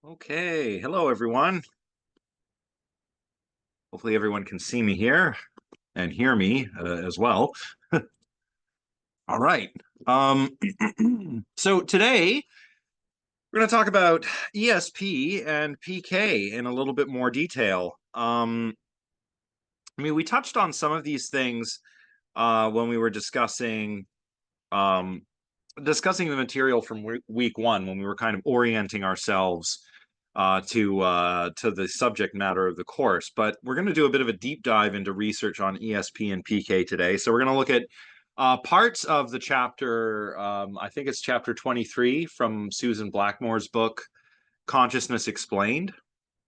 Okay, hello everyone. Hopefully everyone can see me here and hear me as well. All right. Um, so today we're going to talk about ESP and PK in a little bit more detail. We touched on some of these things when we were um, discussing the material from week one, when we were kind of orienting ourselves to the subject matter of the course. But we're going to do a bit of a deep dive into research on ESP and PK today. So we're going to look at parts of the chapter. I think it's chapter 23 from Susan Blackmore's book, Consciousness Explained,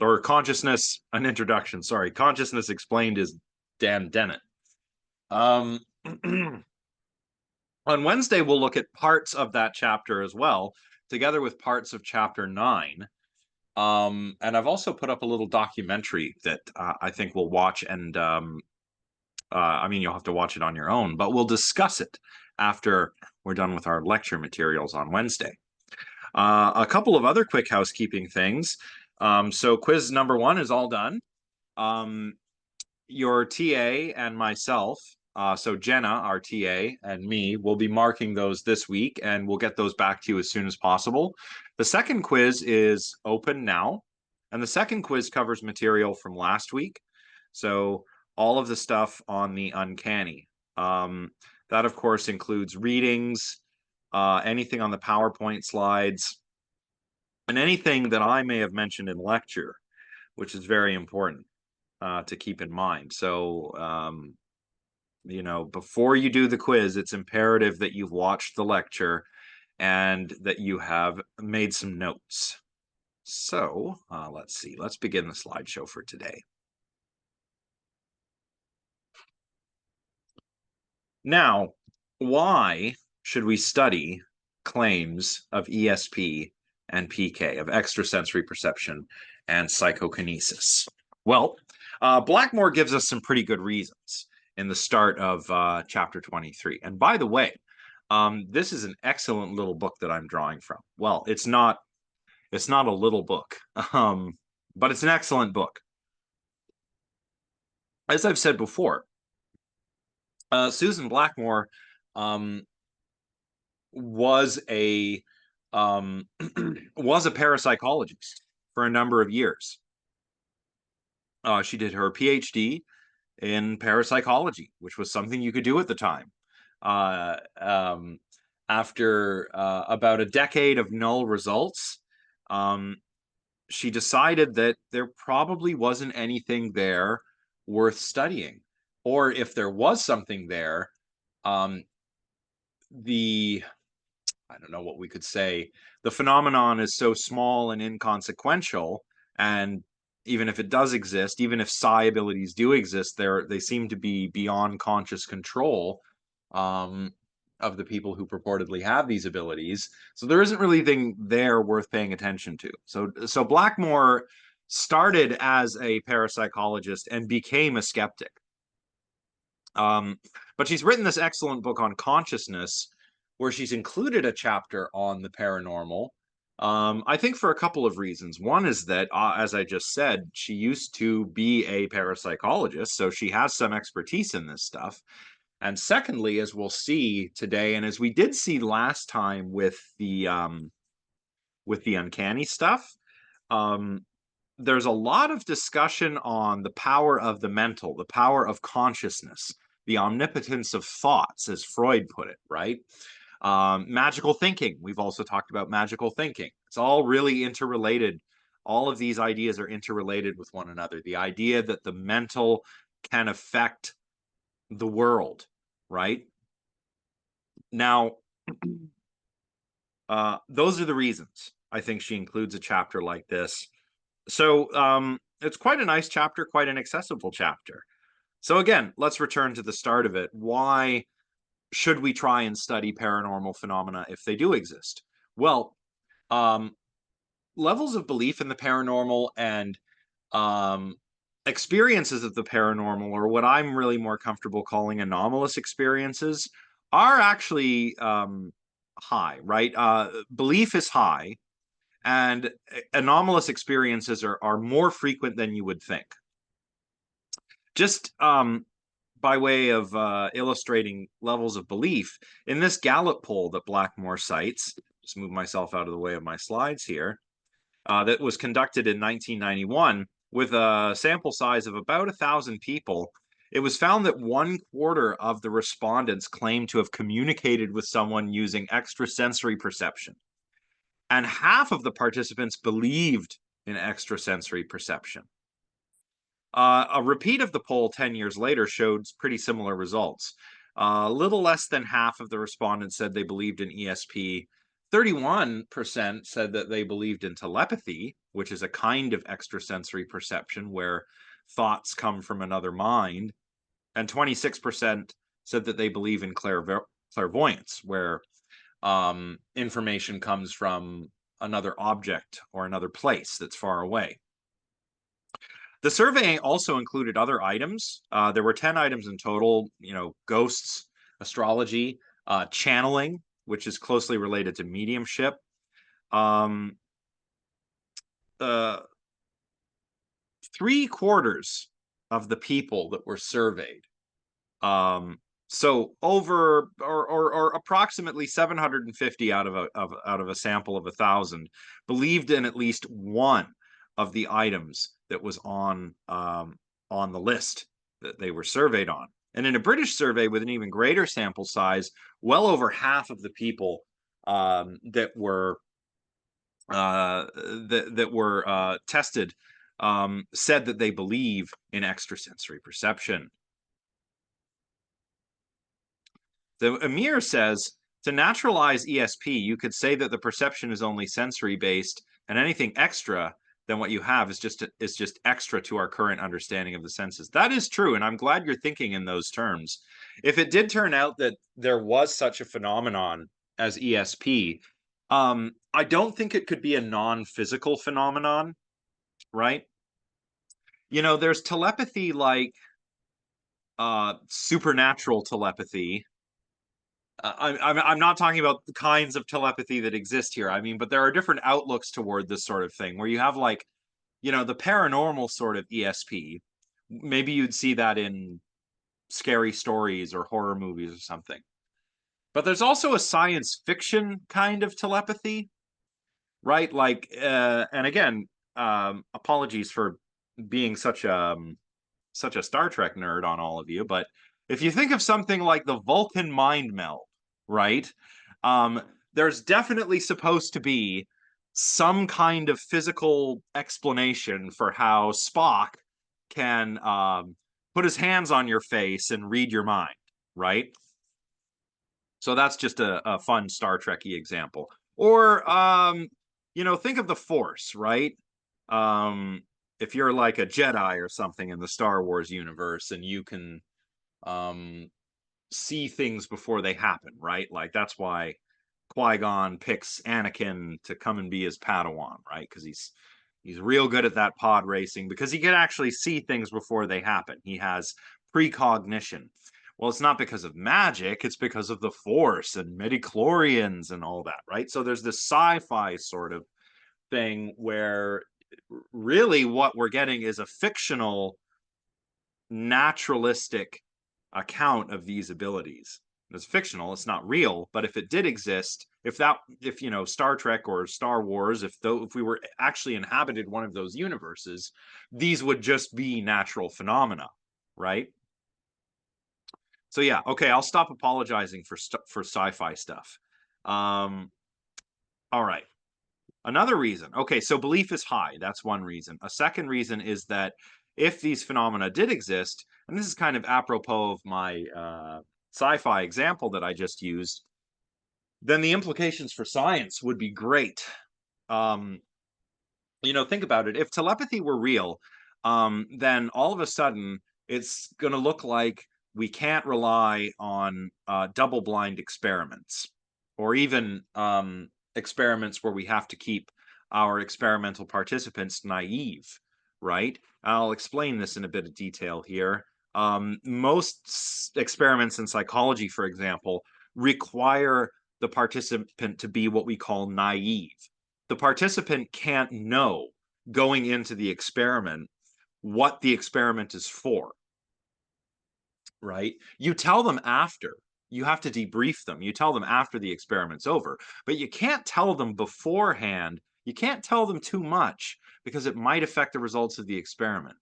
or Consciousness, an Introduction. Sorry, Consciousness Explained is Dan Dennett. Um, On Wednesday, we'll look at parts of that chapter as well, together with parts of chapter 9. And I've also put up a little documentary that I think we'll watch, and you'll have to watch it on your own, but we'll discuss it after we're done with our lecture materials on Wednesday. A couple of other quick housekeeping things. So quiz number 1 is all done. Your TA and myself, so Jenna, our TA, and me, will be marking those this week, and we'll get those back to you as soon as possible. The second quiz is open now, and the second quiz covers material from last week. So all of the stuff on the uncanny. That, of course, includes readings, anything on the PowerPoint slides, and anything that I may have mentioned in lecture, which is very important to keep in mind. So, before you do the quiz, it's imperative that you've watched the lecture and that you have made some notes. So let's see. Let's begin the slideshow for today. Now, why should we study claims of ESP and PK, of extrasensory perception and psychokinesis? Well, Blackmore gives us some pretty good reasons in the start of chapter 23. And by the way, this is an excellent little book that I'm drawing from. Well, it's not a little book, but it's an excellent book. As I've said before, Susan Blackmore was a was a parapsychologist for a number of years. She did her PhD in parapsychology, which was something you could do at the time. After about a decade of null results, she decided that there probably wasn't anything there worth studying, or if there was something there, I don't know what we could say. The phenomenon is so small and inconsequential, and even if it does exist, even if psi abilities do exist, they seem to be beyond conscious control of the people who purportedly have these abilities. So there isn't really anything there worth paying attention to. So Blackmore started as a parapsychologist and became a skeptic. But she's written this excellent book on consciousness, where she's included a chapter on the paranormal. I think for a couple of reasons. One is that, as I just said, she used to be a parapsychologist, so she has some expertise in this stuff. And secondly, as we'll see today, and as we did see last time with the uncanny stuff, there's a lot of discussion on the power of the mental, the power of consciousness, the omnipotence of thoughts, as Freud put it, right? Magical thinking. We've also talked about magical thinking. It's all really interrelated. All of these ideas are interrelated with one another. The idea that the mental can affect the world, right? Now, those are the reasons I think she includes a chapter like this. So it's quite a nice chapter, quite an accessible chapter. So again, let's return to the start of it. Why should we try and study paranormal phenomena if they do exist? Well, levels of belief in the paranormal and experiences of the paranormal, or what I'm really more comfortable calling anomalous experiences, are actually high, right? Belief is high, And anomalous experiences are more frequent than you would think. Just by way of illustrating levels of belief, in this Gallup poll that Blackmore cites, just move myself out of the way of my slides here, that was conducted in 1991 with a sample size of about 1,000 people, it was found that 1/4 of the respondents claimed to have communicated with someone using extrasensory perception. And half of the participants believed in extrasensory perception. A repeat of the poll 10 years later showed pretty similar results. A little less than half of the respondents said they believed in ESP. 31% said that they believed in telepathy, which is a kind of extrasensory perception where thoughts come from another mind. And 26% said that they believe in clairvoyance, where information comes from another object or another place that's far away. The survey also included other items. There were 10 items in total, ghosts, astrology, channeling, which is closely related to mediumship. Um, 3/4 of the people that were surveyed, so over or approximately 750 out of a sample of 1,000 believed in at least one of the items that was on the list that they were surveyed on. And in a British survey with an even greater sample size, well over half of the people that were tested said that they believe in extrasensory perception. The Amir says, to naturalize ESP, you could say that the perception is only sensory based, and anything extra than what you have is just extra to our current understanding of the senses. That is true, and I'm glad you're thinking in those terms. If it did turn out that there was such a phenomenon as ESP, I don't think it could be a non-physical phenomenon, right? There's telepathy like supernatural telepathy. I'm not talking about the kinds of telepathy that exist here. I mean, but there are different outlooks toward this sort of thing where you have like, the paranormal sort of ESP. Maybe you'd see that in scary stories or horror movies or something. But there's also a science fiction kind of telepathy, right? Like, and again, apologies for being such a Star Trek nerd on all of you, but if you think of something like the Vulcan mind meld, right? There's definitely supposed to be some kind of physical explanation for how Spock can put his hands on your face and read your mind, right? So that's just a fun Star Trek-y example. Or, think of the Force, right? If you're like a Jedi or something in the Star Wars universe and you can see things before they happen, right? Like that's why Qui-Gon picks Anakin to come and be his Padawan, right? Because he's real good at that pod racing because he can actually see things before they happen. He has precognition. Well, it's not because of magic, it's because of the Force and midichlorians and all that, right? So there's this sci-fi sort of thing where really what we're getting is a fictional, naturalistic account of these abilities. It's fictional, it's not real, but if it did exist, if Star Trek or Star Wars, if we were actually inhabited one of those universes, these would just be natural phenomena, right? So yeah, okay, I'll stop apologizing for sci-fi stuff. All right. Another reason. Okay, so belief is high. That's one reason. A second reason is that if these phenomena did exist, and this is kind of apropos of my sci-fi example that I just used, then the implications for science would be great. Think about it. If telepathy were real, then all of a sudden it's going to look like we can't rely on double-blind experiments, or even experiments where we have to keep our experimental participants naive, right? I'll explain this in a bit of detail here. Most experiments in psychology, for example, require the participant to be what we call naive. the participant can't know going into the experiment what the experiment is for, right? You tell them after. You have to debrief them. You tell them after the experiment's over, but you can't tell them beforehand. You can't tell them too much because it might affect the results of the experiment.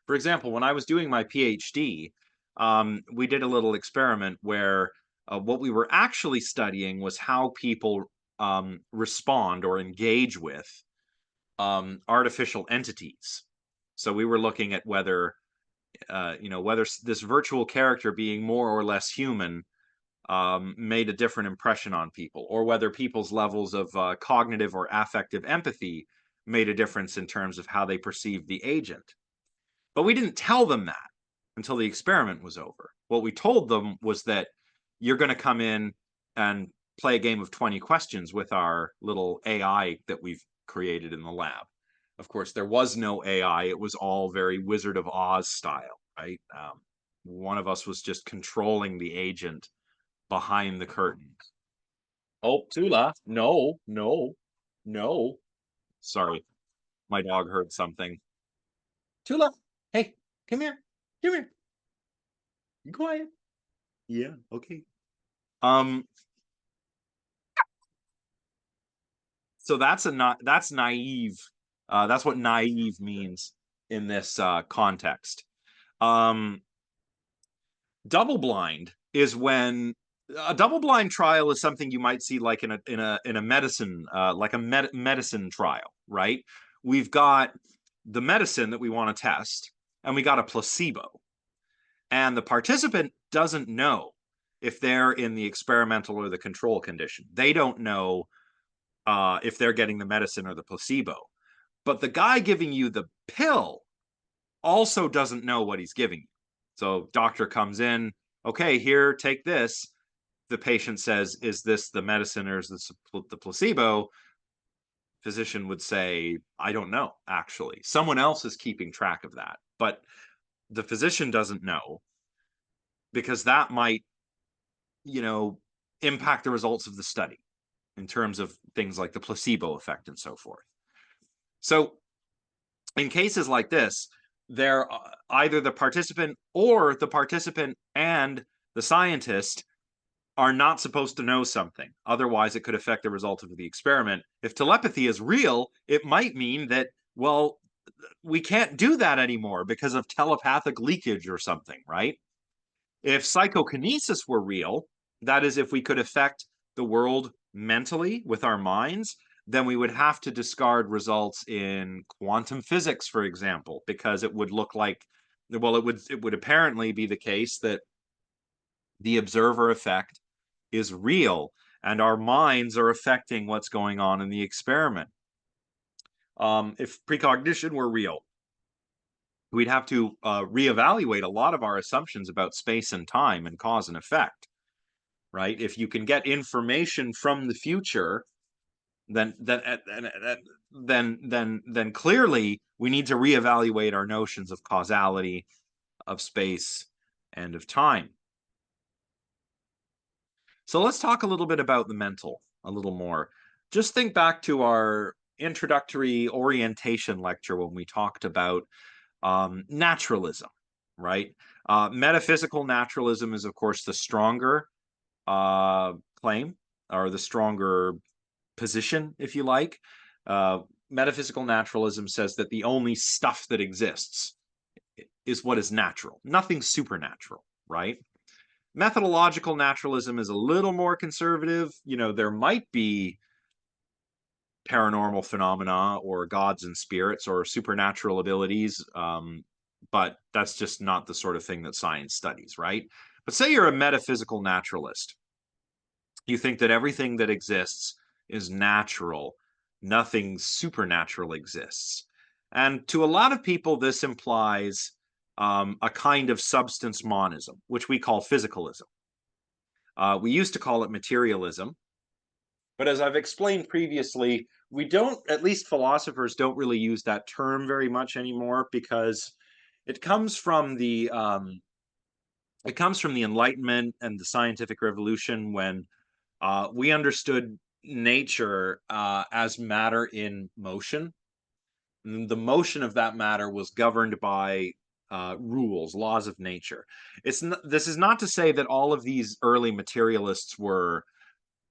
For example, when I was doing my PhD, we did a little experiment where what we were actually studying was how people respond or engage with artificial entities. So we were looking at whether whether this virtual character being more or less human made a different impression on people, or whether people's levels of cognitive or affective empathy made a difference in terms of how they perceived the agent. But we didn't tell them that until the experiment was over. What we told them was that you're going to come in and play a game of 20 questions with our little AI that we've created in the lab. Of course, there was no AI. It was all very Wizard of Oz style, right? One of us was just controlling the agent behind the curtain. Oh, Tula, no, no, no. Sorry, my dog heard something. Tula, hey, come here, come here. Be quiet. Yeah, okay. Um, so that's naive. That's what naive means in this context. Um, double blind is when a double blind trial is something you might see like in a medicine like a medicine trial, right? We've got the medicine that we want to test, and we got a placebo, and the participant doesn't know if they're in the experimental or the control condition. They don't know if they're getting the medicine or the placebo, but the guy giving you the pill also doesn't know what he's giving you. So doctor comes in, okay, here, take this. The patient says, is this the medicine or is this the placebo? Physician would say, I don't know, actually. Someone else is keeping track of that. But the physician doesn't know because that might, you know, impact the results of the study in terms of things like the placebo effect and so forth. So in cases like this, they're either the participant or the participant and the scientist are not supposed to know something. Otherwise, it could affect the result of the experiment. If telepathy is real, it might mean that, well, we can't do that anymore because of telepathic leakage or something, right? If psychokinesis were real, that is, if we could affect the world mentally with our minds, then we would have to discard results in quantum physics, for example, because it would look like, well, it would apparently be the case that the observer effect is real and our minds are affecting what's going on in the experiment. If precognition were real, we'd have to reevaluate a lot of our assumptions about space and time and cause and effect, right? If you can get information from the future, then clearly we need to reevaluate our notions of causality, of space, and of time. So let's talk a little bit about the mental a little more. Just think back to our introductory orientation lecture when we talked about naturalism, right? Metaphysical naturalism is, of course, the stronger claim or the stronger position, if you like. Metaphysical naturalism says that the only stuff that exists is what is natural, nothing supernatural, right? Methodological naturalism is a little more conservative. You know, there might be paranormal phenomena or gods and spirits or supernatural abilities, but that's just not the sort of thing that science studies, right? But say you're a metaphysical naturalist. You think that everything that exists is natural, nothing supernatural exists. And to a lot of people, this implies a kind of substance monism, which we call physicalism. We used to call it materialism, but as I've explained previously, we don't, at least philosophers don't really use that term very much anymore because it comes from the Enlightenment and the scientific revolution when we understood nature as matter in motion. The motion of that matter was governed by rules, laws of nature. This is not to say that all of these early materialists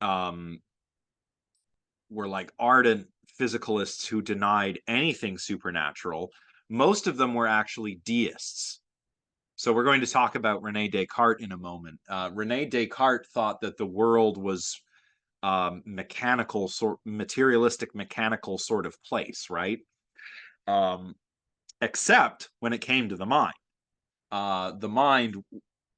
um, were like ardent physicalists who denied anything supernatural. Most of them were actually deists. So we're going to talk about Rene Descartes in a moment. Rene Descartes thought that the world was mechanical, materialistic, mechanical sort of place, right? Except when it came to the mind. The mind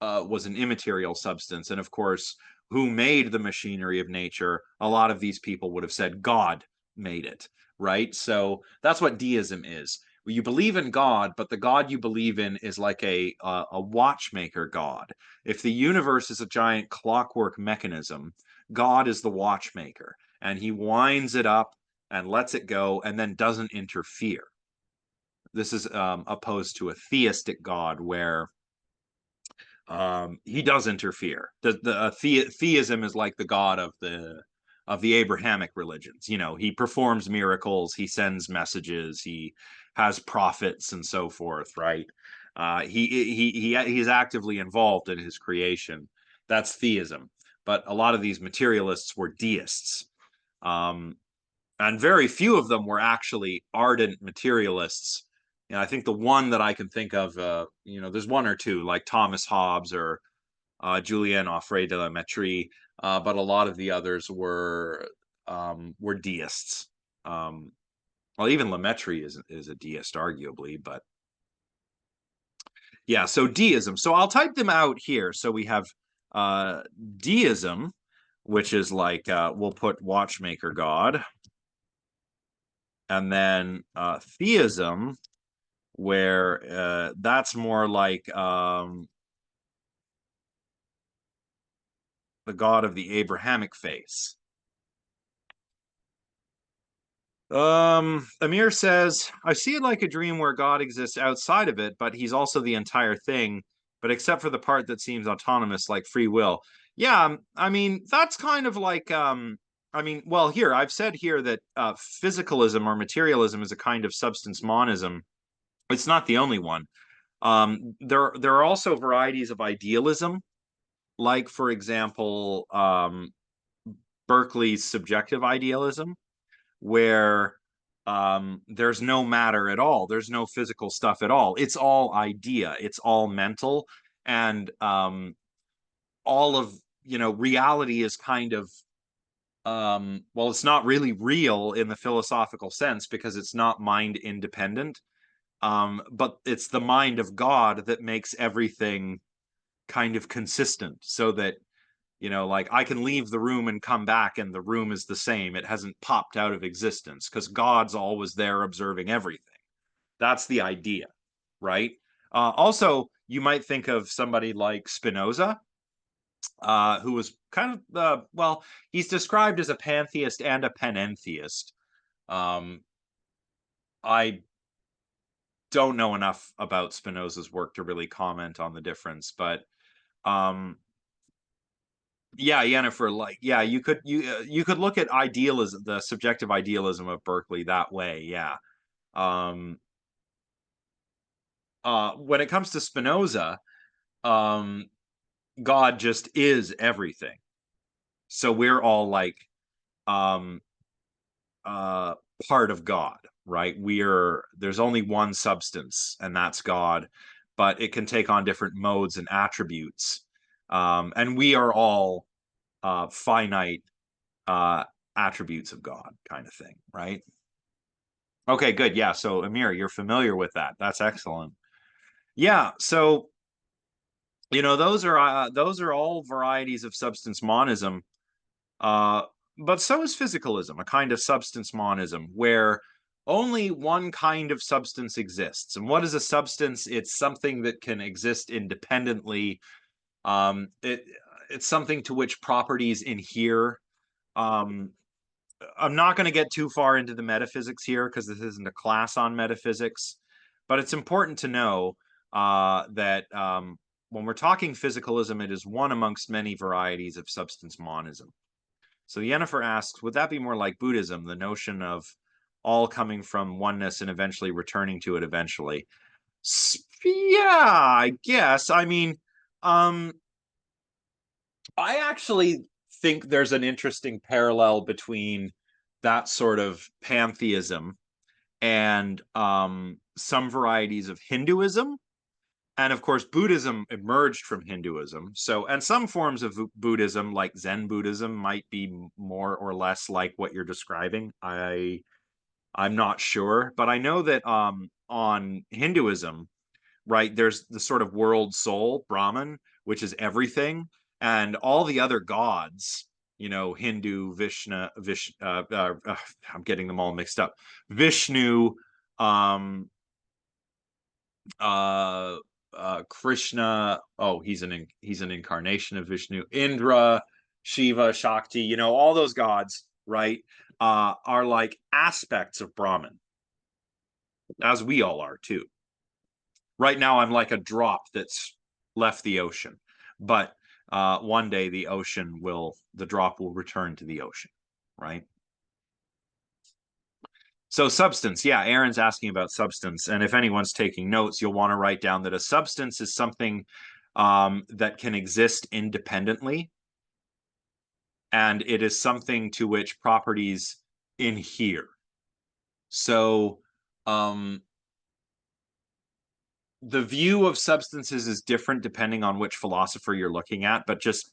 was an immaterial substance, and of course, who made the machinery of nature? A lot of these people would have said God made it, right? So that's what deism is. You believe in God, but the God you believe in is like a watchmaker God. If the universe is a giant clockwork mechanism, God is the watchmaker, and he winds it up and lets it go, and then doesn't interfere. This is opposed to a theistic God where he does interfere. Theism is like the God of the Abrahamic religions. You know, he performs miracles, he sends messages, he has prophets and so forth. Right? He's actively involved in his creation. That's theism. But a lot of these materialists were deists. And very few of them were actually ardent materialists. You know, I think the one that I can think of, there's one or two, like Thomas Hobbes or Julien Offray de la Mettrie, but a lot of the others were deists. Well, even La Mettrie is a deist, arguably, but yeah. So deism. So I'll type them out here. So we have deism, which is like we'll put watchmaker God, and then theism, where that's more like the God of the Abrahamic faith. Amir says, I see it like a dream where God exists outside of it, but he's also the entire thing, but except for the part that seems autonomous, like free will. Yeah, I mean, that's kind of like, well, here, I've said here that physicalism or materialism is a kind of substance monism. It's not the only one. There are also varieties of idealism, like, for example, Berkeley's subjective idealism, where there's no matter at all. There's no physical stuff at all. It's all idea. It's all mental, and all of reality is kind of well, it's not really real in the philosophical sense because it's not mind independent. But it's the mind of God that makes everything kind of consistent, so that like I can leave the room and come back and the room is the same. It hasn't popped out of existence because God's always there observing everything. That's the idea, right? Also, you might think of somebody like Spinoza, who was kind of, well, he's described as a pantheist and a panentheist. Um, I don't know enough about Spinoza's work to really comment on the difference, but um, yeah, Jennifer, like, yeah, you could look at idealism, the subjective idealism of Berkeley that way. Yeah. Um, when it comes to Spinoza, um, God just is everything. So we're all like um, uh, part of God, right? There's only one substance, and that's God, but it can take on different modes and attributes. And we are all finite uh, attributes of God, kind of thing, right? Okay, good. Yeah. So Amir, you're familiar with that. That's excellent. Yeah. So those are all varieties of substance monism. Uh, but so is physicalism, a kind of substance monism, where only one kind of substance exists. And what is a substance? It's something that can exist independently. It's something to which properties inhere. Um, I'm not going to get too far into the metaphysics here because this isn't a class on metaphysics, but it's important to know that when we're talking physicalism, it is one amongst many varieties of substance monism. So Yennefer asks, would that be more like Buddhism, the notion of all coming from oneness and eventually returning to it eventually? Yeah, I guess. I mean, I actually think there's an interesting parallel between that sort of pantheism and some varieties of Hinduism. And of course, Buddhism emerged from Hinduism. So, and some forms of Buddhism, like Zen Buddhism, might be more or less like what you're describing. I'm not sure, but I know that on Hinduism, right, there's the sort of world soul, Brahman, which is everything, and all the other gods, Hindu, I'm getting them all mixed up. Vishnu, um, uh, Krishna. Oh, he's an incarnation of Vishnu. Indra, Shiva, Shakti. All those gods, right, are like aspects of Brahman, as we all are too. Right now, I'm like a drop that's left the ocean, but one day the drop will return to the ocean, right? So substance, yeah, Aaron's asking about substance. And if anyone's taking notes, you'll want to write down that a substance is something that can exist independently. And it is something to which properties inhere. So the view of substances is different depending on which philosopher you're looking at. But just,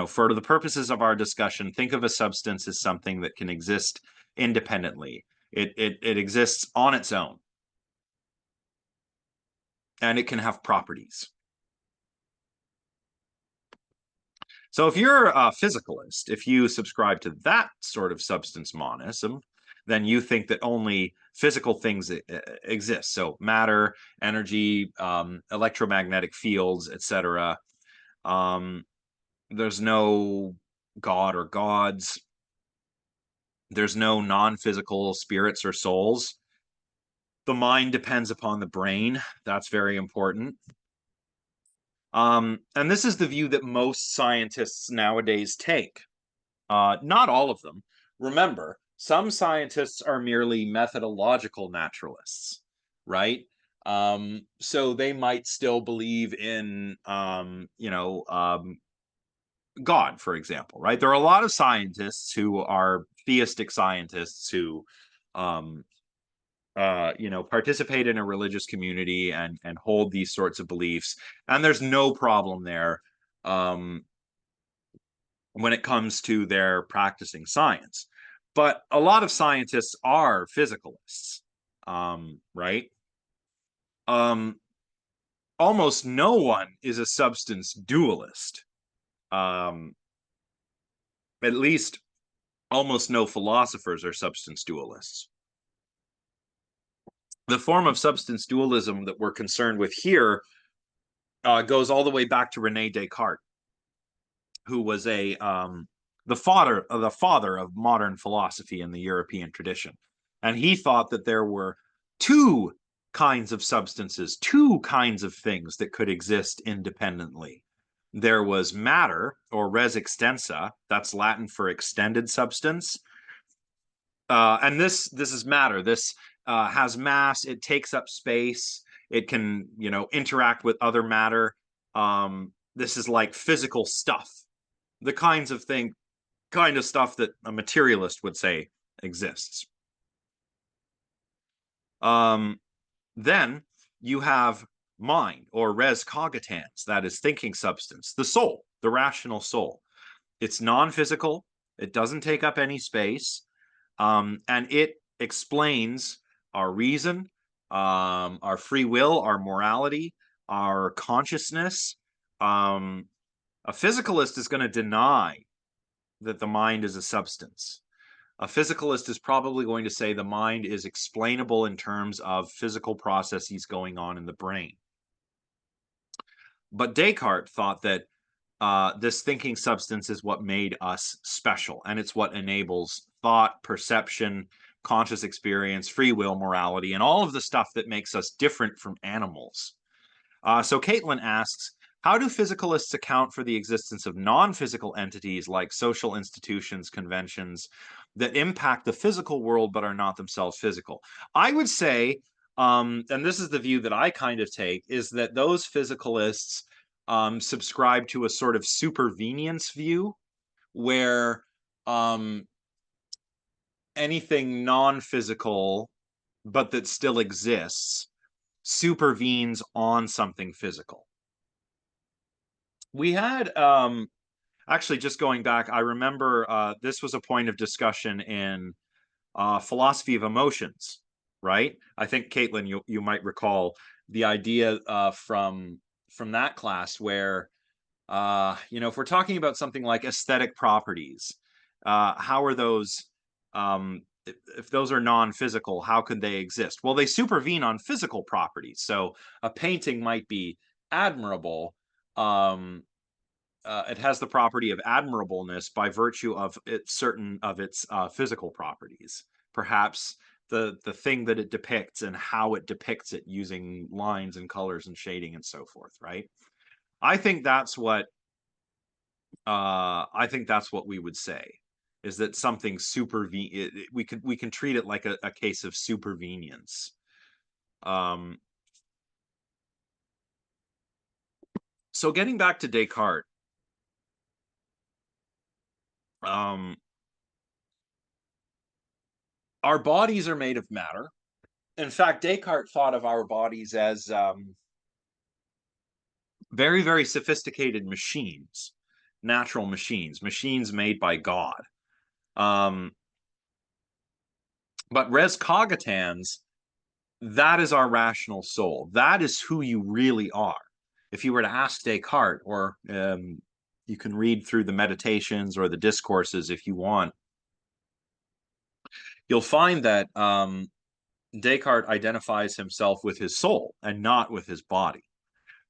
for the purposes of our discussion, think of a substance as something that can exist independently. It exists on its own, and it can have properties. So if you're a physicalist, if you subscribe to that sort of substance monism, then you think that only physical things exist. So matter, energy, electromagnetic fields, etc. There's no God or gods. There's no non-physical spirits or souls. The mind depends upon the brain. That's very important. And this is the view that most scientists nowadays take. Not all of them. Remember, some scientists are merely methodological naturalists, right? So they might still believe in, God, for example, right? There are a lot of scientists who are theistic scientists who, participate in a religious community and hold these sorts of beliefs, and there's no problem there. When it comes to their practicing science. But a lot of scientists are physicalists, right? Almost no one is a substance dualist. At least almost no philosophers are substance dualists. The form of substance dualism that we're concerned with here goes all the way back to Rene Descartes, who was the father of modern philosophy in the European tradition. And he thought that there were two kinds of substances, two kinds of things that could exist independently. There was matter, or res extensa, that's Latin for extended substance. And this is matter. This has mass, it takes up space, it can, interact with other matter. This is like physical stuff, the kind of stuff that a materialist would say exists. Then you have mind, or res cogitans, that is thinking substance, the soul, the rational soul. It's non-physical, it doesn't take up any space, and it explains our reason, our free will, our morality, our consciousness. A physicalist is going to deny that the mind is a substance. A physicalist is probably going to say the mind is explainable in terms of physical processes going on in the brain. But Descartes thought that this thinking substance is what made us special, and it's what enables thought, perception, conscious experience, free will, morality, and all of the stuff that makes us different from animals. So Caitlin asks, How do physicalists account for the existence of non-physical entities like social institutions, conventions that impact the physical world but are not themselves physical? I would say, and this is the view that I kind of take, is that those physicalists subscribe to a sort of supervenience view where anything non-physical but that still exists supervenes on something physical. We had actually, just going back, I remember this was a point of discussion in philosophy of emotions, right? I think Caitlin, you might recall the idea from that class where if we're talking about something like aesthetic properties, how are those if those are non-physical, how could they exist? Well, they supervene on physical properties. So a painting might be admirable. It has the property of admirableness by virtue of certain of its physical properties. Perhaps the thing that it depicts and how it depicts it using lines and colors and shading and so forth, right? I think that's what we would say, is that something we can treat it like a case of supervenience. So getting back to Descartes, our bodies are made of matter. In fact, Descartes thought of our bodies as very, very sophisticated machines, natural machines made by God. But res cogitans, that is our rational soul. That is who you really are. If you were to ask Descartes, or you can read through the meditations or the discourses if you want, you'll find that Descartes identifies himself with his soul and not with his body.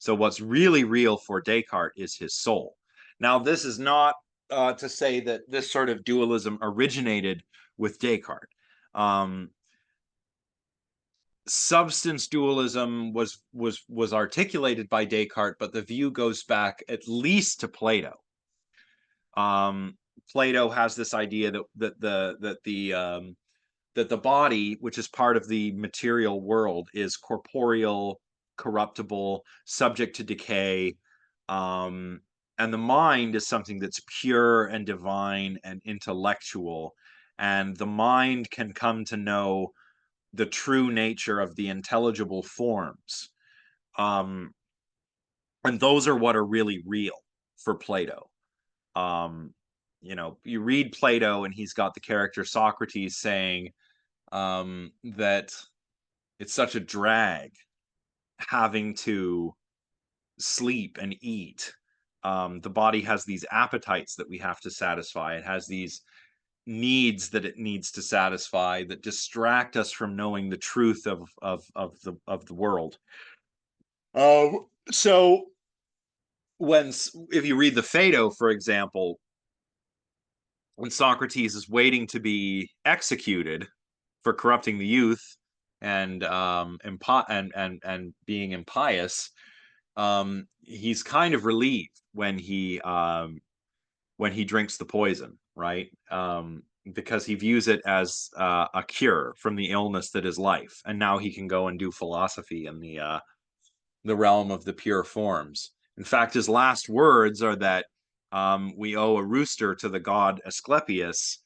So what's really real for Descartes is his soul. Now, this is not to say that this sort of dualism originated with Descartes. Substance dualism was articulated by Descartes, but the view goes back at least to Plato. Plato has this idea that the body, which is part of the material world, is corporeal, corruptible, subject to decay, and the mind is something that's pure and divine and intellectual, and the mind can come to know the true nature of the intelligible forms. And those are what are really real for Plato. You read Plato and he's got the character Socrates saying that it's such a drag having to sleep and eat. The body has these appetites that we have to satisfy. It has these needs that it needs to satisfy that distract us from knowing the truth of the world. So if you read the Phaedo, for example, when Socrates is waiting to be executed for corrupting the youth and being impious, he's kind of relieved when he drinks the poison, right? Because he views it as a cure from the illness that is life, and now he can go and do philosophy in the realm of the pure forms. In fact, his last words are that we owe a rooster to the god Asclepius.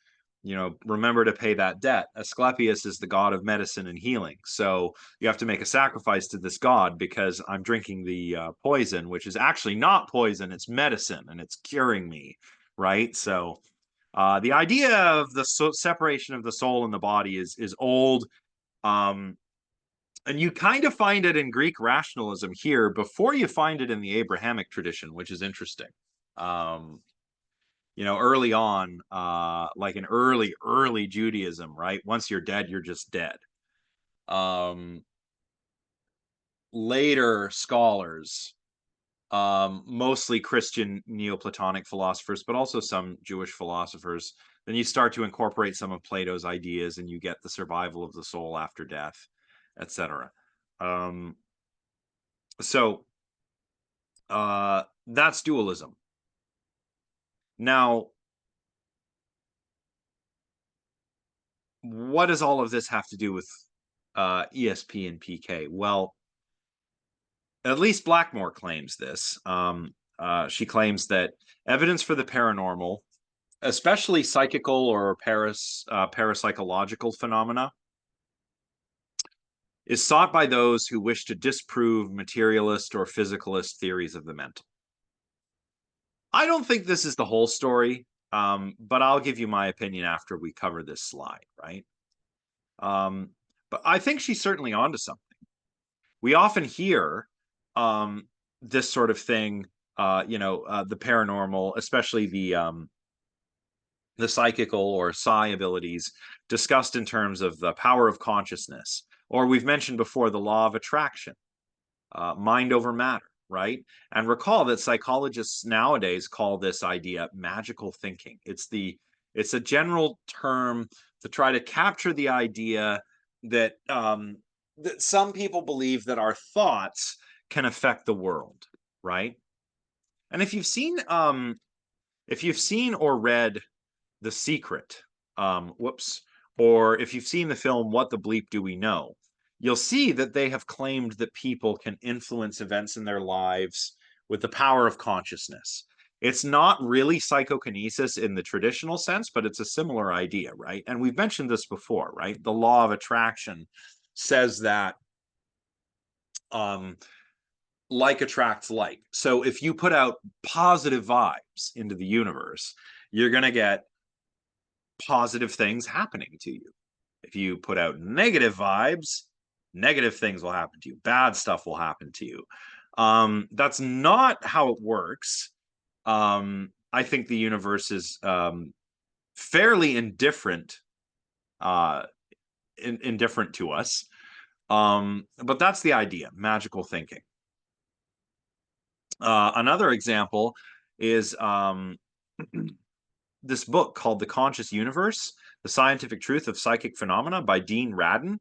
Remember to pay that debt. Asclepius is the god of medicine and healing. So you have to make a sacrifice to this god because I'm drinking the poison, which is actually not poison, it's medicine and it's curing me, right? So the idea of the separation of the soul and the body is old. And you kind of find it in Greek rationalism here before you find it in the Abrahamic tradition, which is interesting. Early on, like in early Judaism, right? Once you're dead, you're just dead. Later scholars, mostly Christian Neoplatonic philosophers, but also some Jewish philosophers, then you start to incorporate some of Plato's ideas and you get the survival of the soul after death, etc. So That's dualism. Now, what does all of this have to do with ESP and PK? Well, at least Blackmore claims this. She claims that evidence for the paranormal, especially psychical or parapsychological phenomena, is sought by those who wish to disprove materialist or physicalist theories of the mental. I don't think this is the whole story, but I'll give you my opinion after we cover this slide, right? Um, but I think she's certainly onto something. We often hear this sort of thing, the paranormal, especially the psychical or psi abilities, discussed in terms of the power of consciousness, or we've mentioned before the law of attraction, mind over matter, right? And recall that psychologists nowadays call this idea magical thinking. It's a general term to try to capture the idea that that some people believe that our thoughts can affect the world, right? And if you've seen or read The Secret, or if you've seen the film What the Bleep Do We Know, you'll see that they have claimed that people can influence events in their lives with the power of consciousness. It's not really psychokinesis in the traditional sense, but it's a similar idea, right? And we've mentioned this before, right? The law of attraction says that like attracts like. So if you put out positive vibes into the universe, you're going to get positive things happening to you. If you put out negative vibes, negative things will happen to you. Bad stuff will happen to you. That's not how it works. I think the universe is fairly indifferent, indifferent to us. But that's the idea, magical thinking. Another example is this book called The Conscious Universe, The Scientific Truth of Psychic Phenomena by Dean Radin.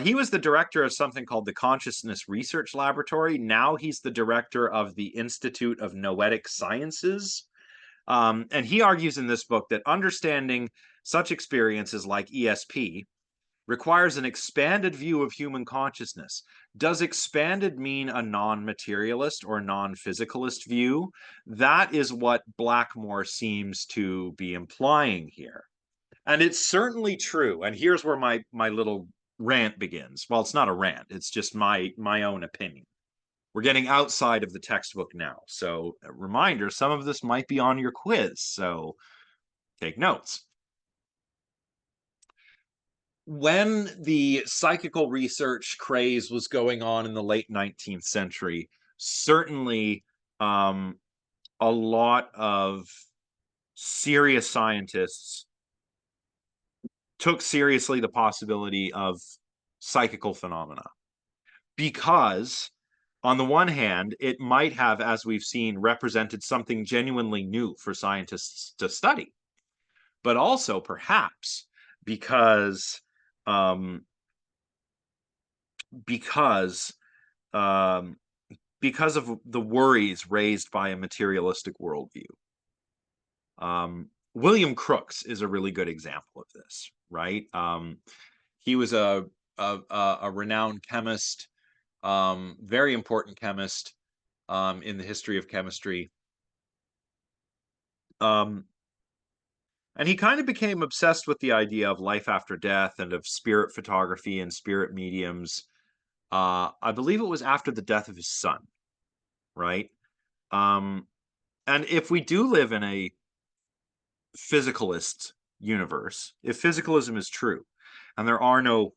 He was the director of something called the Consciousness Research Laboratory. Now he's the director of the Institute of Noetic Sciences. And he argues in this book that understanding such experiences like ESP requires an expanded view of human consciousness. Does expanded mean a non-materialist or non-physicalist view? That is what Blackmore seems to be implying here. And it's certainly true. And here's where my little rant begins. Well, it's not a rant, it's just my own opinion. We're getting outside of the textbook now. So a reminder, some of this might be on your quiz, so take notes. When the psychical research craze was going on in the late 19th century, certainly a lot of serious scientists took seriously the possibility of psychical phenomena because, on the one hand, it might have, as we've seen, represented something genuinely new for scientists to study, but also perhaps because um, because um, because of the worries raised by a materialistic worldview. William Crookes is a really good example of this, right? He was a renowned chemist, very important chemist in the history of chemistry. And he kind of became obsessed with the idea of life after death and of spirit photography and spirit mediums. I believe it was after the death of his son, right? And if we do live in a physicalist universe, if physicalism is true, and there are no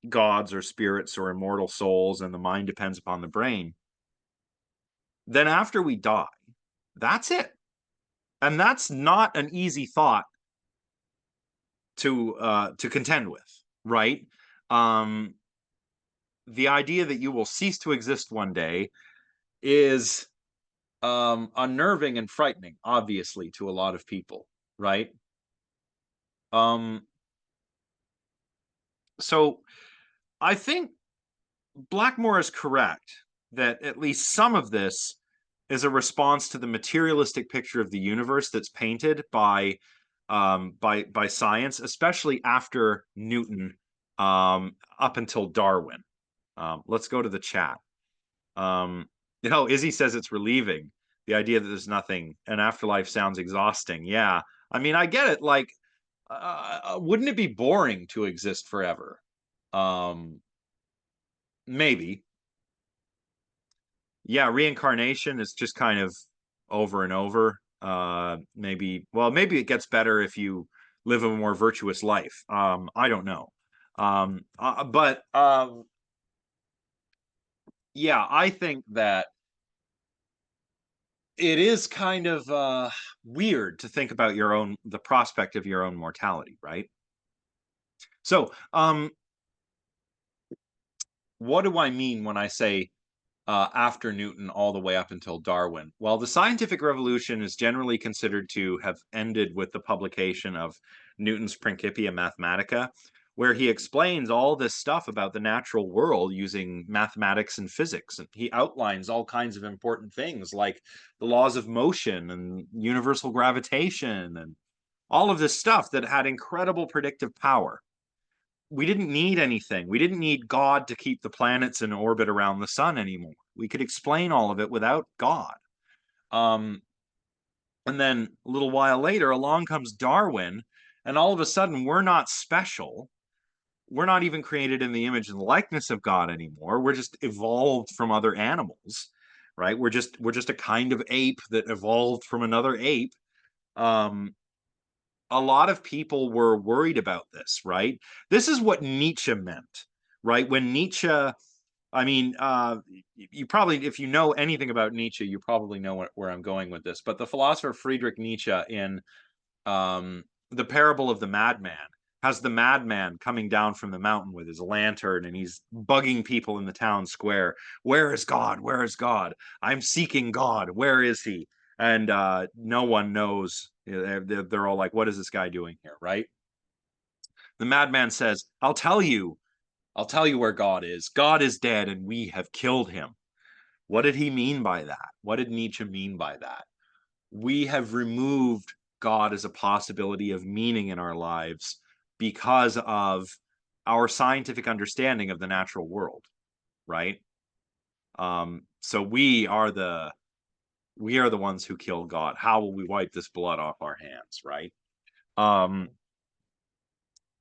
gods or spirits or immortal souls, and the mind depends upon the brain, then after we die, that's it. And that's not an easy thought to contend with, right? The idea that you will cease to exist one day is unnerving and frightening, obviously, to a lot of people, right? Um, so I think Blackmore is correct that at least some of this is a response to the materialistic picture of the universe that's painted by science, especially after Newton, up until Darwin. Let's go to the chat. Izzy says it's relieving. The idea that there's nothing, an afterlife sounds exhausting. Yeah, I mean, I get it. Like, wouldn't it be boring to exist forever? Maybe. Yeah, reincarnation is just kind of over and over. Maybe it gets better if you live a more virtuous life. I don't know. But yeah, I think that it is kind of weird to think about the prospect of your own mortality, right? So, what do I mean when I say after Newton all the way up until Darwin? Well, the scientific revolution is generally considered to have ended with the publication of Newton's Principia Mathematica, where he explains all this stuff about the natural world using mathematics and physics. And he outlines all kinds of important things like the laws of motion and universal gravitation and all of this stuff that had incredible predictive power. We didn't need anything. We didn't need God to keep the planets in orbit around the sun anymore. We could explain all of it without God. Um, and then a little while later, along comes Darwin, and all of a sudden, we're not special. We're not even created in the image and likeness of God anymore. We're just evolved from other animals, right? We're just a kind of ape that evolved from another ape. Um, a lot of people were worried about this, right? This is what Nietzsche meant, right? When Nietzsche, I mean, you probably, if you know anything about Nietzsche, you probably know where I'm going with this. But the philosopher Friedrich Nietzsche in The Parable of the Madman has the madman coming down from the mountain with his lantern and he's bugging people in the town square. Where is God? Where is God? I'm seeking God. Where is he? And no one knows. They're all like, what is this guy doing here, right? The madman says, I'll tell you. I'll tell you where God is. God is dead and we have killed him. What did he mean by that? What did Nietzsche mean by that? We have removed God as a possibility of meaning in our lives because of our scientific understanding of the natural world, right? So we are the ones who killed God. How will we wipe this blood off our hands, right? Um,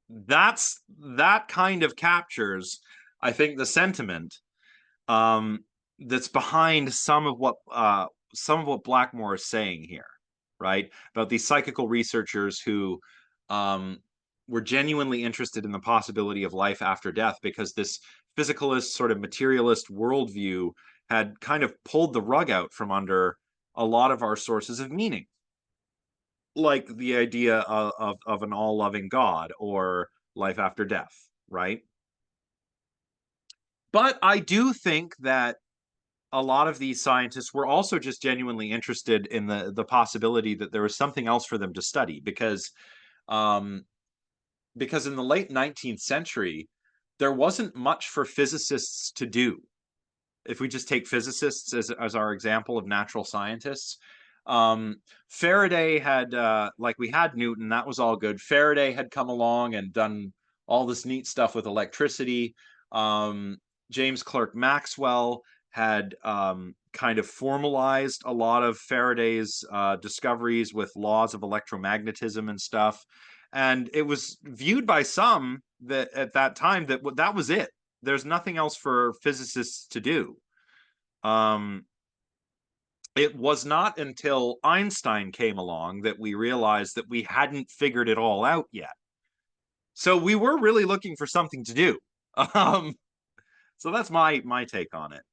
that kind of captures, I think, the sentiment um, that's behind some of what Blackmore is saying here, right? About these psychical researchers who um, were genuinely interested in the possibility of life after death because this physicalist, sort of materialist worldview had kind of pulled the rug out from under a lot of our sources of meaning, like the idea of an all-loving God or life after death, right? But I do think that a lot of these scientists were also just genuinely interested in the possibility that there was something else for them to study um, because in the late 19th century there wasn't much for physicists to do. If we just take physicists as our example of natural scientists, Faraday had like we had Newton, that was all good. Faraday had come along and done all this neat stuff with electricity. James Clerk Maxwell had kind of formalized a lot of Faraday's discoveries with laws of electromagnetism and stuff. And it was viewed by some that at that time that was it. There's nothing else for physicists to do. Um, it was not until Einstein came along that we realized that we hadn't figured it all out yet. So we were really looking for something to do. Um, so that's my take on it.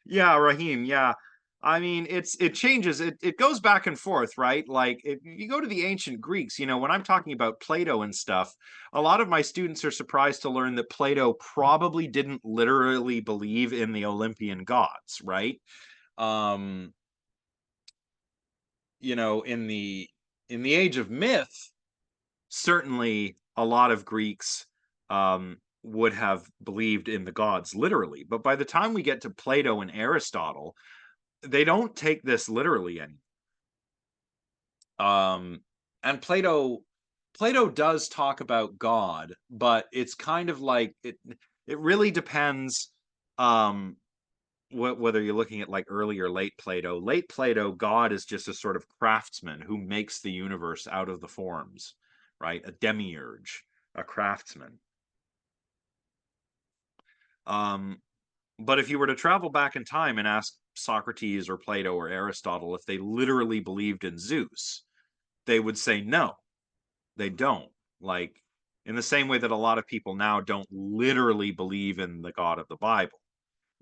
Yeah, Raheem. Yeah. I mean, it changes. It goes back and forth, right? Like if you go to the ancient Greeks, when I'm talking about Plato and stuff, a lot of my students are surprised to learn that Plato probably didn't literally believe in the Olympian gods, right? Um, in the age of myth, certainly a lot of Greeks would have believed in the gods literally. But by the time we get to Plato and Aristotle, they don't take this literally anymore. And Plato does talk about God, but it's kind of like it really depends whether you're looking at like early or late Plato. Late Plato, God is just a sort of craftsman who makes the universe out of the forms, right? A demiurge, a craftsman. But if you were to travel back in time and ask Socrates or Plato or Aristotle if they literally believed in Zeus, they would say no, they don't. Like, in the same way that a lot of people now don't literally believe in the God of the Bible,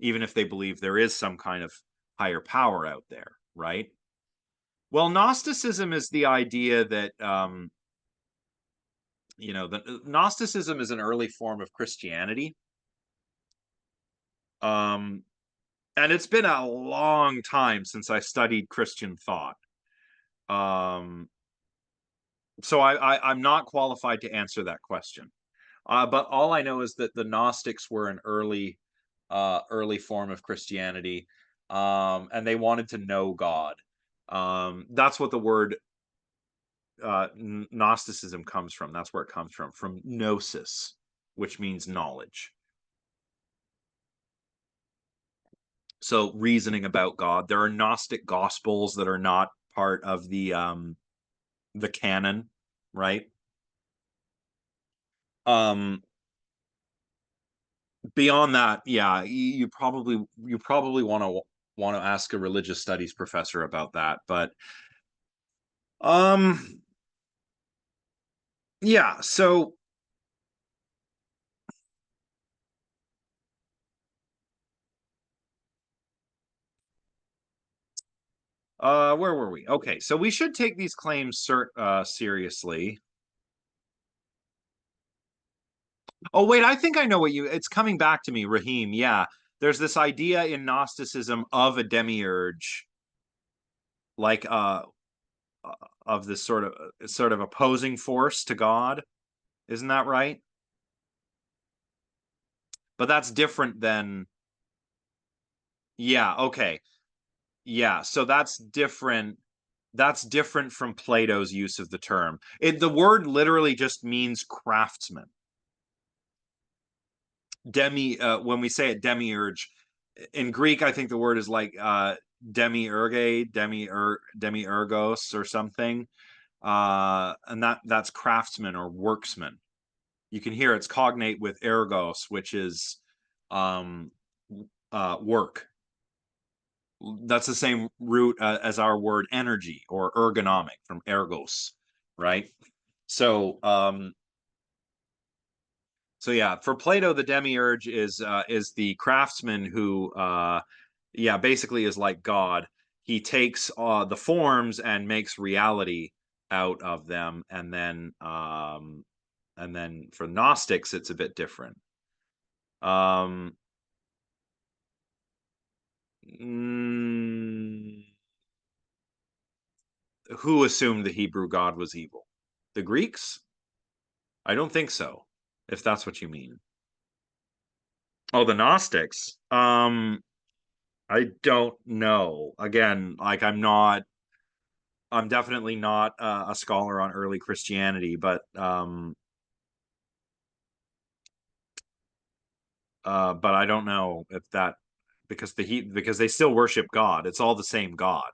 even if they believe there is some kind of higher power out there, right? Well, Gnosticism is the idea that, the Gnosticism is an early form of Christianity. And it's been a long time since I studied Christian thought. So I'm not qualified to answer that question. But all I know is that the Gnostics were an early form of Christianity, and they wanted to know God. That's what the word Gnosticism comes from. That's where it comes from gnosis, which means knowledge. So reasoning about God. There are Gnostic gospels that are not part of the canon, right? Beyond that, yeah, you probably want to ask a religious studies professor about that, but um yeah, so where were we? Okay, so we should take these claims seriously. Oh wait, I think I know what it's coming back to me, Raheem. Yeah, there's this idea in Gnosticism of a demiurge, like of this sort of opposing force to God. Isn't that right? But that's different than, yeah, okay. Yeah, so that's different from Plato's use of the term. The word literally just means craftsman. When we say it demiurge, in Greek, I think the word is like demiurge, demiurgos or something. And that's craftsman or worksman. You can hear it's cognate with ergos, which is work. That's the same root as our word energy or ergonomic from ergos, right? So so yeah, for Plato, the demiurge is the craftsman who yeah, basically is like God. He takes the forms and makes reality out of them, and then for Gnostics it's a bit different. Mm, who assumed the Hebrew God was evil? The Greeks? I don't think so, if that's what you mean. Oh, the Gnostics. I don't know. Again, like I'm definitely not a scholar on early Christianity, but I don't know if that, because they still worship God. It's all the same God,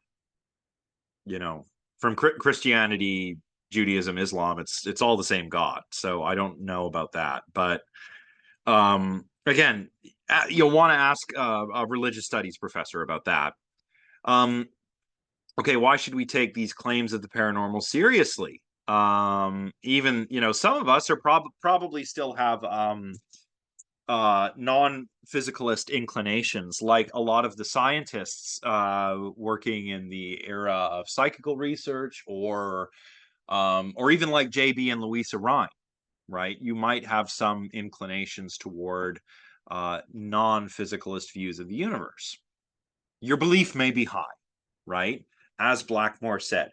you know. From Christianity, Judaism, Islam, it's all the same God. So I don't know about that, but again, you'll want to ask a religious studies professor about that. Um, okay, why should we take these claims of the paranormal seriously? Even, some of us are probably still have non-physicalist inclinations, like a lot of the scientists working in the era of psychical research, or even like JB and Louisa Rhine, right? You might have some inclinations toward non-physicalist views of the universe. Your belief may be high, right? As Blackmore said,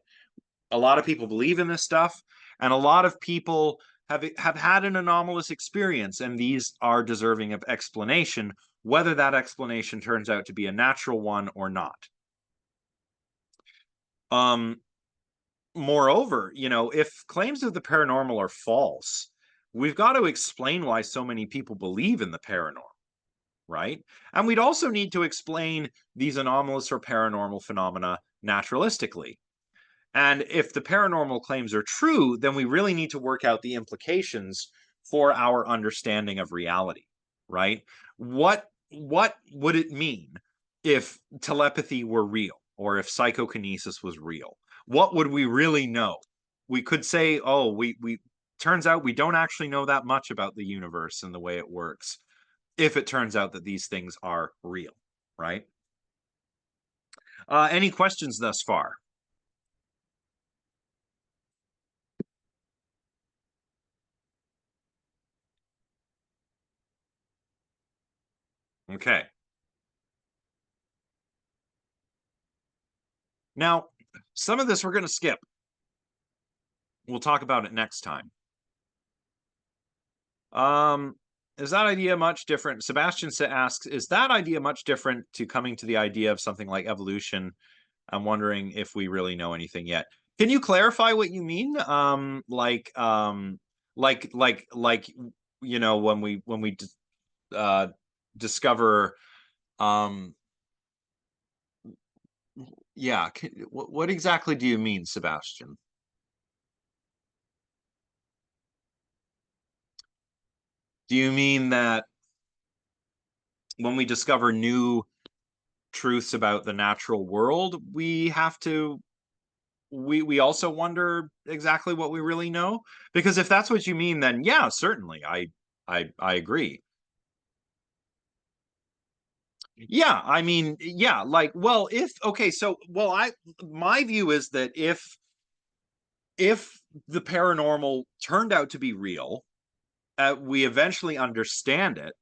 a lot of people believe in this stuff, and a lot of people have had an anomalous experience, and these are deserving of explanation, whether that explanation turns out to be a natural one or not. Moreover, if claims of the paranormal are false, we've got to explain why so many people believe in the paranormal, right? And we'd also need to explain these anomalous or paranormal phenomena naturalistically. And if the paranormal claims are true, then we really need to work out the implications for our understanding of reality, right? What would it mean if telepathy were real, or if psychokinesis was real? What would we really know? We could say, oh, we turns out we don't actually know that much about the universe and the way it works, if it turns out that these things are real, right? Any questions thus far? Okay. Now, some of this we're going to skip. We'll talk about it next time. Um, is that idea much different? Sebastian asks, is that idea much different to coming to the idea of something like evolution? I'm wondering if we really know anything yet. Can you clarify what you mean? Like when we discover, um, yeah. What exactly do you mean, Sebastian? Do you mean that when we discover new truths about the natural world, we have to we also wonder exactly what we really know? Because if that's what you mean, then yeah, certainly I agree. Yeah, I mean, yeah, like, well, if okay, so well, I my view is that if the paranormal turned out to be real, we eventually understand it,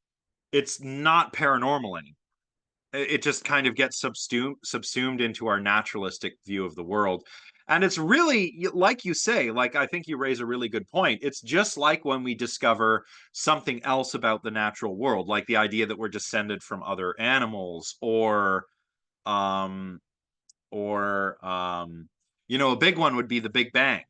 it's not paranormal anymore. It just kind of gets subsumed into our naturalistic view of the world. And it's really, like you say, like I think you raise a really good point. It's just like when we discover something else about the natural world, like the idea that we're descended from other animals, um or a big one would be the Big Bang.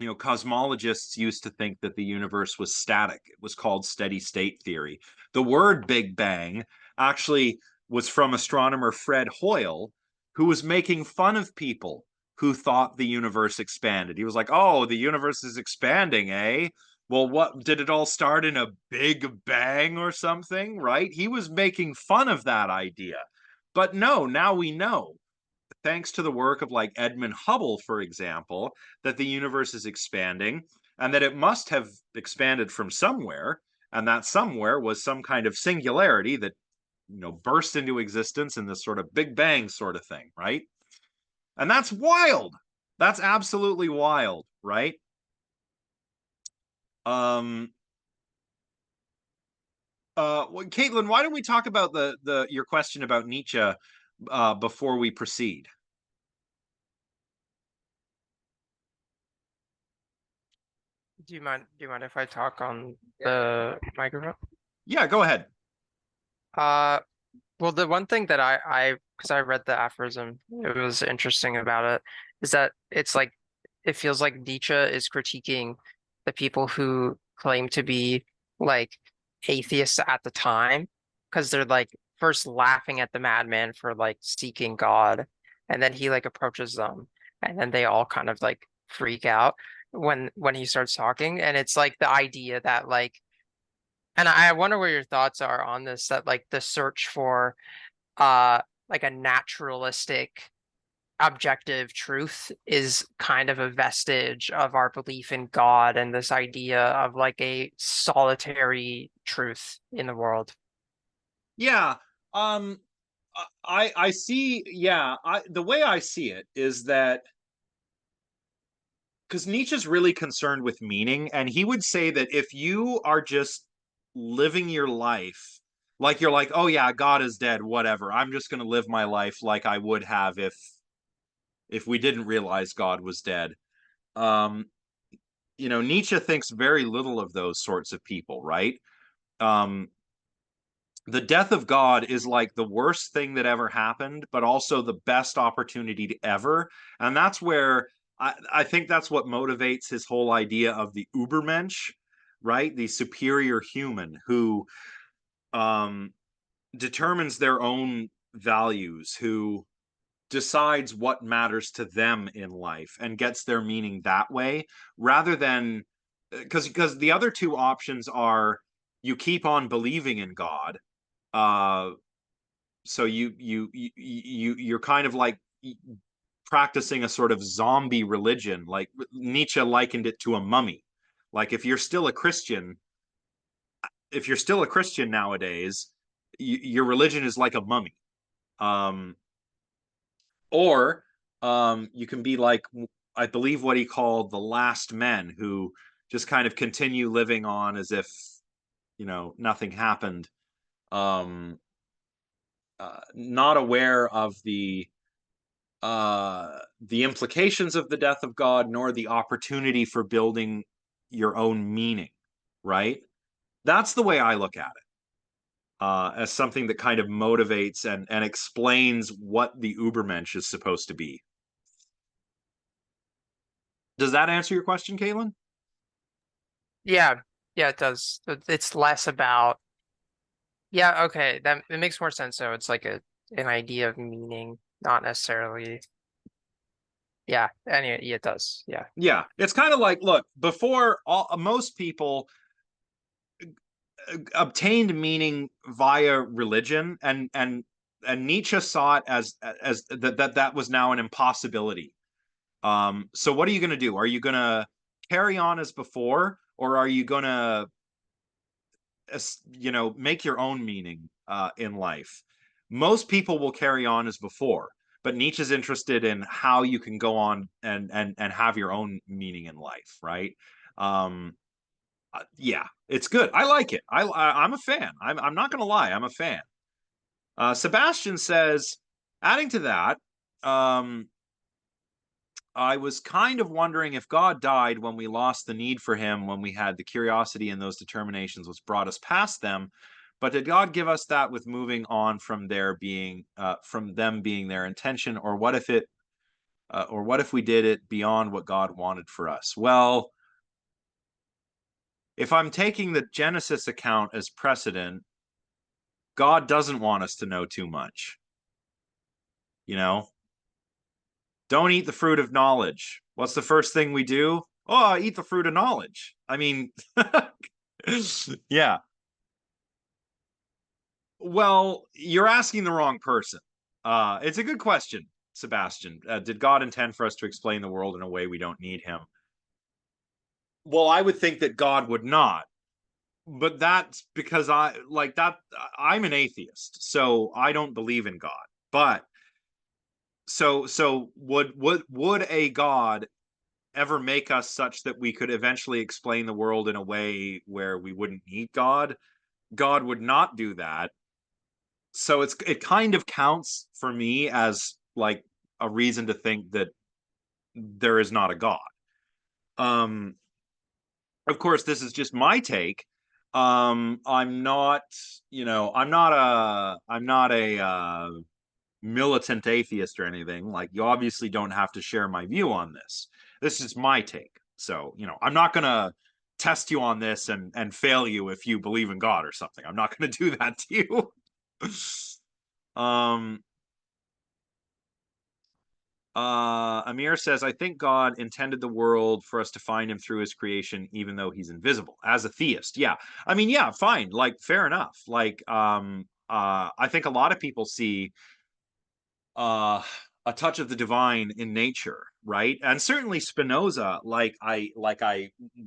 Cosmologists used to think that the universe was static. It was called steady state theory. The word Big Bang actually was from astronomer Fred Hoyle, who was making fun of people who thought the universe expanded. He was like, oh, the universe is expanding, eh? Well, what did it all start in a big bang or something, right? He was making fun of that idea. But no, now we know, thanks to the work of like Edmund Hubble, for example, that the universe is expanding and that it must have expanded from somewhere, and that somewhere was some kind of singularity that burst into existence in this sort of Big Bang sort of thing, right? And that's wild. That's absolutely wild, right? Um Caitlin, why don't we talk about the your question about Nietzsche before we proceed? Do you mind if I talk on the microphone? Yeah, go ahead. Uh, well, the one thing that because I read the aphorism, it was interesting about it, is that it's like it feels like Nietzsche is critiquing the people who claim to be like atheists at the time, because they're like first laughing at the madman for like seeking God, and then he like approaches them, and then they all kind of like freak out when he starts talking, and it's like the idea that like, and I wonder what your thoughts are on this, that like the search for uh like a naturalistic objective truth is kind of a vestige of our belief in God and this idea of like a solitary truth in the world. Yeah. Um I see, yeah, the way I see it is that because Nietzsche's really concerned with meaning, and he would say that if you are just living your life like you're like, oh yeah, God is dead, whatever. I'm just gonna live my life like I would have if we didn't realize God was dead. Um Nietzsche thinks very little of those sorts of people, right? Um, the death of God is like the worst thing that ever happened, but also the best opportunity to ever. And that's where I think that's what motivates his whole idea of the Ubermensch, right? The superior human who um, determines their own values, who decides what matters to them in life and gets their meaning that way, rather than because the other two options are you keep on believing in God, uh, so you're kind of like practicing a sort of zombie religion. Like Nietzsche likened it to a mummy. Like if you're still a Christian nowadays, your religion is like a mummy. Um, or you can be like, I believe what he called the last men, who just kind of continue living on as if nothing happened, um, not aware of the implications of the death of God, nor the opportunity for building your own meaning, right? That's the way I look at it, as something that kind of motivates and explains what the Ubermensch is supposed to be. Does that answer your question, Caitlin? Yeah, yeah, it does. It's less about, yeah, okay, that it makes more sense. So it's like an idea of meaning, not necessarily. Yeah, anyway, yeah, it does. Yeah. Yeah, it's kind of like, look, before most people obtained meaning via religion, and Nietzsche saw it as that was now an impossibility. So what are you going to do? Are you going to carry on as before, or are you going to make your own meaning in life? Most people will carry on as before, but Nietzsche's interested in how you can go on and have your own meaning in life, right? um yeah, it's good. I like it. I'm a fan. I'm not gonna lie, I'm a fan. Sebastian says, adding to that, um I was kind of wondering if God died when we lost the need for him, when we had the curiosity and those determinations which brought us past them. But did God give us that with moving on from from them being their intention, or what if we did it beyond what God wanted for us? Well, if I'm taking the Genesis account as precedent, God doesn't want us to know too much. You know, don't eat the fruit of knowledge. What's the first thing we do? Oh, eat the fruit of knowledge. I mean, yeah. Well, you're asking the wrong person. It's a good question, Sebastian. Did God intend for us to explain the world in a way we don't need him? Well, I would think that God would not, but that's because I'm an atheist, so I don't believe in God. But so would a God ever make us such that we could eventually explain the world in a way where we wouldn't need God? God would not do that. So it kind of counts for me as like a reason to think that there is not a God. Um, of course, this is just my take. I'm not a militant atheist or anything. Like, you obviously don't have to share my view on this. This is my take. So, I'm not going to test you on this and fail you if you believe in God or something. I'm not going to do that to you. um Amir says, I think God intended the world for us to find him through his creation, even though he's invisible. As a theist, yeah. I mean, yeah, fine. Like, fair enough. Like, I think a lot of people see uh a touch of the divine in nature, right? And certainly Spinoza, like I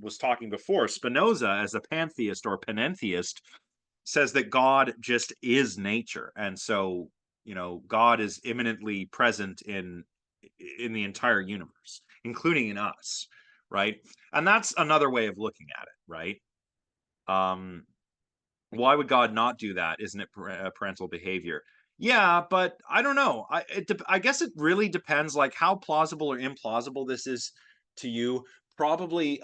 was talking before, Spinoza as a pantheist or panentheist says that God just is nature. And so, God is imminently present in the entire universe, including in us, right? And that's another way of looking at it, right? Um, why would God not do that? Isn't it parental behavior? Yeah, but I don't know. I guess it really depends, like, how plausible or implausible this is to you. probably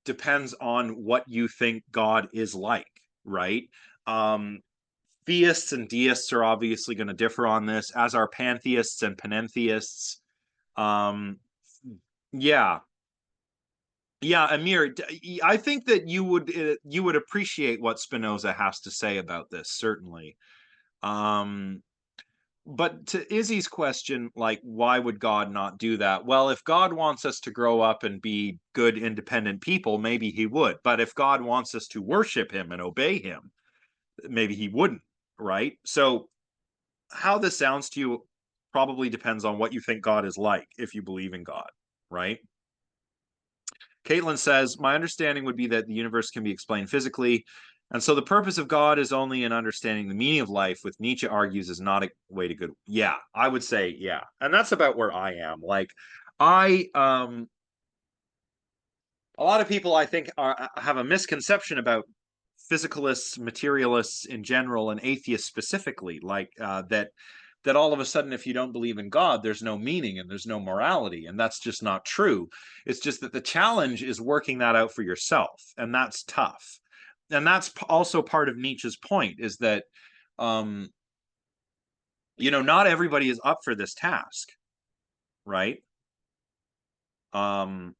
depends on what you think God is like, right? Um, Theists and deists are obviously going to differ on this, as are pantheists and panentheists. Um, yeah, yeah, Amir, I think that you would appreciate what Spinoza has to say about this, certainly. Um, but to Izzy's question, like, why would God not do that? Well, if God wants us to grow up and be good, independent people, maybe he would. But if God wants us to worship him and obey him, maybe he wouldn't, right? So how this sounds to you probably depends on what you think God is like, if you believe in God, right? Caitlin says, my understanding would be that the universe can be explained physically. And so the purpose of God is only in understanding the meaning of life, which Nietzsche argues is not a way to good. Yeah, I would say, yeah. And that's about where I am. Like, a lot of people I think have a misconception about physicalists, materialists in general, and atheists specifically, like that all of a sudden, if you don't believe in God, there's no meaning and there's no morality, and that's just not true. It's just that the challenge is working that out for yourself, and that's tough. And that's also part of Nietzsche's point, is that not everybody is up for this task, right? Um,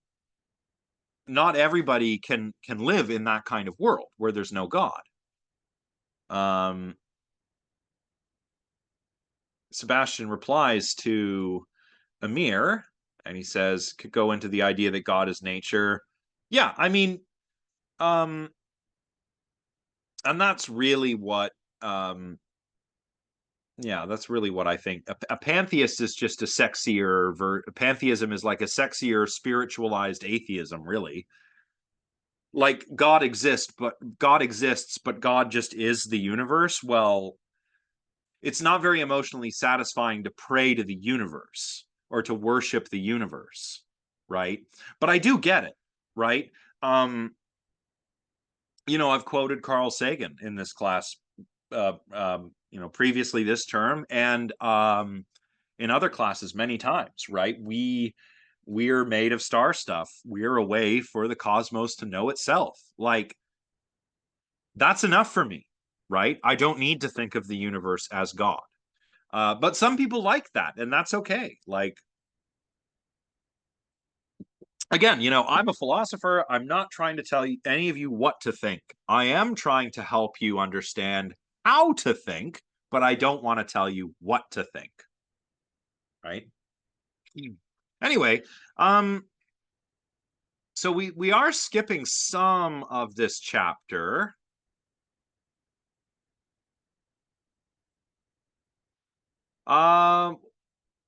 Not everybody can live in that kind of world where there's no God. Um, Sebastian replies to Amir, and he says, could go into the idea that God is nature. Yeah, I mean, um, and that's really what, yeah, that's really what I think. A pantheist is just a sexier, pantheism is like a sexier, spiritualized atheism, really. Like God exists, but God just is the universe. Well, it's not very emotionally satisfying to pray to the universe or to worship the universe, right? But I do get it, right? um I've quoted Carl Sagan in this class, previously this term, and in other classes many times, right? We're made of star stuff. We're a way for the cosmos to know itself. Like, that's enough for me, right? I don't need to think of the universe as God. But some people like that, and that's okay. Like, again, I'm a philosopher. I'm not trying to tell you, any of you, what to think. I am trying to help you understand how to think, but I don't want to tell you what to think, right? Anyway, so we are skipping some of this chapter. Um,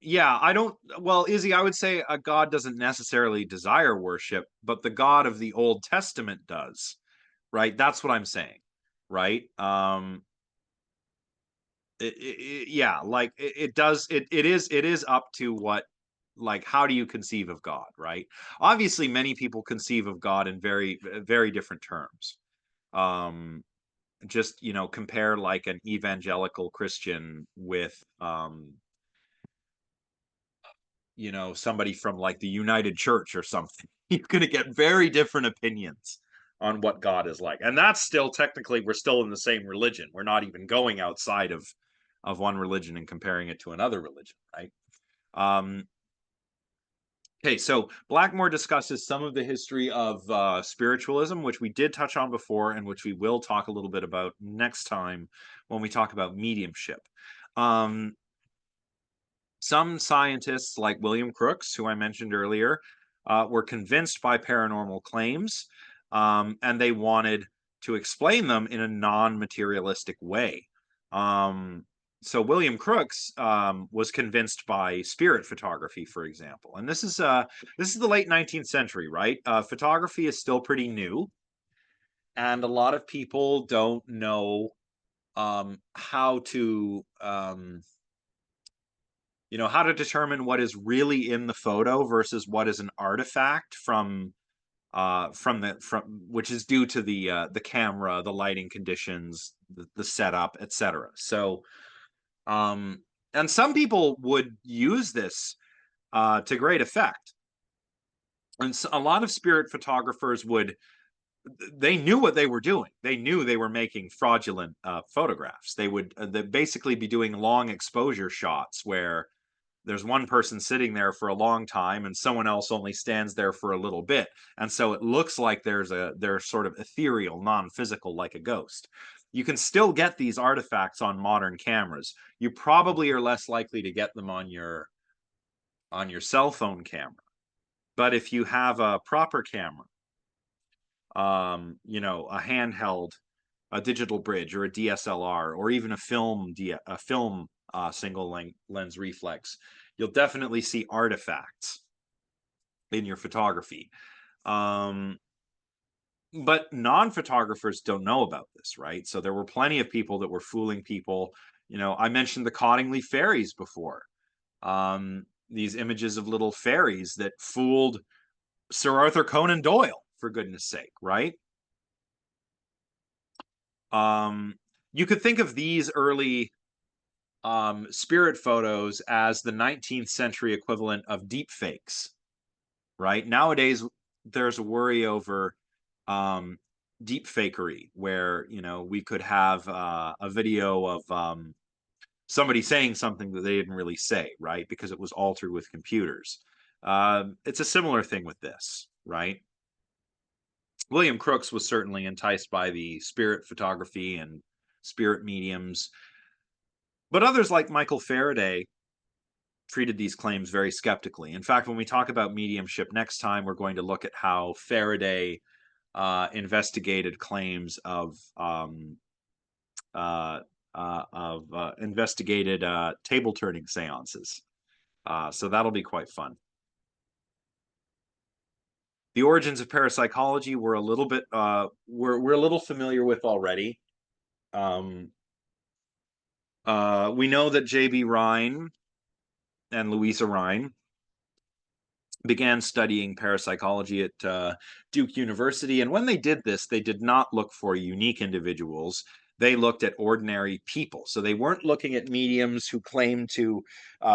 yeah, I don't. Well, Izzy, I would say a God doesn't necessarily desire worship, but the God of the Old Testament does, right? That's what I'm saying, right? Yeah, like it does. It is up to what, like, how do you conceive of God, right? Obviously, many people conceive of God in very, very different terms. Um, just compare like an evangelical Christian with somebody from like the United Church or something. You're going to get very different opinions on what God is like. And that's still, technically, we're still in the same religion. We're not even going outside of one religion and comparing it to another religion, right? Um, okay, so Blackmore discusses some of the history of spiritualism, which we did touch on before, and which we will talk a little bit about next time when we talk about mediumship. Um, some scientists, like William Crookes, who I mentioned earlier, were convinced by paranormal claims, and they wanted to explain them in a non-materialistic way. So William Crookes was convinced by spirit photography, for example, and this is the late 19th century, right? Photography is still pretty new, and a lot of people don't know how to how to determine what is really in the photo versus what is an artifact from which is due to the camera, the lighting conditions, the setup, etc. So and some people would use this to great effect. And so a lot of spirit photographers they knew what they were doing. They knew they were making fraudulent photographs. They would they'd basically be doing long exposure shots where there's one person sitting there for a long time and someone else only stands there for a little bit, and so it looks like they're sort of ethereal, non-physical, like a ghost. You can still get these artifacts on modern cameras. You probably are less likely to get them on your cell phone camera, but if you have a proper camera, you know, a handheld, a digital bridge, or a DSLR, or even a film single lens reflex, you'll definitely see artifacts in your photography. But non-photographers don't know about this, right? So there were plenty of people that were fooling people. You know, I mentioned the Cottingley fairies before. These images of little fairies that fooled Sir Arthur Conan Doyle, for goodness sake, right? You could think of these early spirit photos as the 19th century equivalent of deep fakes, right? Nowadays, there's a worry over deep fakery, where, you know, we could have a video of somebody saying something that they didn't really say, right? Because it was altered with computers. It's a similar thing with this, right? William Crookes was certainly enticed by the spirit photography and spirit mediums, but others like Michael Faraday treated these claims very skeptically. In fact, when we talk about mediumship next time, we're going to look at how Faraday investigated claims of investigated table turning seances. So that'll be quite fun. The origins of parapsychology we're a little bit we're a little familiar with already. We know that J.B. Rhine and Louisa Rhine began studying parapsychology at Duke University. And when they did this, they did not look for unique individuals. They looked at ordinary people. So they weren't looking at mediums who claimed to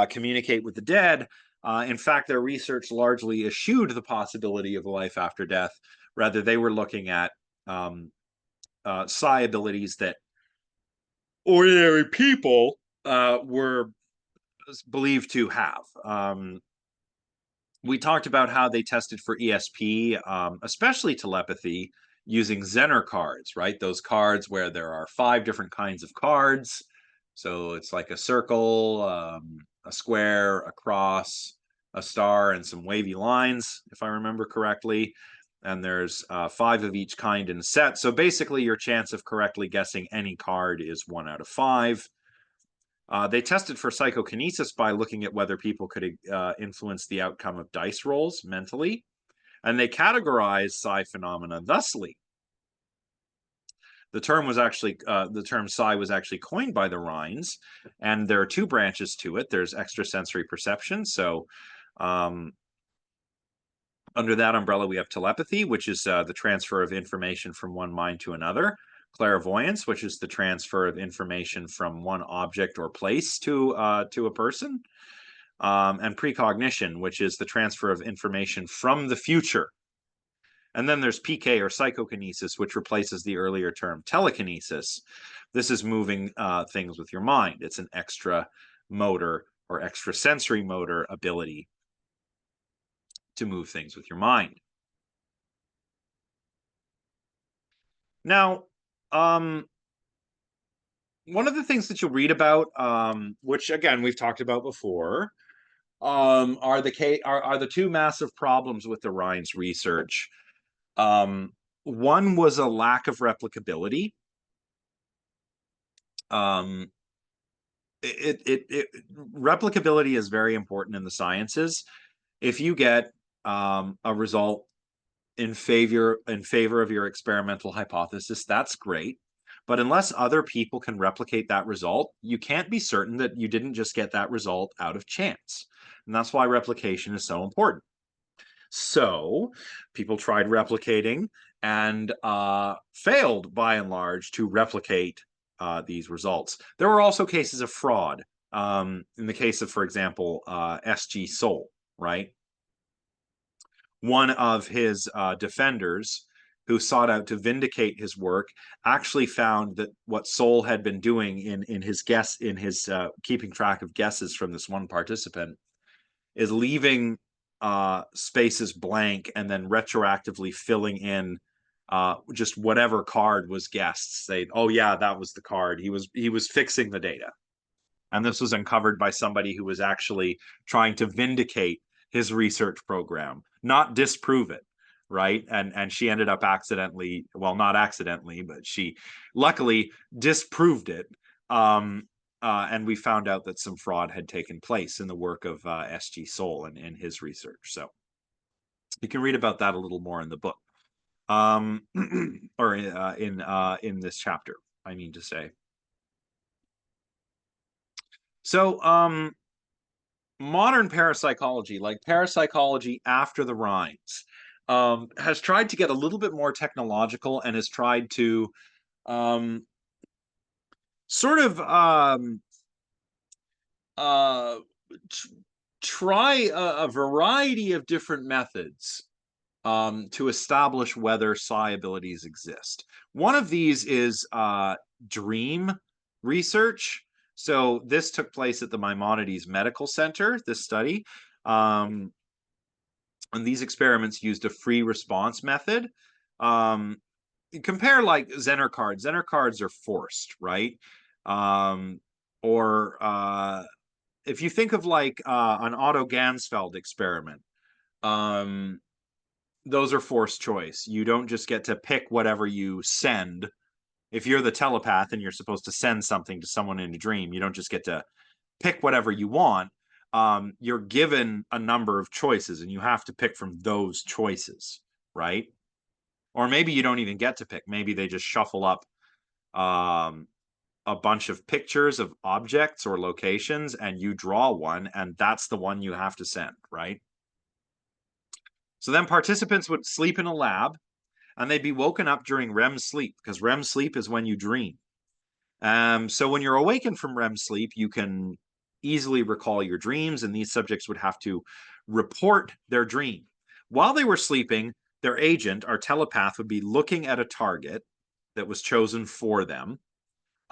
communicate with the dead. In fact, their research largely eschewed the possibility of life after death. Rather, they were looking at psi abilities that ordinary people were believed to have. We talked about how they tested for ESP, especially telepathy, using Zener cards, right? Those cards where there are 5 different kinds of cards. So it's like a circle, a square, a cross, a star, and some wavy lines, if I remember correctly. And there's 5 of each kind in a set. So basically, your chance of correctly guessing any card is 1 out of 5. They tested for psychokinesis by looking at whether people could influence the outcome of dice rolls mentally, and they categorized psi phenomena thusly. The term psi was actually coined by the Rhines, and there are 2 branches to it. There's extrasensory perception. So under that umbrella, we have telepathy, which is the transfer of information from one mind to another. Clairvoyance, which is the transfer of information from one object or place to a person. And precognition, which is the transfer of information from the future. And then there's PK, or psychokinesis, which replaces the earlier term telekinesis. This is moving things with your mind. It's an extra motor or extrasensory motor ability to move things with your mind. Now, one of the things that you'll read about, which again we've talked about before, are the 2 massive problems with the Rhines research. One was a lack of replicability. Replicability is very important in the sciences. If you get a result in favor of your experimental hypothesis, that's great. But unless other people can replicate that result, you can't be certain that you didn't just get that result out of chance. And that's why replication is so important. So people tried replicating and failed by and large to replicate these results. There were also cases of fraud. In the case of, for example, SG Soul, right? one of his defenders who sought out to vindicate his work actually found that what Soul had been doing in his keeping track of guesses from this one participant is leaving spaces blank and then retroactively filling in just whatever card was guessed. Say, oh yeah, that was the card. He was fixing the data, and this was uncovered by somebody who was actually trying to vindicate his research program, not disprove it, right? And she ended up accidentally, well, not accidentally, but she luckily disproved it. And we found out that some fraud had taken place in the work of SG Soul and in his research. So you can read about that a little more in the book, or in this chapter, I mean to say. So modern parapsychology, like parapsychology after the Rhines, has tried to get a little bit more technological and has tried to sort of try a variety of different methods to establish whether psi abilities exist. One of these is dream research. So this took place at the Maimonides Medical Center, this study. And these experiments used a free response method. Compare like Zener cards. Zener cards are forced, right? Or if you think of like an Otto Gansfeld experiment, those are forced choice. You don't just get to pick whatever you send. If you're the telepath and you're supposed to send something to someone in a dream, you don't just get to pick whatever you want. You're given a number of choices and you have to pick from those choices, right? Or maybe you don't even get to pick. Maybe they just shuffle up a bunch of pictures of objects or locations and you draw one and that's the one you have to send, right? So then participants would sleep in a lab and they'd be woken up during REM sleep because REM sleep is when you dream. So when you're awakened from REM sleep, you can easily recall your dreams, and these subjects would have to report their dream. While they were sleeping, their agent, our telepath, would be looking at a target that was chosen for them,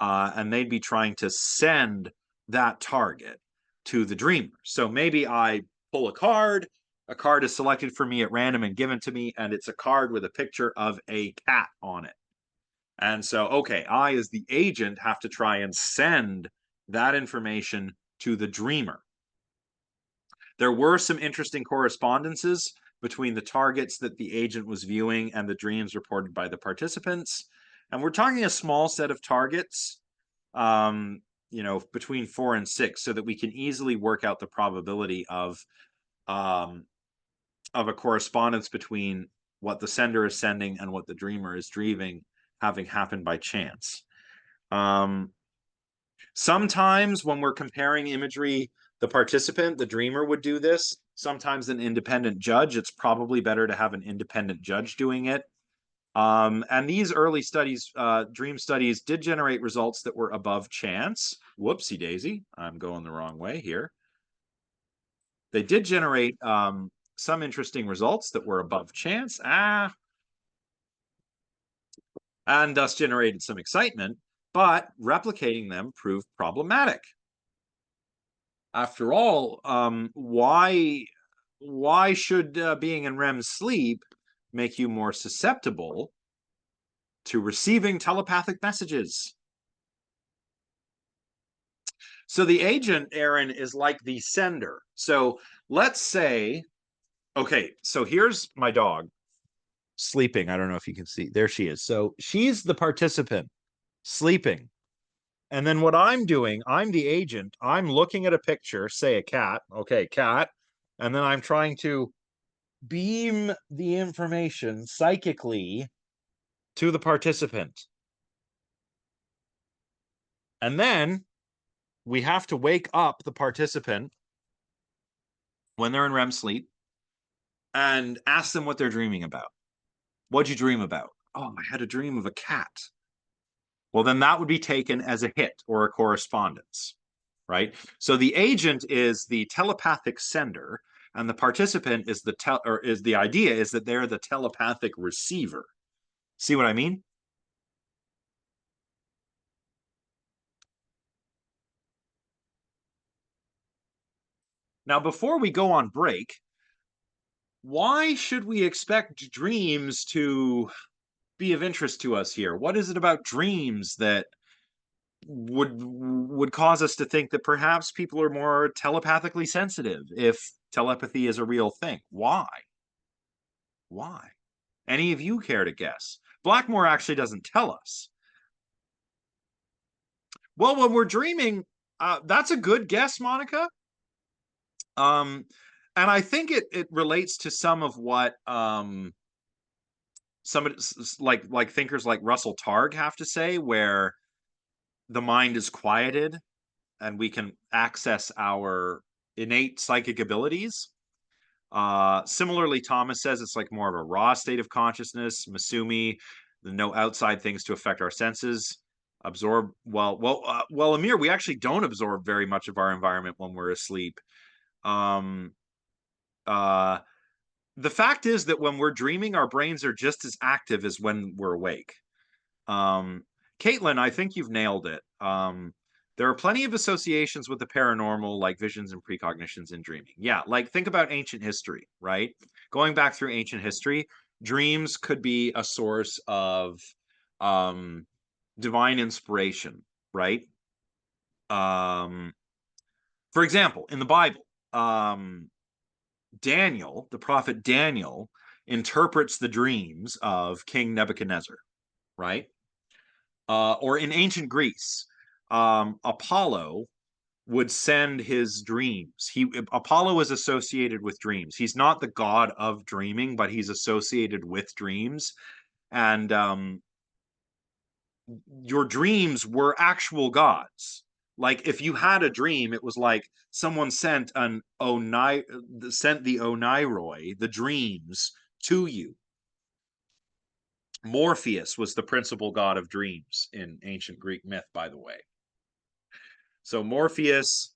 and they'd be trying to send that target to the dreamer. So maybe I pull a card is selected for me at random and given to me, and it's a card with a picture of a cat on it. And so, okay, I, as the agent, have to try and send that information to the dreamer. There were some interesting correspondences between the targets that the agent was viewing and the dreams reported by the participants. And we're talking a small set of targets, between 4 and 6, so that we can easily work out the probability of a correspondence between what the sender is sending and what the dreamer is dreaming having happened by chance. Sometimes when we're comparing imagery, the participant, the dreamer, would do this. Sometimes an independent judge. It's probably better to have an independent judge doing it. And these early studies, dream studies, did generate results that were above chance. Whoopsie daisy, I'm going the wrong way here. They did generate some interesting results that were above chance. And thus generated some excitement, but replicating them proved problematic. After all, why should being in REM sleep make you more susceptible to receiving telepathic messages? So the agent, Aaron, is like the sender. So let's say, okay, so here's my dog sleeping. I don't know if you can see. There she is. So she's the participant sleeping. And then what I'm doing, I'm the agent. I'm looking at a picture, say a cat. Okay, cat. And then I'm trying to beam the information psychically to the participant. And then we have to wake up the participant when they're in REM sleep and ask them what they're dreaming about. What'd you dream about? Oh, I had a dream of a cat. Well, then that would be taken as a hit or a correspondence, right? So the agent is the telepathic sender and the participant is the idea is that they're the telepathic receiver. See what I mean? Now, before we go on break, why should we expect dreams to be of interest to us here? What is it about dreams that would cause us to think that perhaps people are more telepathically sensitive if telepathy is a real thing? Why? Why? Any of you care to guess? Blackmore actually doesn't tell us. Well, when we're dreaming, that's a good guess, Monica. And I think it relates to some of what somebody like thinkers like Russell Targ have to say, where the mind is quieted and we can access our innate psychic abilities. Similarly, Thomas says it's like more of a raw state of consciousness. Masumi, no outside things to affect our senses. Absorb well, Amir, we actually don't absorb very much of our environment when we're asleep. Um, uh, the fact is that when we're dreaming, our brains are just as active as when we're awake. Caitlin, I think you've nailed it. There are plenty of associations with the paranormal, like visions and precognitions in dreaming. Yeah, like think about ancient history, right? Going back through ancient history, dreams could be a source of divine inspiration, right? Um, for example, in the Bible, Daniel, the prophet Daniel, interprets the dreams of King Nebuchadnezzar, right? Or in ancient Greece, Apollo would send his dreams. Apollo is associated with dreams. He's not the god of dreaming, but he's associated with dreams. And your dreams were actual gods. Like if you had a dream, it was like someone sent the Oneiroi, the dreams, to you. Morpheus was the principal god of dreams in ancient Greek myth, by the way. So Morpheus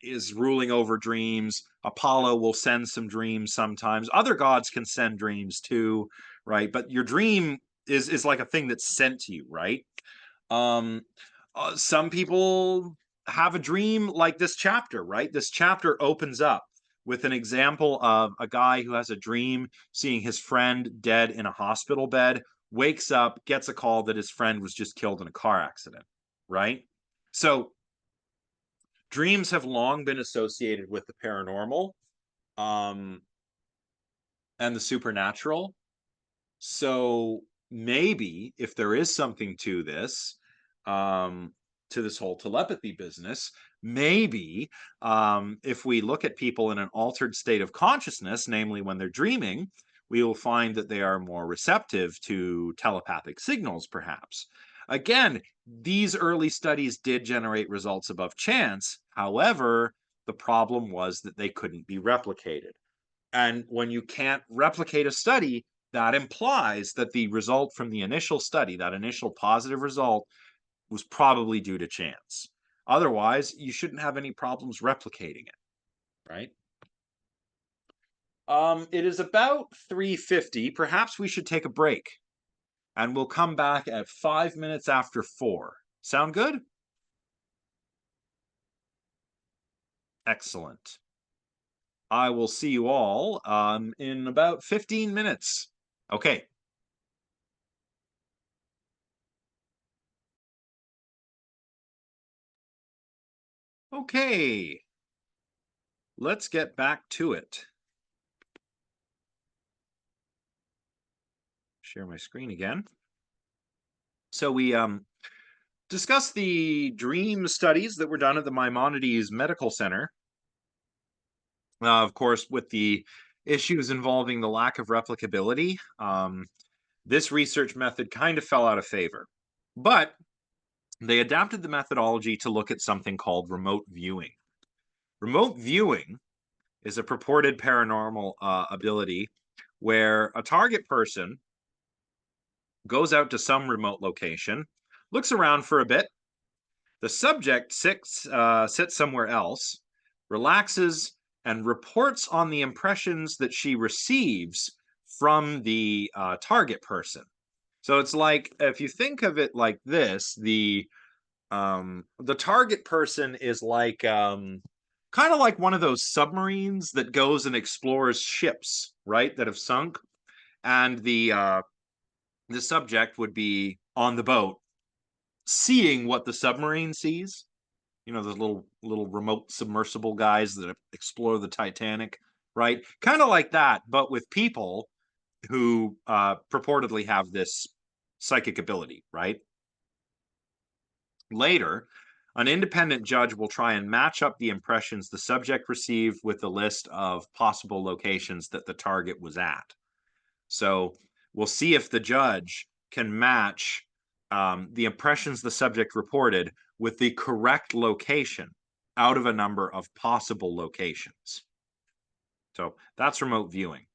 is ruling over dreams. Apollo will send some dreams sometimes. Other gods can send dreams too, right? But your dream is like a thing that's sent to you, right? Some people have a dream like this chapter, right? This chapter opens up with an example of a guy who has a dream seeing his friend dead in a hospital bed, wakes up, gets a call that his friend was just killed in a car accident, right? So dreams have long been associated with the paranormal and the supernatural. So maybe if there is something to this whole telepathy business, maybe if we look at people in an altered state of consciousness, namely when they're dreaming, we will find that they are more receptive to telepathic signals, perhaps. Again, these early studies did generate results above chance. However, the problem was that they couldn't be replicated. And when you can't replicate a study, that implies that the result from the initial study, that initial positive result, was probably due to chance. Otherwise, you shouldn't have any problems replicating it, right? It is about 3:50. Perhaps we should take a break, and we'll come back at 5 minutes after 4. Sound good? Excellent. I will see you all in about 15 minutes. Okay. Okay. Let's get back to it. Share my screen again. So we discussed the dream studies that were done at the Maimonides Medical Center. Of course, with the issues involving the lack of replicability, this research method kind of fell out of favor. But they adapted the methodology to look at something called remote viewing. Remote viewing is a purported paranormal ability where a target person goes out to some remote location, looks around for a bit. The subject sits somewhere else, relaxes, and reports on the impressions that she receives from the target person. So it's like, if you think of it like this, the target person is like kind of like one of those submarines that goes and explores ships, right, that have sunk, and the subject would be on the boat seeing what the submarine sees. You know, those little remote submersible guys that explore the Titanic, right? Kind of like that, but with people who purportedly have this psychic ability, right? Later, an independent judge will try and match up the impressions the subject received with the list of possible locations that the target was at. So we'll see if the judge can match the impressions the subject reported with the correct location out of a number of possible locations. So that's remote viewing.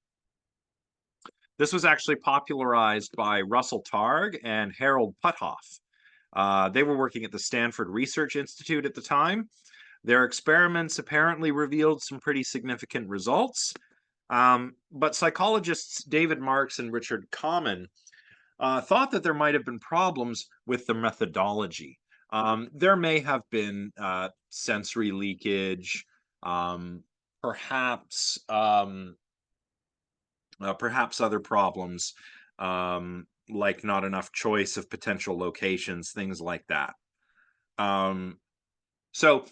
This was actually popularized by Russell Targ and Harold Puthoff. They were working at the Stanford Research Institute at the time. Their experiments apparently revealed some pretty significant results. But psychologists David Marks and Richard Common thought that there might have been problems with the methodology. There may have been sensory leakage, perhaps perhaps other problems, like not enough choice of potential locations, things like that. So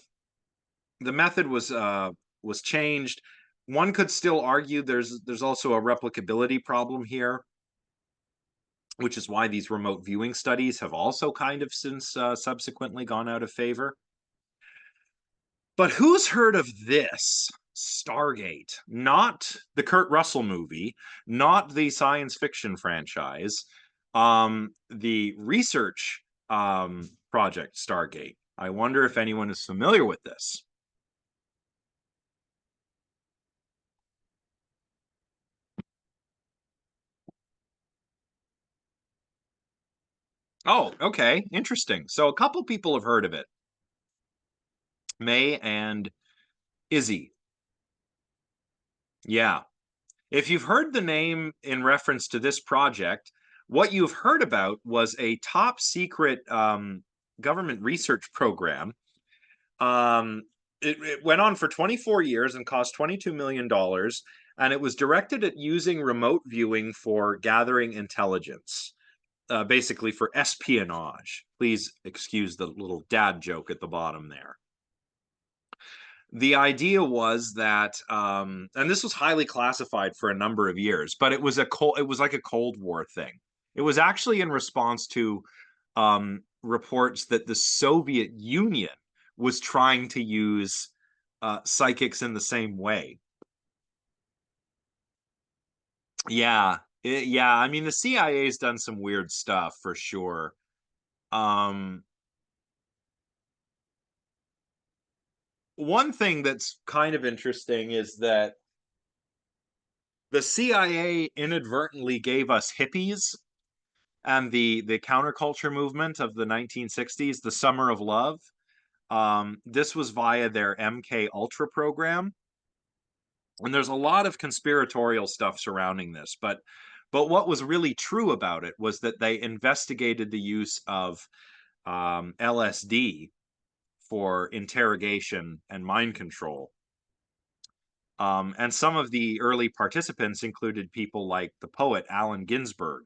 the method was changed. One could still argue there's also a replicability problem here, which is why these remote viewing studies have also kind of since subsequently gone out of favor. But who's heard of this? Stargate, not the Kurt Russell movie, not the science fiction franchise, the research project Stargate. I wonder if anyone is familiar with this. Oh, okay, interesting. So a couple people have heard of it. May and Izzy. Yeah. If you've heard the name in reference to this project, what you've heard about was a top secret government research program. It went on for 24 years and cost $22 million, and it was directed at using remote viewing for gathering intelligence, basically for espionage. Please excuse the little dad joke at the bottom there. The idea was that, and this was highly classified for a number of years, but it was like a Cold War thing. It was actually in response to reports that the Soviet Union was trying to use psychics in the same way. Yeah, yeah. I mean, the CIA's done some weird stuff for sure. One thing that's kind of interesting is that the CIA inadvertently gave us hippies and the counterculture movement of the 1960s, the Summer of Love. This was via their MK Ultra program, and there's a lot of conspiratorial stuff surrounding this. But what was really true about it was that they investigated the use of LSD for interrogation and mind control. And some of the early participants included people like the poet Allen Ginsberg,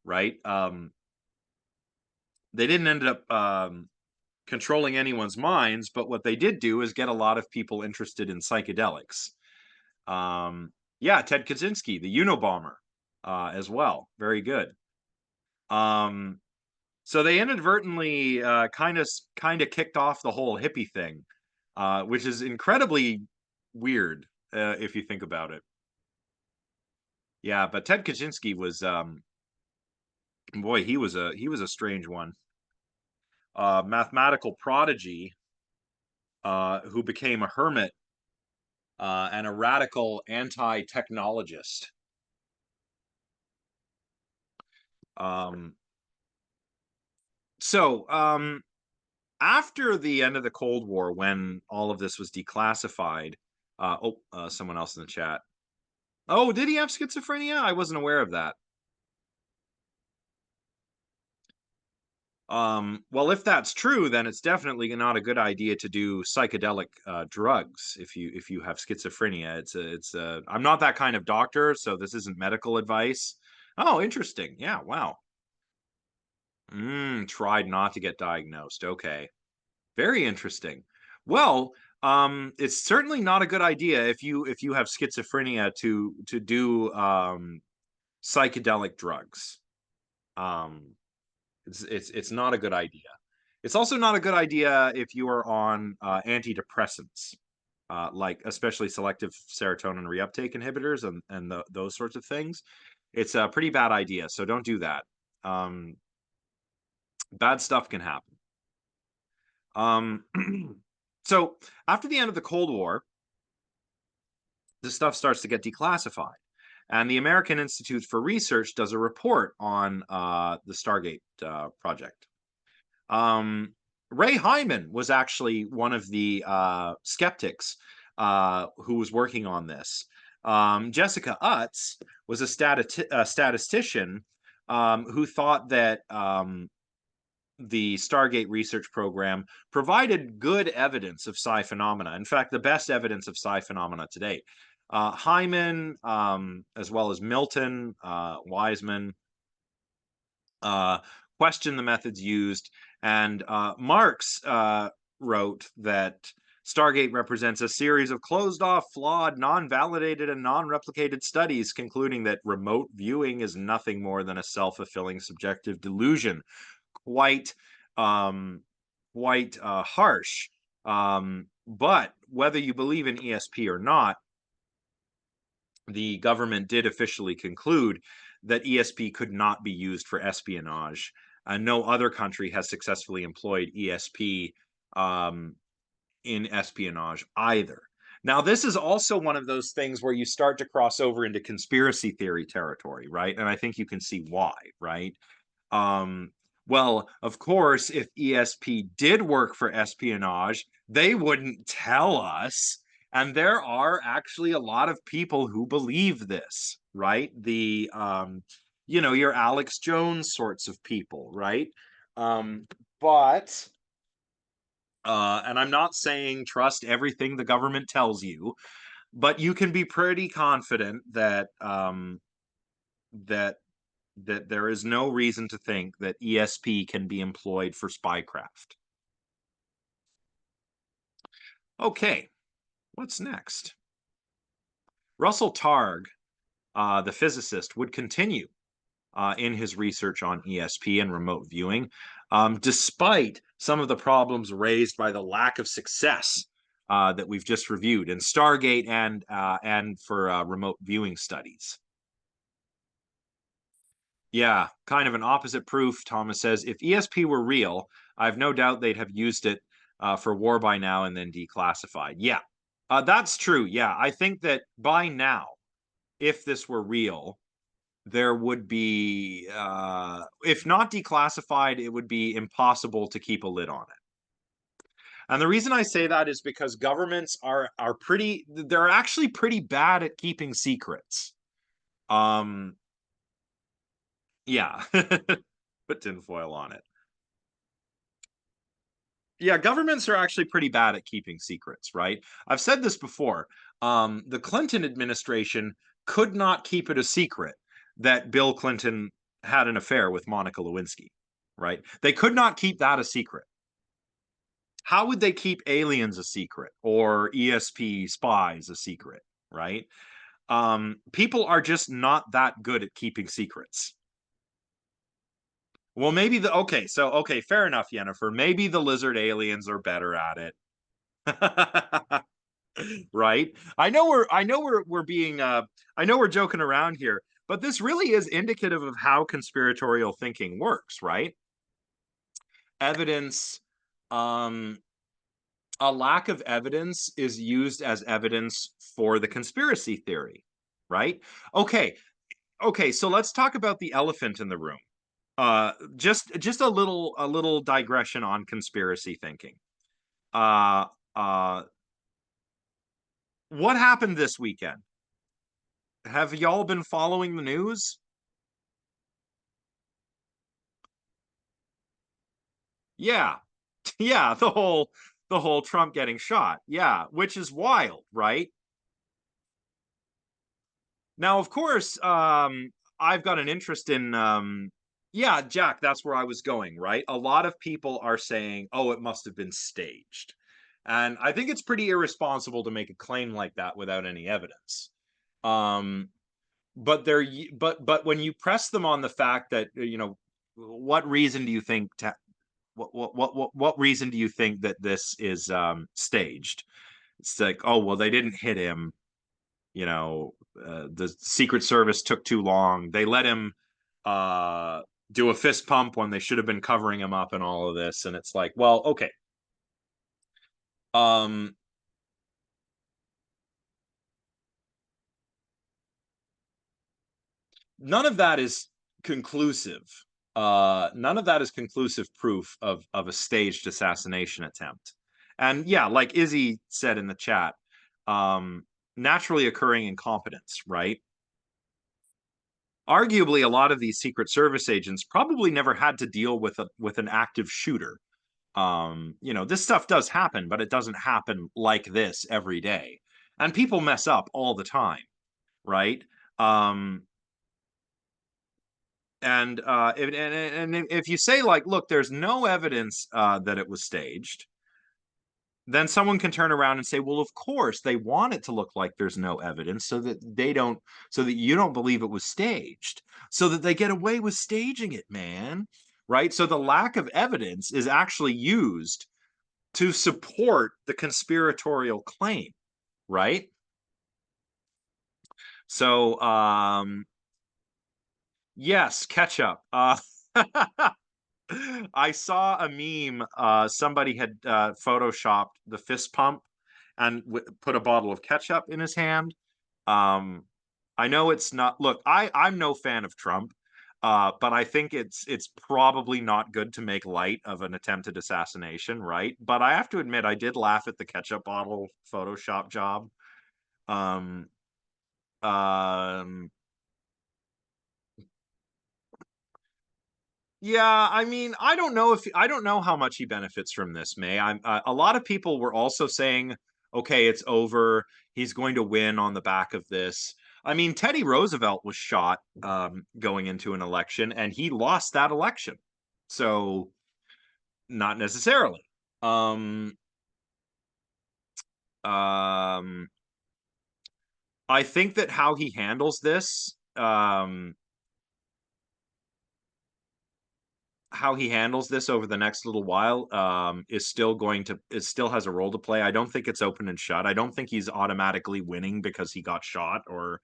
right? They didn't end up controlling anyone's minds, but what they did do is get a lot of people interested in psychedelics. Yeah, Ted Kaczynski, the Unabomber, as well. Very good. So they inadvertently kind of kicked off the whole hippie thing, which is incredibly weird if you think about it. Yeah, but Ted Kaczynski was boy, he was a strange one. Mathematical prodigy who became a hermit and a radical anti-technologist. Um, after the end of the Cold War, when all of this was declassified, Someone else in the chat. Oh, did he have schizophrenia? I wasn't aware of that. Well, if that's true, then it's definitely not a good idea to do psychedelic drugs if you have schizophrenia. I'm not that kind of doctor, so this isn't medical advice. Oh, interesting. Yeah, wow. Tried not to get diagnosed. Okay. Very interesting. Well, it's certainly not a good idea if you have schizophrenia to do psychedelic drugs. Um, it's not a good idea. It's also not a good idea if you are on antidepressants, like especially selective serotonin reuptake inhibitors and those sorts of things. It's a pretty bad idea, so don't do that. Um, Bad stuff can happen. Um, so after the end of the Cold War, this stuff starts to get declassified. And the American Institute for Research does a report on the Stargate project. Ray Hyman was actually one of the skeptics who was working on this. Jessica Utz was a statistician who thought that the Stargate research program provided good evidence of psi phenomena. In fact, the best evidence of psi phenomena to date. Hyman, as well as Milton, Wiseman, uh, questioned the methods used, and Marx wrote that Stargate represents a series of closed off, flawed, non validated, and non replicated studies, concluding that remote viewing is nothing more than a self fulfilling subjective delusion. Quite, um, quite harsh. But whether you believe in ESP or not, the government did officially conclude that ESP could not be used for espionage. No other country has successfully employed ESP in espionage either. Now, this is also one of those things where you start to cross over into conspiracy theory territory, right? And I think you can see why, right? Um, well, of course, if ESP did work for espionage, they wouldn't tell us. And there are actually a lot of people who believe this, right? Your Alex Jones sorts of people, right? But and I'm not saying trust everything the government tells you, but you can be pretty confident that that there is no reason to think that ESP can be employed for spycraft. Okay, what's next? Russell Targ, the physicist, would continue in his research on ESP and remote viewing, despite some of the problems raised by the lack of success that we've just reviewed in Stargate and for remote viewing studies. Yeah, kind of an opposite proof, Thomas says. If ESP were real, I have no doubt they'd have used it for war by now and then declassified. Yeah, that's true. Yeah, I think that by now, if this were real, there would be, if not declassified, it would be impossible to keep a lid on it. And the reason I say that is because governments they're actually pretty bad at keeping secrets. Yeah, put tinfoil on it. Yeah, governments are actually pretty bad at keeping secrets, right? I've said this before. The Clinton administration could not keep it a secret that Bill Clinton had an affair with Monica Lewinsky, right? They could not keep that a secret. How would they keep aliens a secret or ESP spies a secret, right? People are just not that good at keeping secrets. Well, maybe okay, fair enough, Yennefer. Maybe the lizard aliens are better at it. Right? I know we're joking around here, but this really is indicative of how conspiratorial thinking works, right? Evidence, um, a lack of evidence is used as evidence for the conspiracy theory, right? Okay, so let's talk about the elephant in the room. Just a little digression on conspiracy thinking. Uh, uh, what happened this weekend? Have y'all been following the news? Yeah. Yeah, the whole Trump getting shot. Yeah, which is wild, right? Now, of course, I've got an interest in yeah, Jack, that's where I was going, right? A lot of people are saying, "Oh, it must have been staged." And I think it's pretty irresponsible to make a claim like that without any evidence. Um, but when you press them on the fact that, what reason do you think what reason do you think that this is staged? It's like, oh, well, they didn't hit him. The Secret Service took too long. They let him uh, do a fist pump when they should have been covering him up and all of this. And it's like, well, okay. Um, None of that is conclusive. None of that is conclusive proof of a staged assassination attempt. And yeah, like Izzy said in the chat, um, naturally occurring incompetence, right? Arguably, a lot of these Secret Service agents probably never had to deal with an active shooter. This stuff does happen, but it doesn't happen like this every day. And people mess up all the time, right? Um, and if you say, like, look, there's no evidence that it was staged, then someone can turn around and say, well, of course they want it to look like there's no evidence so that you don't believe it was staged, so that they get away with staging it, man. Right? So the lack of evidence is actually used to support the conspiratorial claim, right? So yes, ketchup. I saw a meme. Somebody had photoshopped the fist pump and put a bottle of ketchup in his hand. Um, I know it's not. Look, I'm no fan of Trump, but I think it's probably not good to make light of an attempted assassination, right? But I have to admit, I did laugh at the ketchup bottle Photoshop job. Um, um, Yeah, I mean, I don't know how much he benefits from this, May. A lot of people were also saying, okay, it's over. He's going to win on the back of this. I mean, Teddy Roosevelt was shot going into an election, and he lost that election. So, not necessarily. Um, um, I think that how he handles this, over the next little while it still has a role to play. I don't think it's open and shut. I don't think he's automatically winning because he got shot or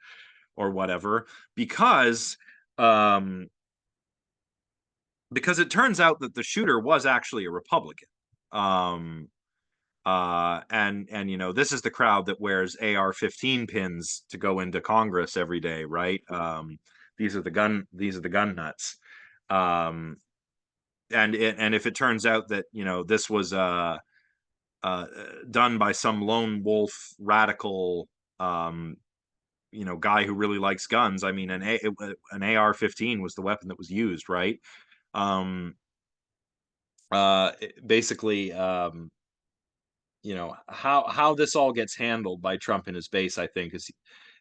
whatever, because um because it turns out that the shooter was actually a Republican. um and this is the crowd that wears AR-15 pins to go into Congress every day, right? These are the gun nuts. um and if it turns out that this was uh, done by some lone wolf radical um, guy who really likes guns, I mean, an AR-15 was the weapon that was used, right? Um, Basically, how this all gets handled by Trump and his base, I think,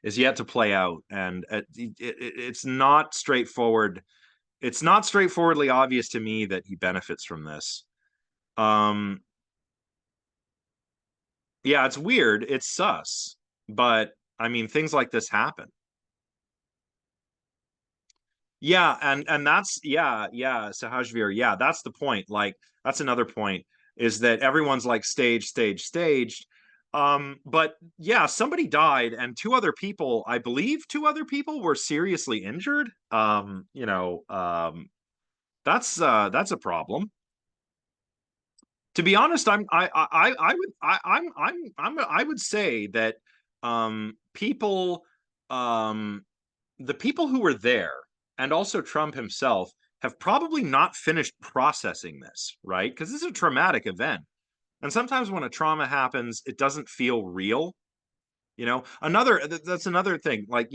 is yet to play out, and it's not straightforward. It's not straightforwardly obvious to me that he benefits from this. Um, Yeah, it's weird. It's sus. But I mean, things like this happen. Yeah, and that's yeah, Sahajveer. Yeah, that's the point. Like, that's another point, is that everyone's like staged. But yeah, somebody died and I believe two other people were seriously injured. That's a problem. To be honest, I would I would say that people the people who were there, and also Trump himself, have probably not finished processing this, right? Because this is a traumatic event. And sometimes when a trauma happens, it doesn't feel real. You know, that's another thing. Like,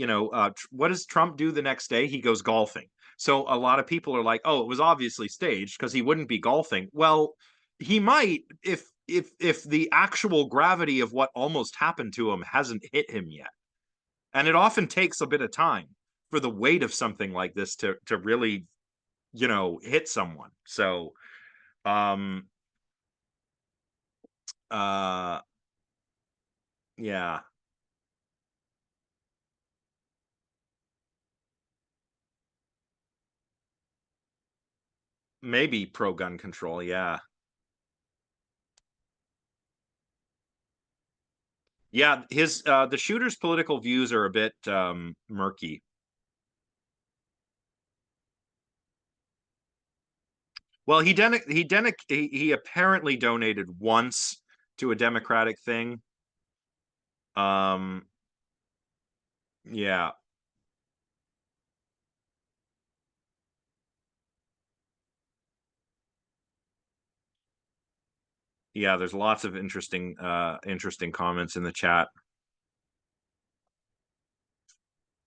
what does Trump do the next day? He goes golfing. So a lot of people are like, "Oh, it was obviously staged because he wouldn't be golfing." Well, he might if the actual gravity of what almost happened to him hasn't hit him yet. And it often takes a bit of time for the weight of something like this to really, hit someone. So, um uh yeah, maybe pro gun control, yeah. Yeah, his the shooter's political views are a bit murky. Well, he apparently donated once to a Democratic thing. Um, yeah, yeah. There's lots of interesting comments in the chat.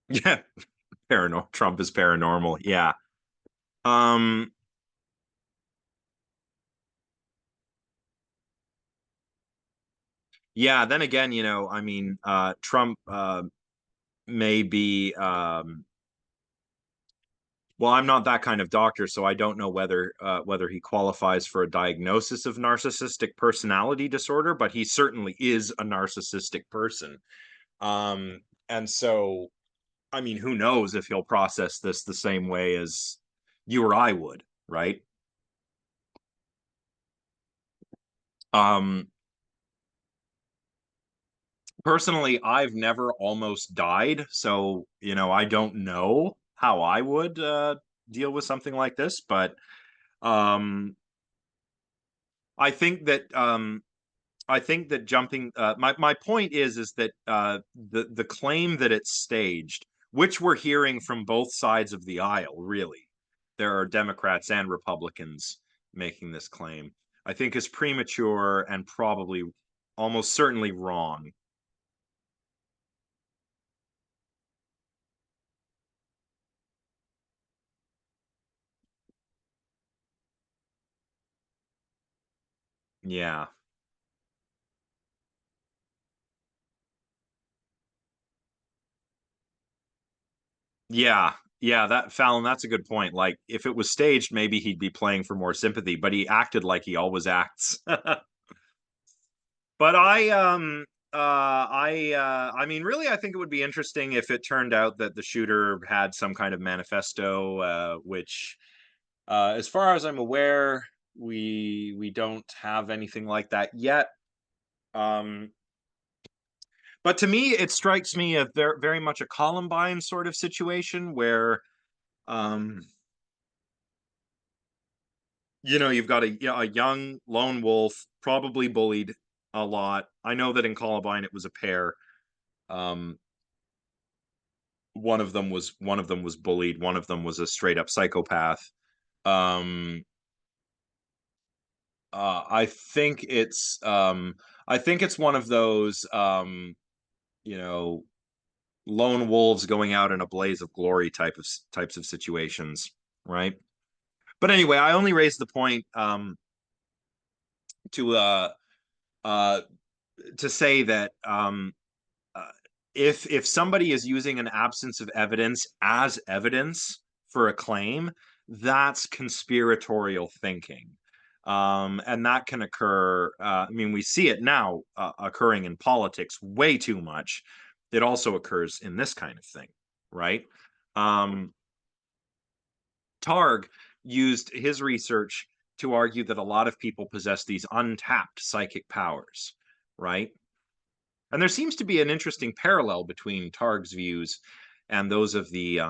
Yeah, paranormal. Trump is paranormal. Yeah. Um, yeah. Then again, I mean, Trump may be well, I'm not that kind of doctor, so I don't know whether he qualifies for a diagnosis of narcissistic personality disorder, but he certainly is a narcissistic person. Um, and so, I mean, who knows if he'll process this the same way as you or I would, right? Um, Personally, I've never almost died, so I don't know how I would deal with something like this, but um, I think that jumping my point is that the claim that it's staged, which we're hearing from both sides of the aisle, really, there are Democrats and Republicans making this claim, I think is premature and probably almost certainly wrong. Yeah. Yeah. Yeah, that Fallon, that's a good point. Like if it was staged, maybe he'd be playing for more sympathy, but he acted like he always acts. But I mean really I think it would be interesting if it turned out that the shooter had some kind of manifesto which as far as I'm aware we don't have anything like that yet. Um but to me it strikes me as very much a Columbine sort of situation where um you've got a young lone wolf probably bullied a lot. I know that in Columbine it was a pair. um one of them was bullied, one of them was a straight up psychopath. um I think it's one of those you know lone wolves going out in a blaze of glory types of situations, right? But anyway, I only raised the point to uh to say that uh, if somebody is using an absence of evidence as evidence for a claim, that's conspiratorial thinking. And that can occur. I mean, we see it now occurring in politics way too much. It also occurs in this kind of thing, right? Um, Targ used his research to argue that a lot of people possess these untapped psychic powers, right? And there seems to be an interesting parallel between Targ's views and those of the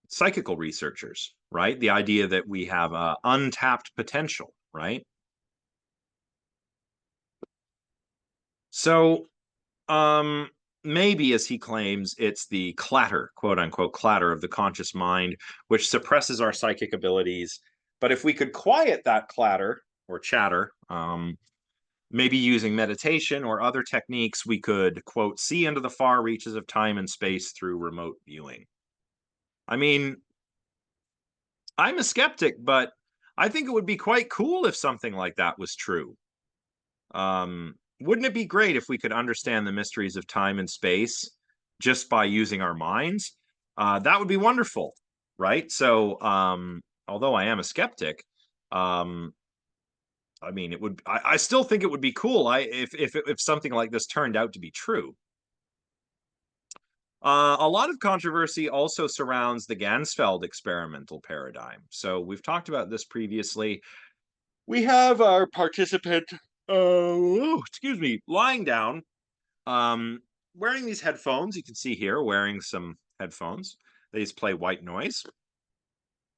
psychical researchers, right? The idea that we have untapped potential, right? So, um, maybe, as he claims, it's the clatter, quote unquote, clatter of the conscious mind, which suppresses our psychic abilities. But if we could quiet that clatter or chatter, maybe using meditation or other techniques, we could, quote, see into the far reaches of time and space through remote viewing. I mean, I'm a skeptic, but I think it would be quite cool if something like that was true. Wouldn't it be great if we could understand the mysteries of time and space just by using our minds? That would be wonderful, right? So, although I am a skeptic, um, I mean, it would. I still think it would be cool. If something like this turned out to be true. A lot of controversy also surrounds the Gansfeld experimental paradigm. So we've talked about this previously. We have our participant, excuse me, lying down, um, wearing these headphones. You can see here wearing some headphones. These play white noise.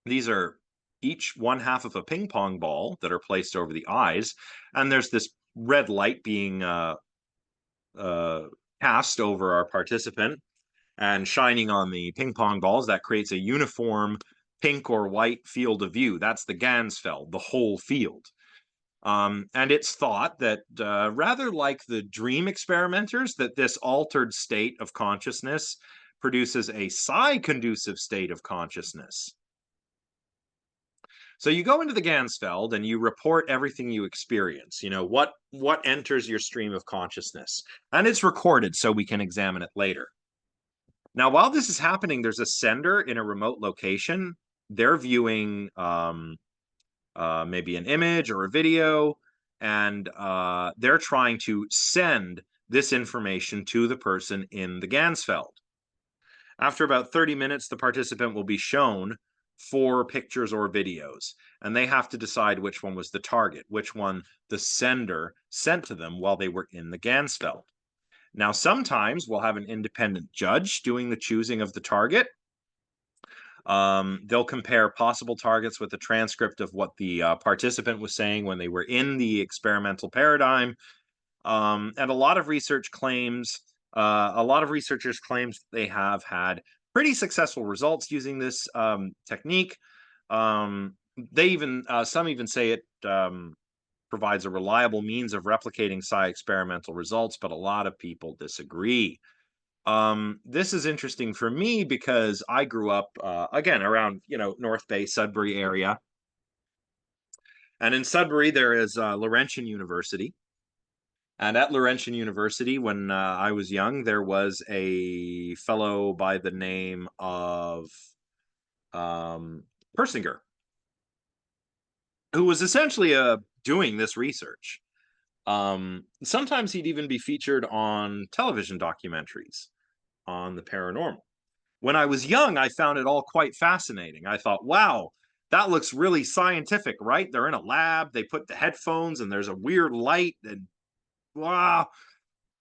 These are each one half of a ping pong ball that are placed over the eyes, and there's this red light being uh, cast over our participant and shining on the ping pong balls. That creates a uniform pink or white field of view. That's the Gansfeld, the whole field. And it's thought that rather like the dream experimenters, that this altered state of consciousness produces a psi-conducive state of consciousness. So you go into the Gansfeld and you report everything you experience. You know, what enters your stream of consciousness, and it's recorded so we can examine it later. Now, while this is happening, there's a sender in a remote location. They're viewing maybe an image or a video, and they're trying to send this information to the person in the Gansfeld. After about 30 minutes, the participant will be shown 4 pictures or videos, and they have to decide which one was the target, which one the sender sent to them while they were in the Gansfeld. Now, sometimes we'll have an independent judge doing the choosing of the target. They'll compare possible targets with a transcript of what the participant was saying when they were in the experimental paradigm. And a lot of researchers claims they have had pretty successful results using this technique. Some even say it provides a reliable means of replicating psi experimental results, but a lot of people disagree. This is interesting for me because I grew up again around North Bay, Sudbury area, and in Sudbury there is Laurentian University. And at Laurentian University, when I was young, there was a fellow by the name of Persinger, who was essentially doing this research. Sometimes he'd even be featured on television documentaries on the paranormal. When I was young, I found it all quite fascinating. I thought, wow, that looks really scientific, right? They're in a lab, they put the headphones, and there's a weird light, and wow,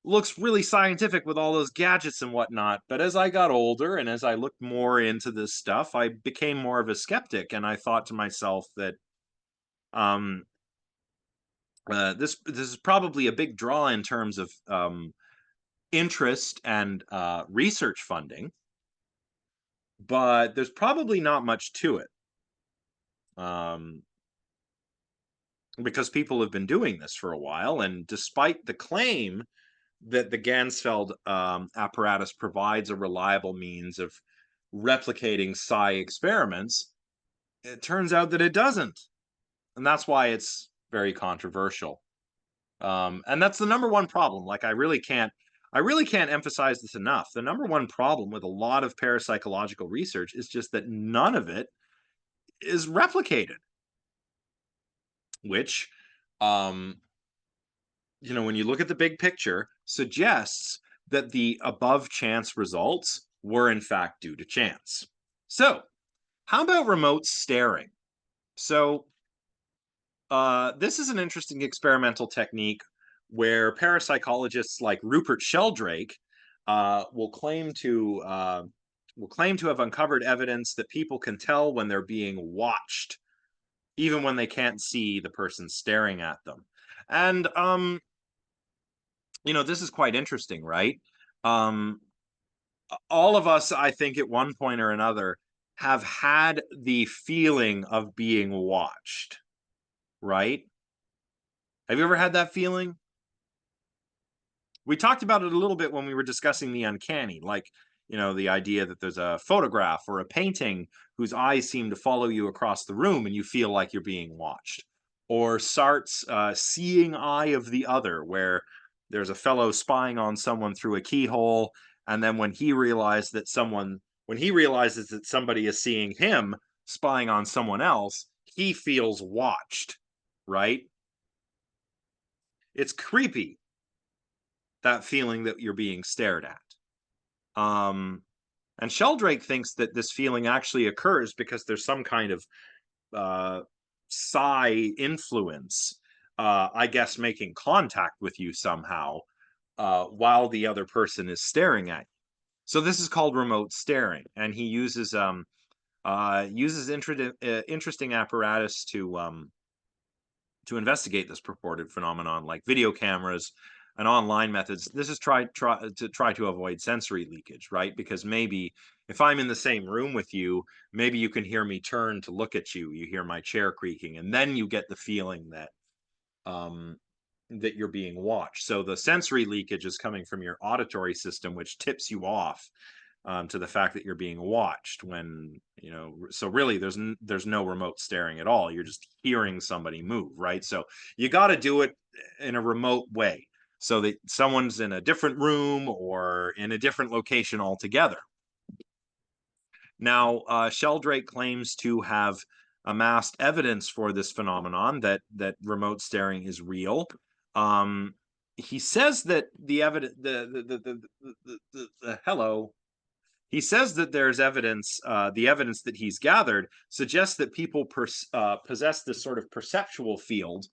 looks really scientific with all those gadgets and whatnot. But as I got older and as I looked more into this stuff, I became more of a skeptic, and I thought to myself that um, this is probably a big draw in terms of interest and research funding, but there's probably not much to it. Because people have been doing this for a while, and despite the claim that the Gansfeld apparatus provides a reliable means of replicating psi experiments, it turns out that it doesn't. And that's why it's very controversial. And that's the number one problem. Like I really can't emphasize this enough. The number one problem with a lot of parapsychological research is just that none of it is replicated, which um, when you look at the big picture, suggests that the above chance results were in fact due to chance. So, how about remote staring? So, this is an interesting experimental technique where parapsychologists like Rupert Sheldrake will claim to have uncovered evidence that people can tell when they're being watched, even when they can't see the person staring at them. And this is quite interesting, right? Um, all of us, I think, at one point or another, have had the feeling of being watched, right? Have you ever had that feeling? We talked about it a little bit when we were discussing the uncanny, like, the idea that there's a photograph or a painting whose eyes seem to follow you across the room and you feel like you're being watched. Or Sartre's seeing eye of the other, where there's a fellow spying on someone through a keyhole, and then when he realizes that somebody is seeing him spying on someone else, he feels watched, right? It's creepy, that feeling that you're being stared at. Um, and Sheldrake thinks that this feeling actually occurs because there's some kind of uh, psi influence, I guess, making contact with you somehow while the other person is staring at you. So this is called remote staring, and he uses interesting apparatus to investigate this purported phenomenon, like video cameras and online methods. This is try to avoid sensory leakage, right? Because maybe if I'm in the same room with you, maybe you can hear me turn to look at you. You hear my chair creaking, and then you get the feeling um, that you're being watched. So the sensory leakage is coming from your auditory system, which tips you off to the fact that you're being watched. So really there's no remote staring at all. You're just hearing somebody move, right? So you got to do it in a remote way so that someone's in a different room or in a different location altogether. Now, Sheldrake claims to have amassed evidence for this phenomenon, that remote staring is real. He says that the evidence, hello. He says that there's evidence, the evidence that he's gathered suggests that people possess this sort of perceptual field,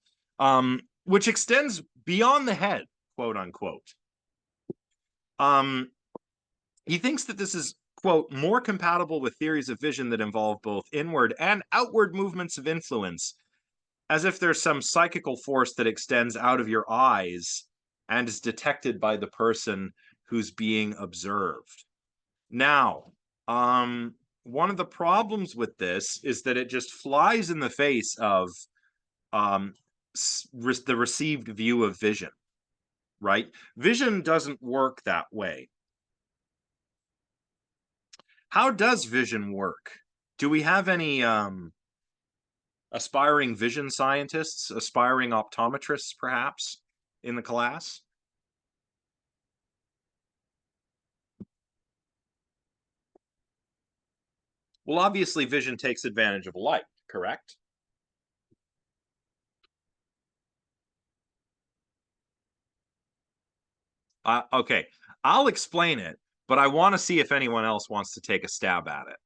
which extends beyond the head, quote unquote. He thinks that this is, quote, more compatible with theories of vision that involve both inward and outward movements of influence, as if there's some psychical force that extends out of your eyes and is detected by the person who's being observed. Now, one of the problems with this is that it just flies in the face of the received view of vision, right? Vision doesn't work that way. How does vision work? Do we have any aspiring vision scientists, aspiring optometrists, perhaps, in the class? Well, obviously, vision takes advantage of light, correct? Okay, I'll explain it, but I want to see if anyone else wants to take a stab at it.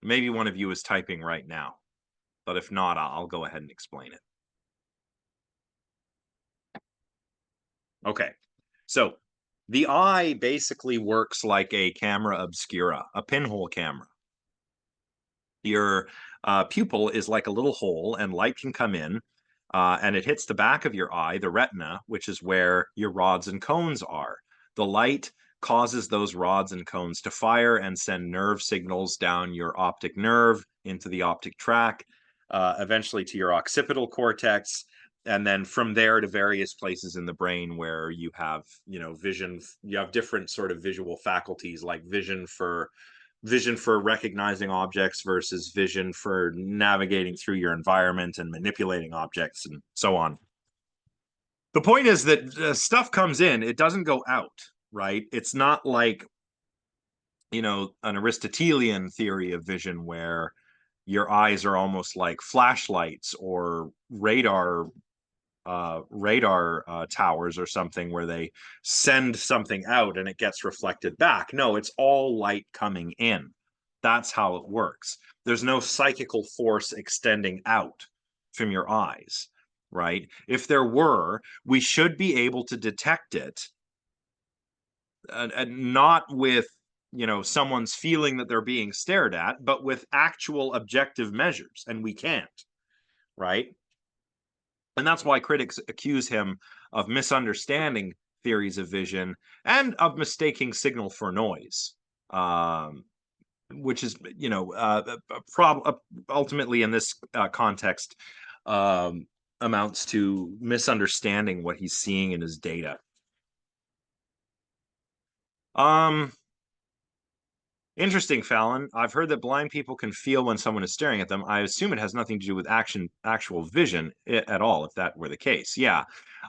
Maybe one of you is typing right now, but if not, I'll go ahead and explain it. Okay, so the eye basically works like a camera obscura, a pinhole camera. Your pupil is like a little hole, and light can come in, and it hits the back of your eye, the retina, which is where your rods and cones are. The light causes those rods and cones to fire and send nerve signals down your optic nerve into the optic tract, eventually to your occipital cortex, and then from there to various places in the brain where you have, vision. You have different sort of visual faculties, like vision for recognizing objects versus vision for navigating through your environment and manipulating objects and so on. The point is that stuff comes in, it doesn't go out, right? It's not like, an Aristotelian theory of vision where your eyes are almost like flashlights or radar towers or something, where they send something out and it gets reflected back. No, it's all light coming in. That's how it works. There's no psychical force extending out from your eyes, right? If there were, we should be able to detect it, and not with, someone's feeling that they're being stared at, but with actual objective measures, and we can't, right? And that's why critics accuse him of misunderstanding theories of vision and of mistaking signal for noise, which is, ultimately in this context, amounts to misunderstanding what he's seeing in his data. Interesting, Fallon. I've heard that blind people can feel when someone is staring at them. I assume it has nothing to do with actual vision at all, if that were the case. Yeah.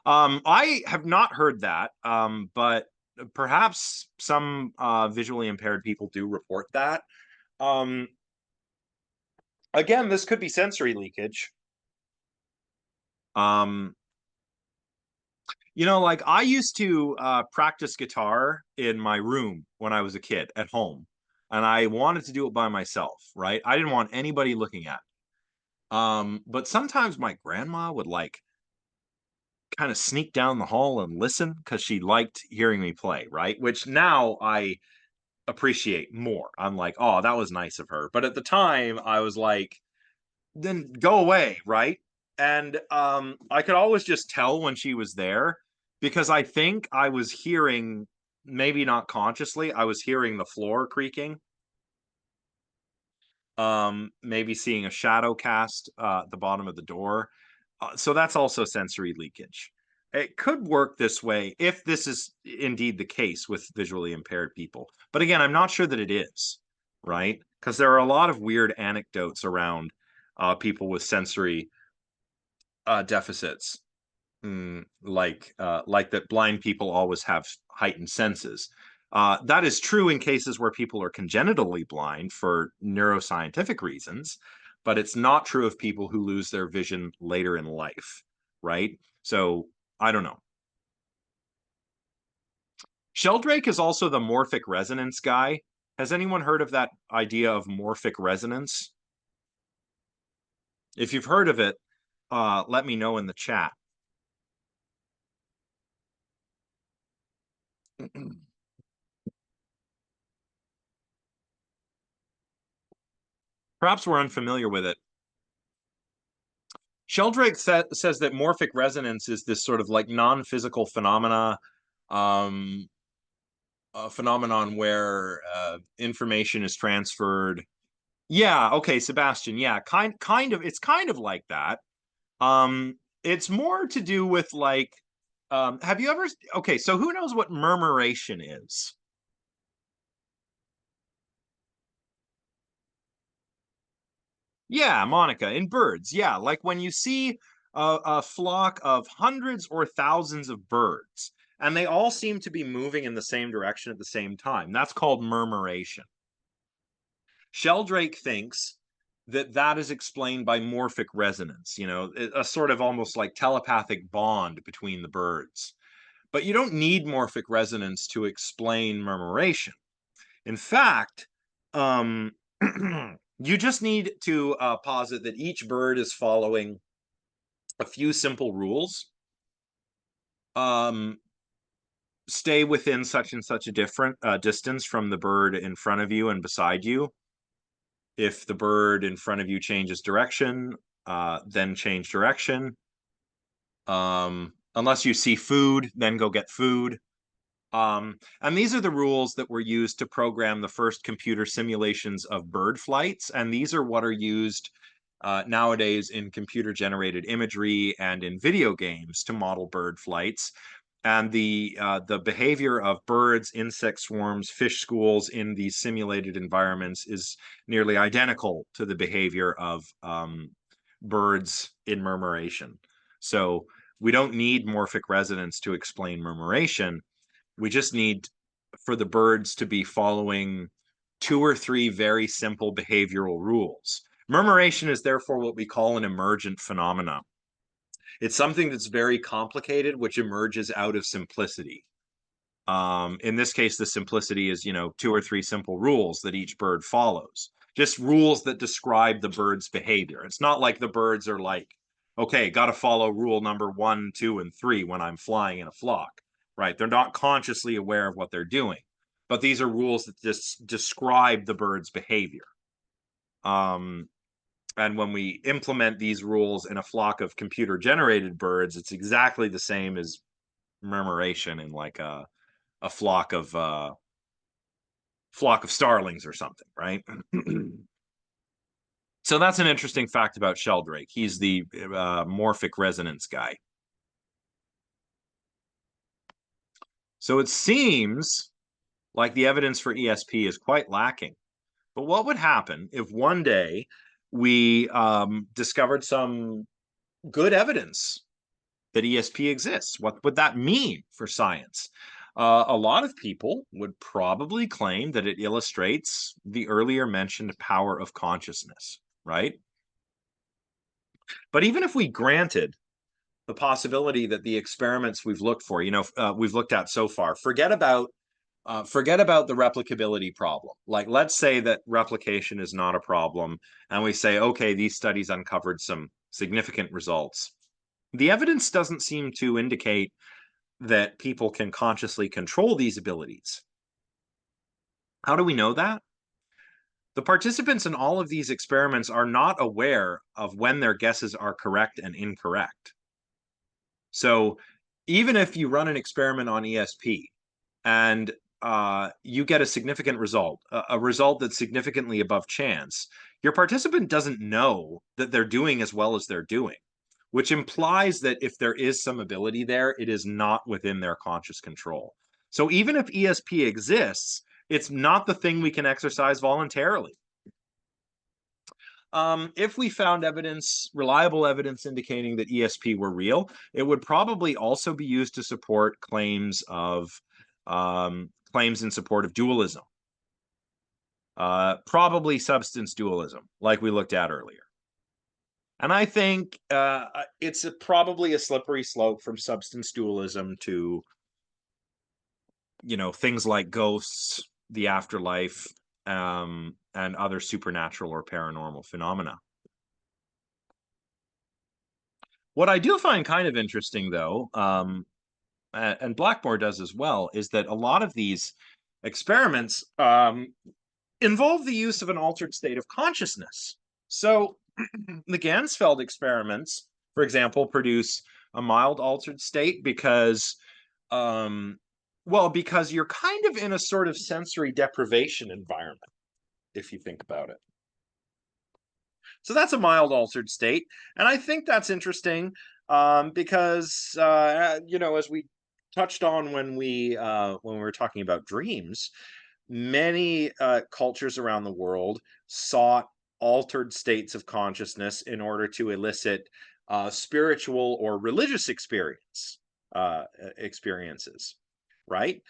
I have not heard that, but perhaps some visually impaired people do report that. Um, again, this could be sensory leakage. Um, like I used to practice guitar in my room when I was a kid at home, and I wanted to do it by myself, right? I didn't want anybody looking at it. But sometimes my grandma would like kind of sneak down the hall and listen because she liked hearing me play, right? Which now I appreciate more. I'm like, oh, that was nice of her. But at the time, I was like, then go away, right? And I could always just tell when she was there because I think I was hearing, maybe not consciously, I was hearing the floor creaking. Maybe seeing a shadow cast at the bottom of the door. So that's also sensory leakage. It could work this way if this is indeed the case with visually impaired people. But again, I'm not sure that it is, right? Because there are a lot of weird anecdotes around people with sensory deficits, like that blind people always have heightened senses. That is true in cases where people are congenitally blind for neuroscientific reasons, but it's not true of people who lose their vision later in life, right? So I don't know. Sheldrake is also the morphic resonance guy. Has anyone heard of that idea of morphic resonance? If you've heard of it, let me know in the chat. Perhaps we're unfamiliar with it. Sheldrake says that morphic resonance is this sort of like non-physical um, phenomenon where information is transferred. Yeah, okay, Sebastian. Yeah, kind of. It's kind of like that. It's more to do with like, have you ever? Okay, so who knows what murmuration is? Yeah, Monica, in birds. Yeah, like when you see a flock of hundreds or thousands of birds, and they all seem to be moving in the same direction at the same time. That's called murmuration. Sheldrake thinks that that is explained by morphic resonance, a sort of almost like telepathic bond between the birds. But you don't need morphic resonance to explain murmuration. In fact, um, you just need to posit that each bird is following a few simple rules. Um, stay within such and such a different distance from the bird in front of you and beside you. If the bird in front of you changes direction, then change direction. Unless you see food, then go get food. And these are the rules that were used to program the first computer simulations of bird flights. And these are what are used nowadays in computer generated imagery and in video games to model bird flights. And the behavior of birds, insect swarms, fish schools in these simulated environments is nearly identical to the behavior of birds in murmuration. So we don't need morphic resonance to explain murmuration. We just need for the birds to be following two or three very simple behavioral rules. Murmuration is therefore what we call an emergent phenomenon. It's something that's very complicated, which emerges out of simplicity. In this case, the simplicity is, two or three simple rules that each bird follows, just rules that describe the bird's behavior. It's not like the birds are like, okay, got to follow rule number 1, 2, and 3 when I'm flying in a flock, right? They're not consciously aware of what they're doing, but these are rules that just describe the bird's behavior. And when we implement these rules in a flock of computer generated birds, it's exactly the same as murmuration in like a flock of starlings or something, right? So that's an interesting fact about Sheldrake. He's the morphic resonance guy. So it seems like the evidence for ESP is quite lacking. But what would happen if one day we discovered some good evidence that ESP exists? What would that mean for science? A lot of people would probably claim that it illustrates the earlier mentioned power of consciousness, right? But even if we granted the possibility that the experiments we've looked for, we've looked at so far, forget about the replicability problem. Like, let's say that replication is not a problem, and we say, okay, these studies uncovered some significant results. The evidence doesn't seem to indicate that people can consciously control these abilities. How do we know that? The participants in all of these experiments are not aware of when their guesses are correct and incorrect. So even if you run an experiment on ESP and you get a significant result, a result that's significantly above chance, your participant doesn't know that they're doing as well as they're doing, which implies that if there is some ability there, it is not within their conscious control. So even if ESP exists, it's not the thing we can exercise voluntarily. If we found evidence, reliable evidence indicating that ESP were real, it would probably also be used to support claims in support of dualism. Probably substance dualism, like we looked at earlier. And I think it's probably a slippery slope from substance dualism to, things like ghosts, the afterlife, and other supernatural or paranormal phenomena. What I do find kind of interesting, though, and Blackmore does as well, is that a lot of these experiments involve the use of an altered state of consciousness. So the Gansfeld experiments, for example, produce a mild altered state because, because you're kind of in a sort of sensory deprivation environment, if you think about it. So that's a mild altered state. And I think that's interesting because, as we touched on when we were talking about dreams, many cultures around the world sought altered states of consciousness in order to elicit spiritual or religious experiences, right?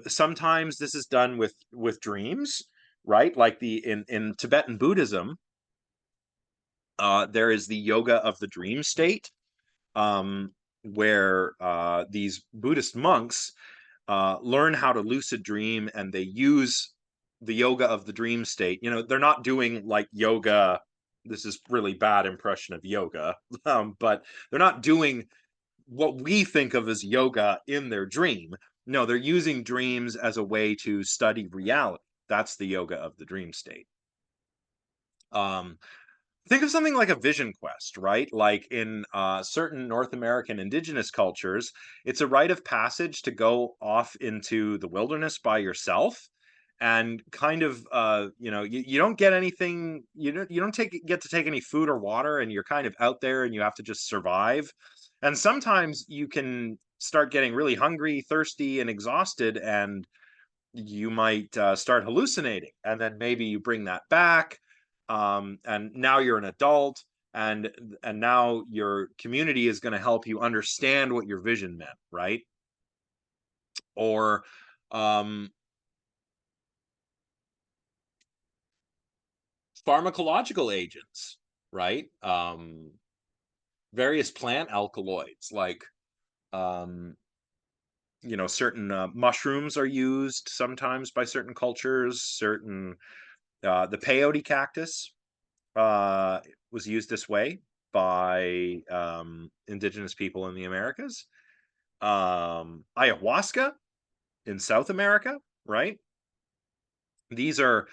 Sometimes this is done with dreams, right? Like in Tibetan Buddhism, there is the yoga of the dream state, where these Buddhist monks learn how to lucid dream, and they use the yoga of the dream state. They're not doing like yoga. This is really bad impression of yoga, but they're not doing what we think of as yoga in their dream. No, they're using dreams as a way to study reality. That's the yoga of the dream state. Think of something like a vision quest, right? Like in certain North American indigenous cultures, it's a rite of passage to go off into the wilderness by yourself, and kind of you don't get anything, you don't get to take any food or water, and you're kind of out there and you have to just survive. And sometimes you can start getting really hungry, thirsty, and exhausted, and you might start hallucinating, and then maybe you bring that back, and now you're an adult, and now your community is going to help you understand what your vision meant, right? Or pharmacological agents, right? Various plant alkaloids, like certain mushrooms are used sometimes by certain cultures. The peyote cactus was used this way by indigenous people in the Americas. Ayahuasca in South America, right? These are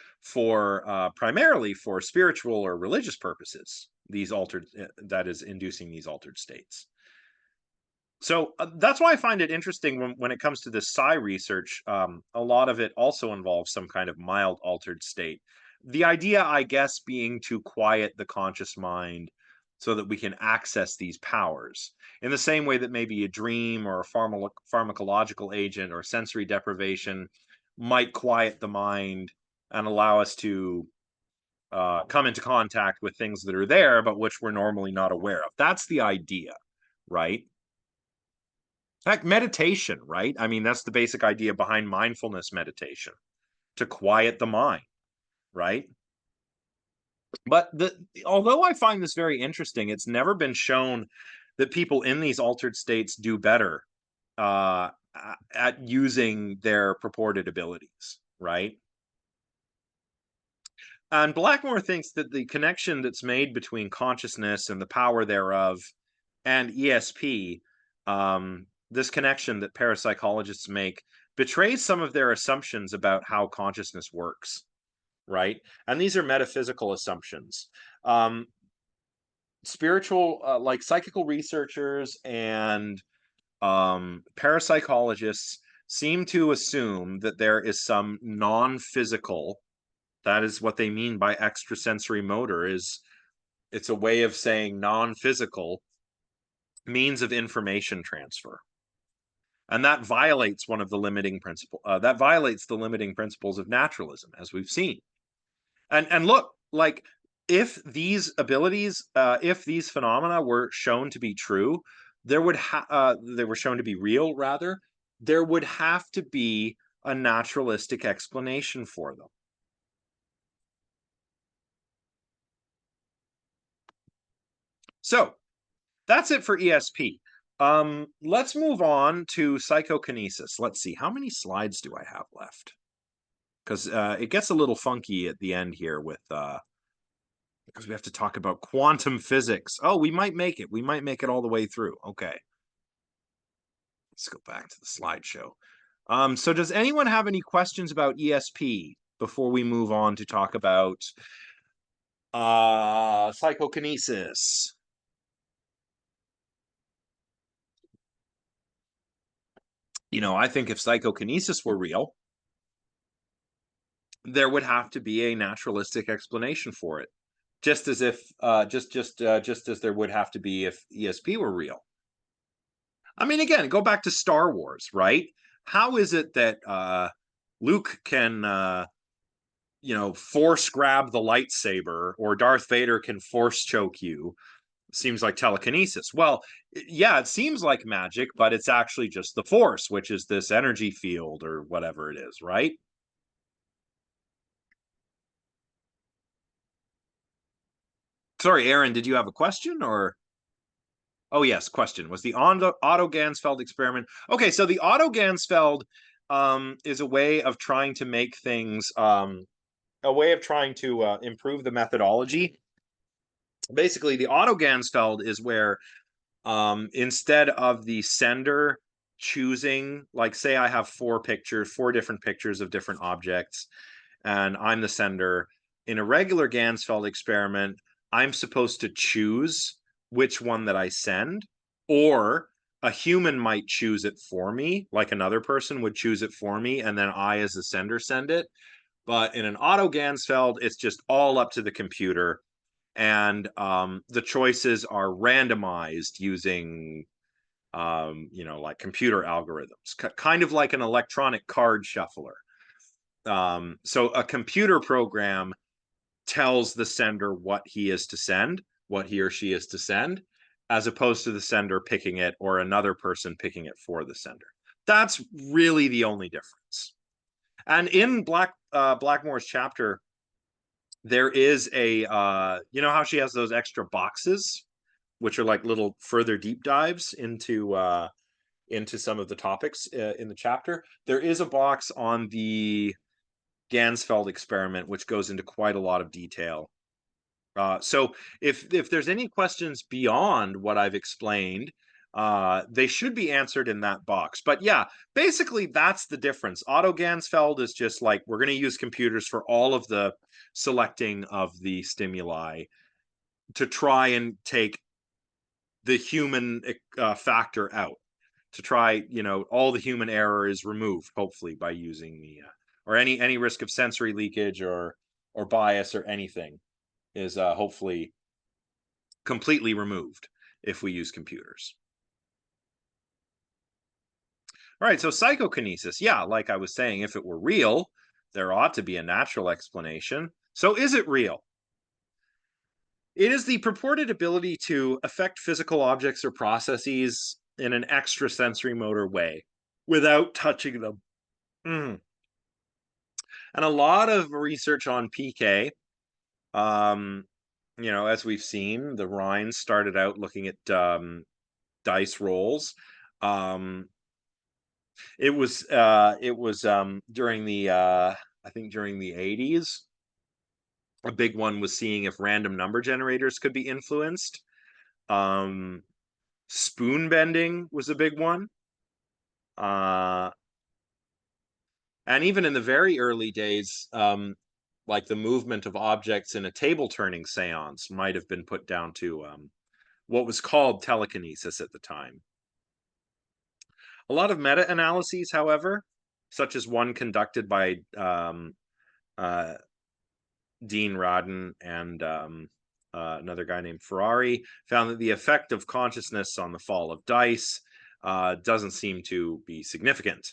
primarily for spiritual or religious purposes. That is inducing these altered states. So that's why I find it interesting when it comes to this psi research. A lot of it also involves some kind of mild altered state. The idea, I guess, being to quiet the conscious mind so that we can access these powers in the same way that maybe a dream or a pharmacological agent or sensory deprivation might quiet the mind and allow us to come into contact with things that are there, but which we're normally not aware of. That's the idea, right? In fact, meditation, right? I mean, that's the basic idea behind mindfulness meditation, to quiet the mind, right? But although I find this very interesting, it's never been shown that people in these altered states do better at using their purported abilities, right? And Blackmore thinks that the connection that's made between consciousness and the power thereof and ESP, this connection that parapsychologists make, betrays some of their assumptions about how consciousness works, right? And these are metaphysical assumptions. Spiritual, like psychical researchers and parapsychologists seem to assume that there is some non-physical, that is what they mean by extrasensory motor, is it's a way of saying non-physical means of information transfer. And that violates one of the limiting principle that violates the limiting principles of naturalism, as we've seen. And look, like, if these abilities, if these phenomena were shown to be true, they were shown to be real, rather, there would have to be a naturalistic explanation for them. So that's it for ESP. Let's move on to psychokinesis. Let's see, how many slides do I have left? Because it gets a little funky at the end here with because we have to talk about quantum physics. Oh, we might make it. We might make it all the way through. Okay. Let's go back to the slideshow. So does anyone have any questions about ESP before we move on to talk about psychokinesis? You know, I think if psychokinesis were real, there would have to be a naturalistic explanation for it, just as if just as there would have to be if ESP were real. I mean, again, go back to Star Wars, right? How is it that Luke can force grab the lightsaber, or Darth Vader can force choke you? Seems like telekinesis. Well, yeah, it seems like magic, but it's actually just the Force, which is this energy field or whatever it is, right? Sorry, Aaron, did you have a question or? Oh yes, question. Was the Otto Gansfeld experiment? Okay, so the Otto Gansfeld is a way of trying to make things a way of trying to improve the methodology. Basically, the Otto Gansfeld is where instead of the sender choosing, like, say I have four different pictures of different objects, and I'm the sender. In a regular Gansfeld experiment, I'm supposed to choose which one that I send, or a human might choose it for me, like another person would choose it for me, and then I, as the sender, send it. But in an Otto Gansfeld, it's just all up to the computer, and the choices are randomized using like computer algorithms, kind of like an electronic card shuffler. So a computer program tells the sender what he is to send, what he or she is to send, as opposed to the sender picking it or another person picking it for the sender. That's really the only difference. And in Blackmore's chapter, there is a you know how she has those extra boxes, which are like little further deep dives into some of the topics in the chapter. There is a box on the Gansfeld experiment, which goes into quite a lot of detail. So if there's any questions beyond what I've explained, they should be answered in that box. But yeah, basically that's the difference. Otto Gansfeld is just like, we're going to use computers for all of the selecting of the stimuli to try and take the human factor out, to try, all the human error is removed, hopefully, by using the or any risk of sensory leakage or or bias or anything is hopefully completely removed if we use computers. All right, so psychokinesis. Yeah, like I was saying, if it were real, there ought to be a natural explanation. So is it real? It is the purported ability to affect physical objects or processes in an extrasensory motor way without touching them. Mm. And a lot of research on PK, as we've seen, the Rhines started out looking at dice rolls. Um, it was during the I think during the 80s. A big one was seeing if random number generators could be influenced. Um, Spoon bending was a big one. Uh, and even in the very early days, like the movement of objects in a table turning seance might have been put down to what was called telekinesis at the time. A lot of meta analyses, however, such as one conducted by uh, Dean Rodden and another guy named Ferrari, found that the effect of consciousness on the fall of dice doesn't seem to be significant.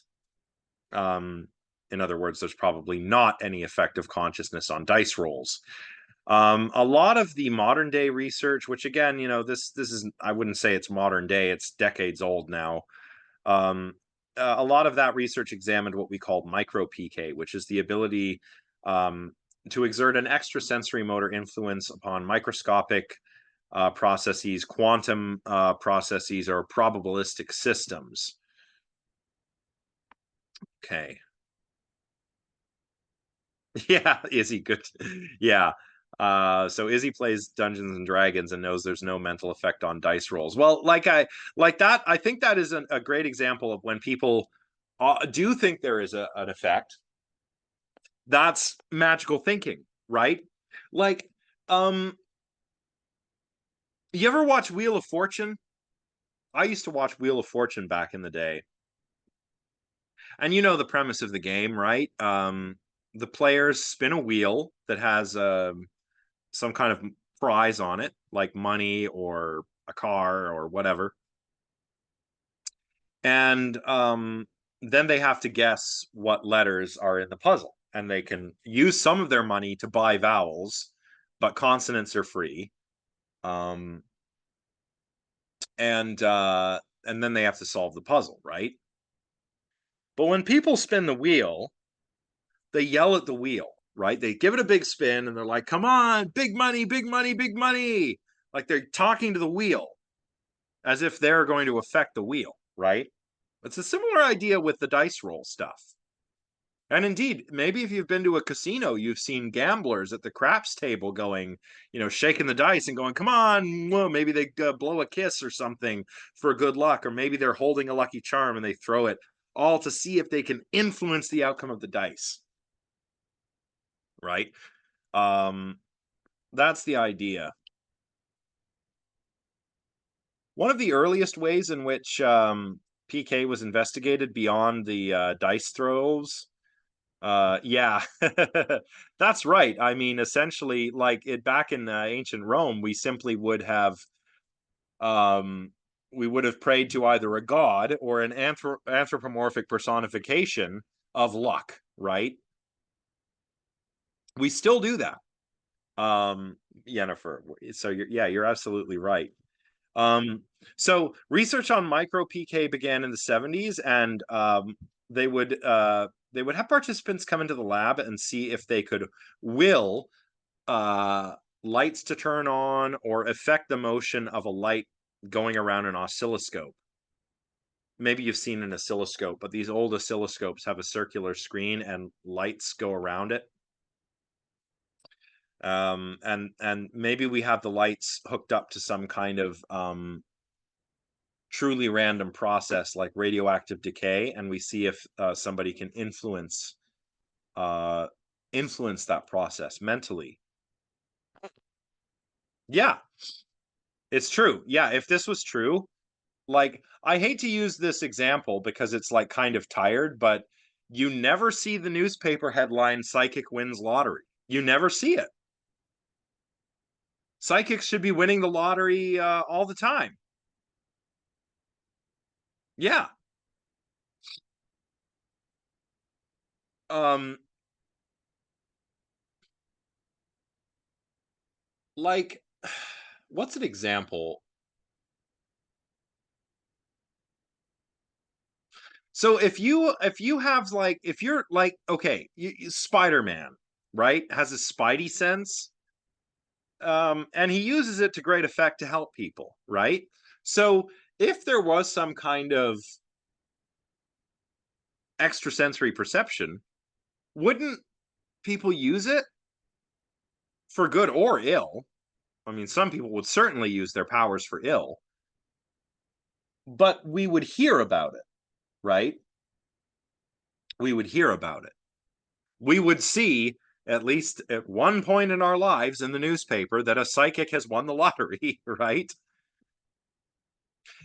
In other words, there's probably not any effect of consciousness on dice rolls. A lot of the modern day research, which again, this is, I wouldn't say it's modern day, it's decades old now. A lot of that research examined what we called micro PK, which is the ability to exert an extrasensory motor influence upon microscopic processes, quantum processes, or probabilistic systems. Okay. Yeah, Izzy, good. Yeah. So Izzy plays Dungeons and Dragons and knows there's no mental effect on dice rolls. Well, like that, I think that is a great example of when people do think there is an effect. That's magical thinking, right? Like, you ever watch Wheel of Fortune? I used to watch Wheel of Fortune back in the day. And you know the premise of the game, right? The players spin a wheel that has some kind of prize on it, like money or a car or whatever. And then they have to guess what letters are in the puzzle. And they can use some of their money to buy vowels, but consonants are free. Um, and then they have to solve the puzzle, right? But when people spin the wheel, they yell at the wheel, right? They give it a big spin and they're like, come on, big money, big money, big money. Like they're talking to the wheel as if they're going to affect the wheel, right? It's a similar idea with the dice roll stuff. And indeed, maybe if you've been to a casino, you've seen gamblers at the craps table going, shaking the dice and going, come on, well, maybe they blow a kiss or something for good luck, or maybe they're holding a lucky charm and they throw it all to see if they can influence the outcome of the dice. Right? That's the idea. One of the earliest ways in which PK was investigated beyond the dice throws. Yeah, that's right. I mean, essentially, like it back in ancient Rome, um, we would have prayed to either a god or an anthropomorphic personification of luck, right? We still do that. Yennefer. So you're absolutely right. Um, so research on micro PK began in the 70s, and they would have participants come into the lab and see if they could will lights to turn on or affect the motion of a light going around an oscilloscope. Maybe you've seen an oscilloscope, but these old oscilloscopes have a circular screen and lights go around it. And maybe we have the lights hooked up to some kind of truly random process like radioactive decay, and we see if somebody can influence that process mentally. Yeah, it's true. Yeah, if this was true, like I hate to use this example because it's like kind of tired, but you never see the newspaper headline "Psychic wins lottery." You never see it. Psychics should be winning the lottery all the time. Yeah. Um, like, what's an example? So if you have like if you're like okay, Spider-Man, right, has a spidey sense, and he uses it to great effect to help people, right? So if there was some kind of extrasensory perception, wouldn't people use it for good or ill? I mean, some people would certainly use their powers for ill, but we would hear about it, right? We would hear about it. We would see, at least at one point in our lives in the newspaper, that a psychic has won the lottery, right?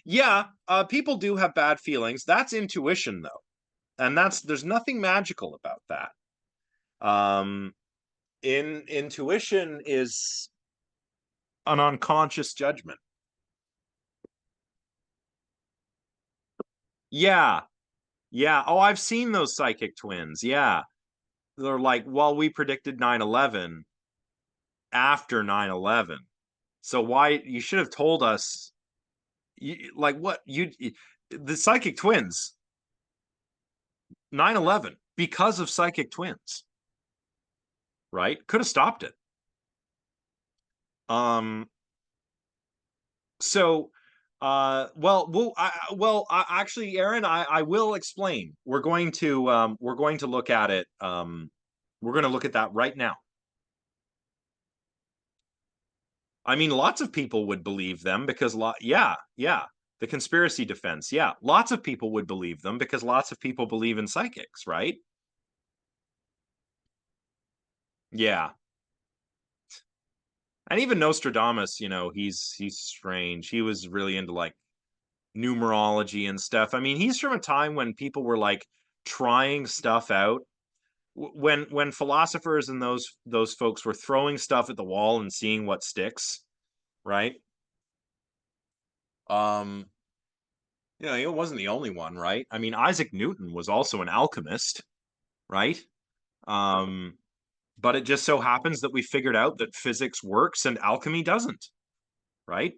Yeah, people do have bad feelings. That's intuition, though, and there's nothing magical about that. In intuition is an unconscious judgment. Yeah, yeah. Oh, I've seen those psychic twins. Yeah, they're like, well, we predicted 9/11 after 9/11. So why you should have told us like what you the psychic twins 9/11 because of psychic twins, right? Could have stopped it. Um so actually, Aaron, I will explain. We're going to look at it. We're going to look at that right now. I mean, lots of people would believe them because yeah, the conspiracy defense. Yeah, lots of people would believe them because lots of people believe in psychics, right? Yeah. And even Nostradamus, he's strange. He was really into like numerology and stuff. I mean, he's from a time when people were like trying stuff out. When philosophers and those folks were throwing stuff at the wall and seeing what sticks, right? Um, he wasn't the only one, right? I mean, Isaac Newton was also an alchemist, right? Um, but it just so happens that we figured out that physics works and alchemy doesn't, right?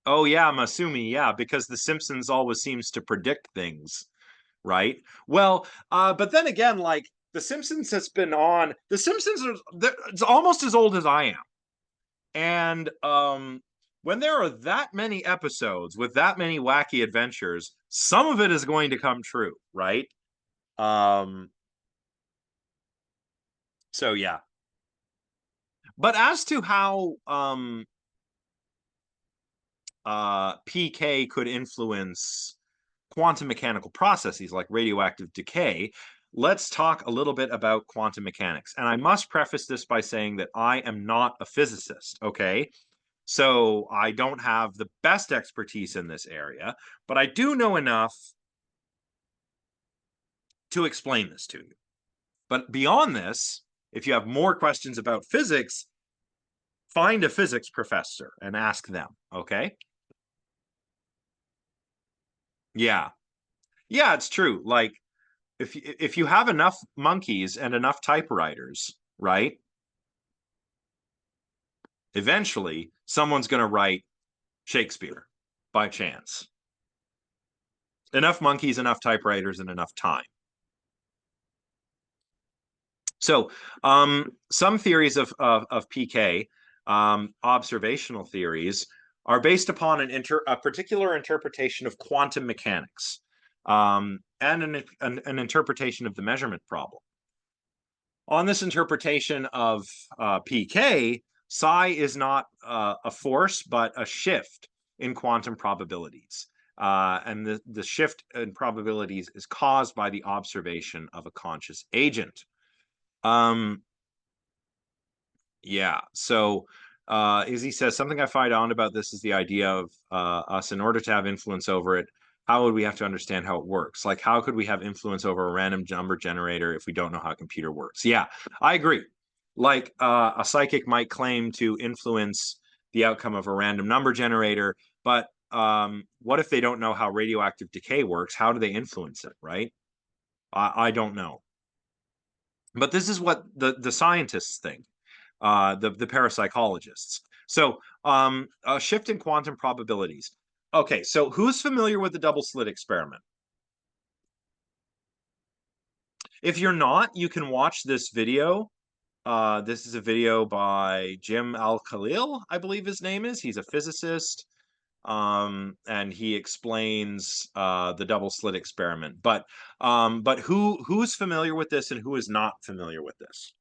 Oh yeah, Masumi, yeah, because The Simpsons always seems to predict things, right? Well, but then again, like The Simpsons has been on. The Simpsons it's almost as old as I am, and when there are that many episodes with that many wacky adventures, some of it is going to come true, right? Um, so yeah. But as to how PK could influence quantum mechanical processes like radioactive decay, let's talk a little bit about quantum mechanics. And I must preface this by saying that I am not a physicist, okay? So I don't have the best expertise in this area, but I do know enough to explain this to you. But beyond this, if you have more questions about physics, find a physics professor and ask them, okay? Yeah. Yeah, it's true. Like if you have enough monkeys and enough typewriters, right? Eventually, someone's going to write Shakespeare by chance. Enough monkeys, enough typewriters, and enough time. So, some theories of PK, observational theories, are based upon a particular interpretation of quantum mechanics, and an interpretation of the measurement problem. On this interpretation of PK, psi is not a force, but a shift in quantum probabilities. And the shift in probabilities is caused by the observation of a conscious agent. Yeah, so as he says, something I find on about this is the idea of us, in order to have influence over it, how would we have to understand how it works? Like, how could we have influence over a random number generator if we don't know how a computer works? Yeah, I agree. Like, a psychic might claim to influence the outcome of a random number generator, but what if they don't know how radioactive decay works? How do they influence it, right? I don't know. But this is what the scientists think, the parapsychologists. So, a shift in quantum probabilities. Okay, so who's familiar with the double slit experiment? If you're not, you can watch this video. This is a video by Jim Al-Khalil, I believe his name is. He's a physicist, and he explains the double slit experiment. But who's familiar with this and who is not familiar with this?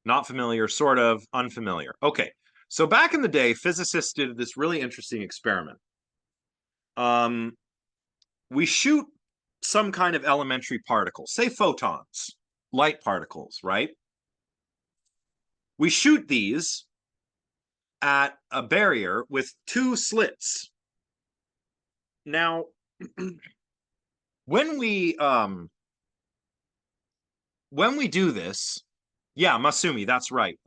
Not familiar, sort of, unfamiliar. Okay, so back in the day, physicists did this really interesting experiment. Um, we shoot some kind of elementary particle, say photons, light particles, right? We shoot these at a barrier with two slits. Now, when we do this, yeah, Masumi, that's right.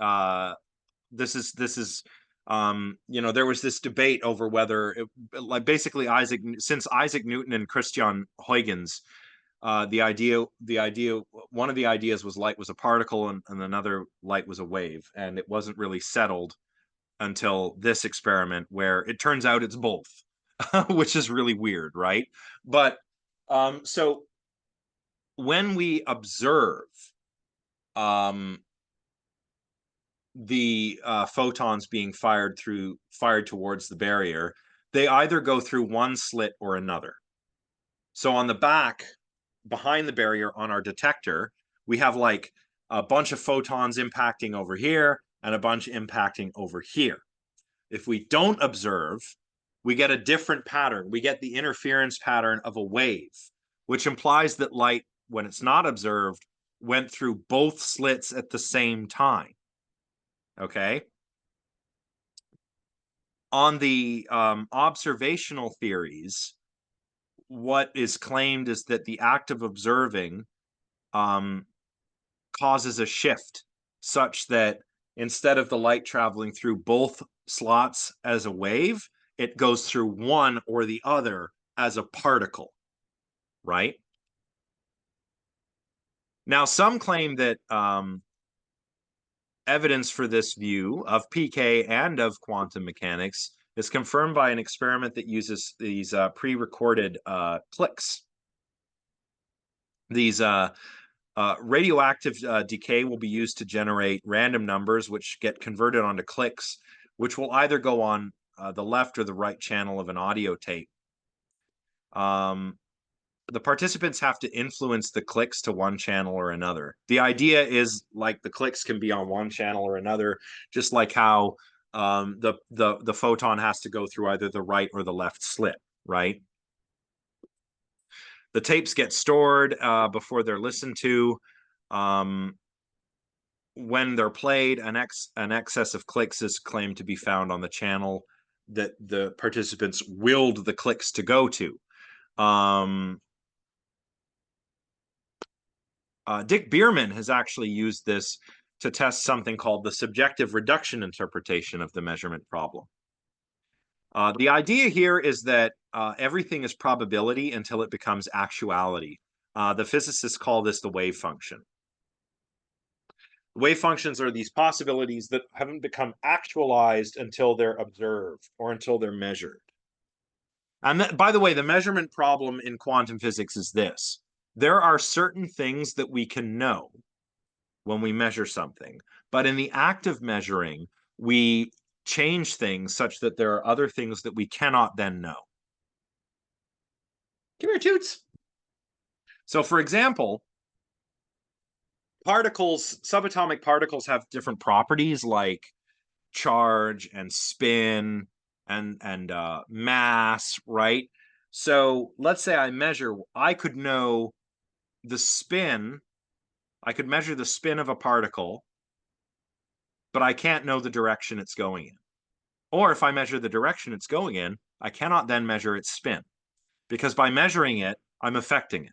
This is there was this debate over whether like basically since Isaac Newton and Christian Huygens, the idea one of the ideas was light was a particle and another light was a wave, and it wasn't really settled until this experiment where it turns out it's both, which is really weird, right? But so when we observe um, the photons being fired towards the barrier, they either go through one slit or another. So on the back, behind the barrier on our detector, we have like a bunch of photons impacting over here and a bunch impacting over here. If we don't observe, we get a different pattern. We get the interference pattern of a wave, which implies that light, when it's not observed, went through both slits at the same time. Okay. On the observational theories, what is claimed is that the act of observing um, causes a shift such that instead of the light traveling through both slots as a wave, it goes through one or the other as a particle, right? Now, some claim that evidence for this view of PK and of quantum mechanics is confirmed by an experiment that uses these pre-recorded clicks. These radioactive decay will be used to generate random numbers, which get converted onto clicks, which will either go on the left or the right channel of an audio tape. The participants have to influence the clicks to one channel or another. The idea is like the clicks can be on one channel or another, just like how the photon has to go through either the right or the left slit, right? The tapes get stored before they're listened to. When they're played, an excess of clicks is claimed to be found on the channel that the participants willed the clicks to go to. Dick Bierman has actually used this to test something called the subjective reduction interpretation of the measurement problem. The idea here is that everything is probability until it becomes actuality. The physicists call this the wave function. Wave functions are these possibilities that haven't become actualized until they're observed or until they're measured. And by the way, the measurement problem in quantum physics is this. There are certain things that we can know when we measure something, but in the act of measuring, we change things such that there are other things that we cannot then know. Come here, Toots. So for example, subatomic particles have different properties like charge and spin and mass, right? So let's say I could know the spin I could measure the spin of a particle, but I can't know the direction it's going in. Or if I measure the direction it's going in, I cannot then measure its spin, because by measuring it, I'm affecting it.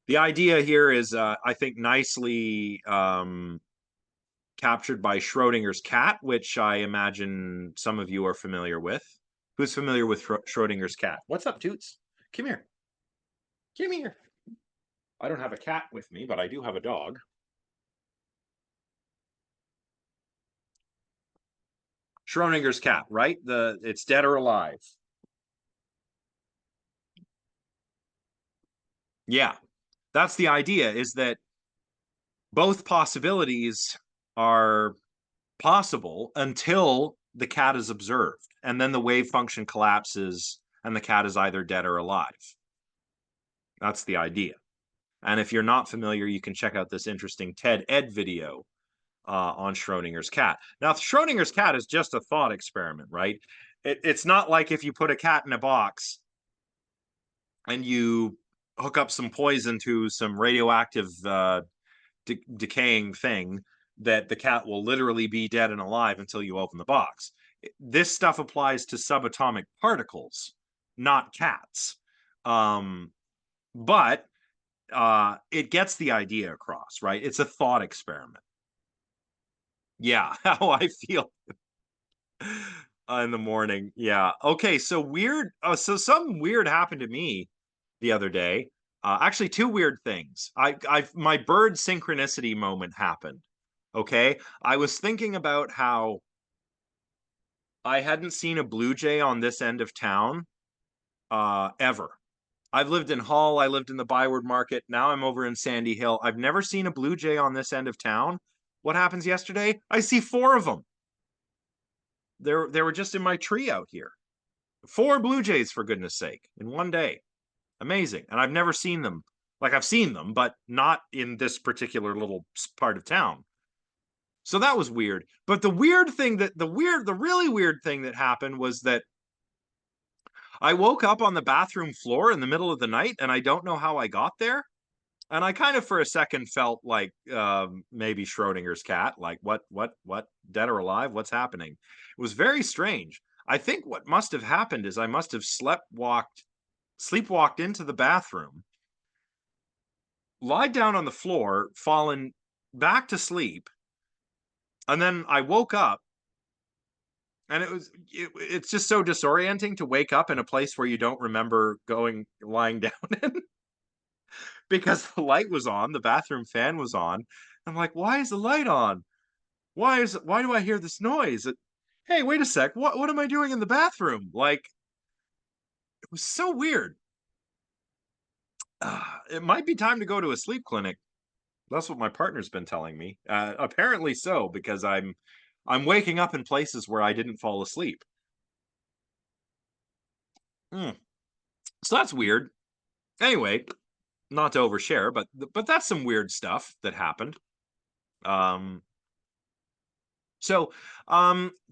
The idea here is, I think, nicely captured by Schrodinger's cat, which I imagine some of you are familiar with. Who's familiar with Schrodinger's cat? What's up, Toots? Come here. Come here. I don't have a cat with me, but I do have a dog. Schrodinger's cat, right? It's dead or alive. Yeah, that's the idea, is that both possibilities are possible until the cat is observed, and then the wave function collapses and the cat is either dead or alive. That's the idea. And if you're not familiar, you can check out this interesting TED Ed video on Schrodinger's cat. Now, Schrodinger's cat is just a thought experiment, right? It's not like if you put a cat in a box and you hook up some poison to some radioactive decaying thing, that the cat will literally be dead and alive until you open the box. This stuff applies to subatomic particles, not cats. But it gets the idea across, right? It's a thought experiment. Yeah, how I feel in the morning. Yeah. Okay, so weird. So something weird happened to me the other day. Actually, two weird things. My bird synchronicity moment happened. Okay, I was thinking about how I hadn't seen a blue jay on this end of town ever. I've lived in Hull, I lived in the Byward Market, now I'm over in Sandy Hill. I've never seen a blue jay on this end of town. What happens yesterday? I see four of them. They were just in my tree out here. Four blue jays, for goodness sake, in one day. Amazing. And I've never seen them. Like, I've seen them, but not in this particular little part of town. So that was weird. But the really weird thing that happened was that I woke up on the bathroom floor in the middle of the night, and I don't know how I got there. And I kind of for a second felt like maybe Schrodinger's cat, like what, dead or alive? What's happening? It was very strange. I think what must have happened is I must have sleepwalked into the bathroom, lied down on the floor, fallen back to sleep, and then I woke up, and it's just so disorienting to wake up in a place where you don't remember lying down in, because the light was on, the bathroom fan was on. I'm like, why is the light on? Why do I hear this noise? Hey, wait a sec. What am I doing in the bathroom? Like, it was so weird. It might be time to go to a sleep clinic. That's what my partner's been telling me. Apparently so, because I'm waking up in places where I didn't fall asleep. So that's weird. Anyway, not to overshare, but that's some weird stuff that happened. The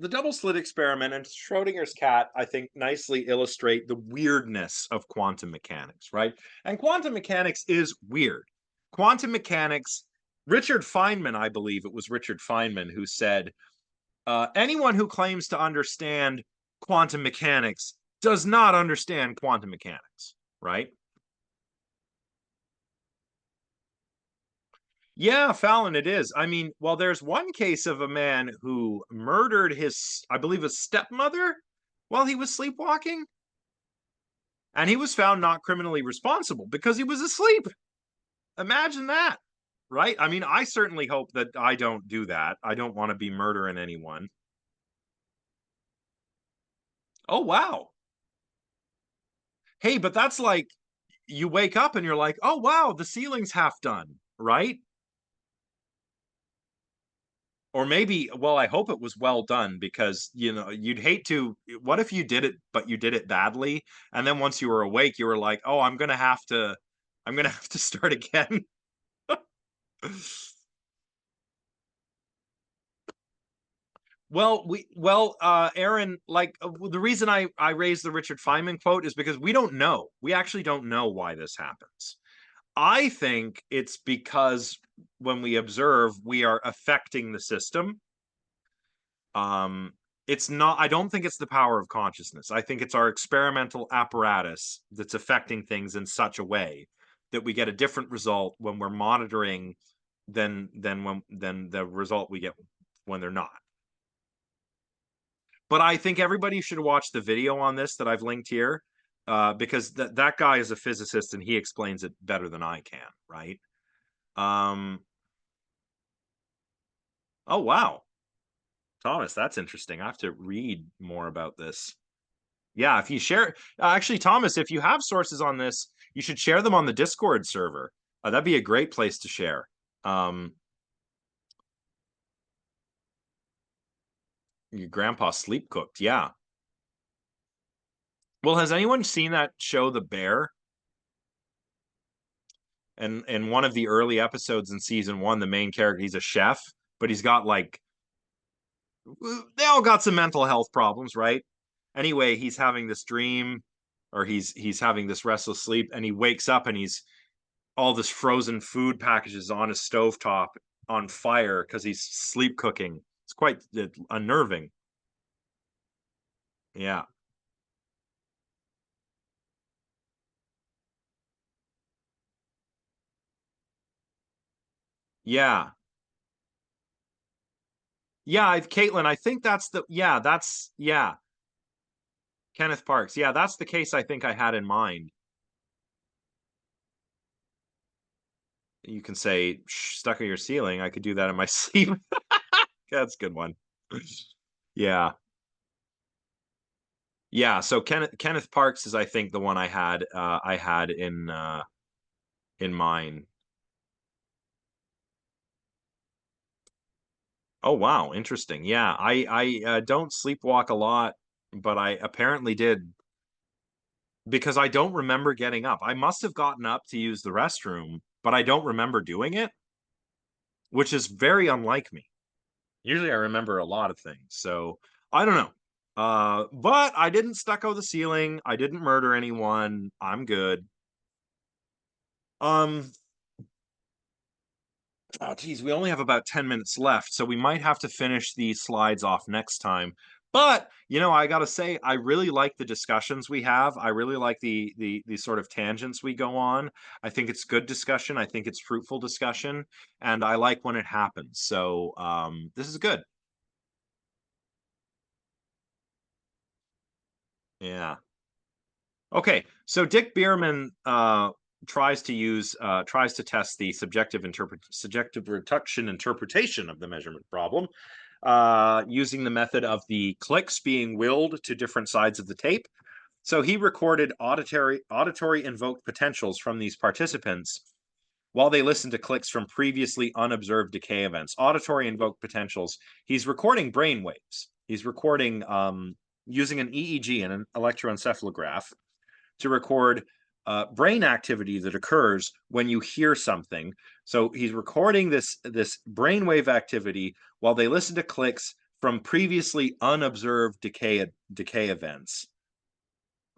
double slit experiment and Schrodinger's cat, I think, nicely illustrate the weirdness of quantum mechanics, right? And quantum mechanics is weird. Quantum mechanics, Richard Feynman, I believe it was Richard Feynman who said, anyone who claims to understand quantum mechanics does not understand quantum mechanics, right? Yeah, Fallon, it is. I mean, well, there's one case of a man who murdered his, I believe, his stepmother while he was sleepwalking. And he was found not criminally responsible because he was asleep. Imagine that, right? I mean, I certainly hope that I don't do that. I don't want to be murdering anyone. Oh, wow. Hey, but that's like you wake up and you're like, oh, wow, the ceiling's half done, right? Or maybe, well, I hope it was well done, because you'd hate to, what if you did it but you did it badly, and then once you were awake you were like, oh, I'm gonna have to start again. Aaron, like, the reason I raised the Richard Feynman quote is because we actually don't know why this happens. I think it's because when we observe, we are affecting the system. It's not, I don't think it's the power of consciousness. I think it's our experimental apparatus that's affecting things in such a way that we get a different result when we're monitoring than the result we get when they're not. But I think everybody should watch the video on this that I've linked here, because that guy is a physicist and he explains it better than I can, right? Oh wow, Thomas, that's interesting. I have to read more about this. Yeah, if you share, actually, Thomas, if you have sources on this, you should share them on the Discord server. That'd be a great place to share. Your grandpa sleep cooked, yeah. Well, has anyone seen that show, The Bear? And in one of the early episodes in season 1, the main character, he's a chef, but he's got like, they all got some mental health problems, right? Anyway, he's having this dream, or he's having this restless sleep, and he wakes up and he's all this frozen food packages on his stovetop on fire because he's sleep cooking. It's quite unnerving. Yeah. Yeah. Yeah, Caitlin, I think that's the, yeah, that's, yeah, Kenneth Parks. Yeah, that's the case I think I had in mind. You can say stuck on your ceiling. I could do that in my sleep. That's a good one. Yeah. Yeah, so Kenneth Parks is I think the one I had in mind. Oh wow, interesting. Yeah, I don't sleepwalk a lot, but I apparently did because I don't remember getting up. I must have gotten up to use the restroom, but I don't remember doing it, which is very unlike me. Usually I remember a lot of things. So I don't know. But I didn't stucco the ceiling. I didn't murder anyone. I'm good. Um, oh geez, we only have about 10 minutes left, so we might have to finish these slides off next time. But you know, I gotta say, I really like the discussions we have. I really like the sort of tangents we go on. I think it's good discussion. I think it's fruitful discussion, and I like when it happens. So this is good. Yeah. Okay, so Dick Bierman tries to test the subjective reduction interpretation of the measurement problem using the method of the clicks being willed to different sides of the tape. So he recorded auditory invoked potentials from these participants while they listened to clicks from previously unobserved decay events. Auditory invoked potentials. He's recording brain waves. He's recording using an EEG and an electroencephalograph to record brain activity that occurs when you hear something. So he's recording this brainwave activity while they listen to clicks from previously unobserved decay events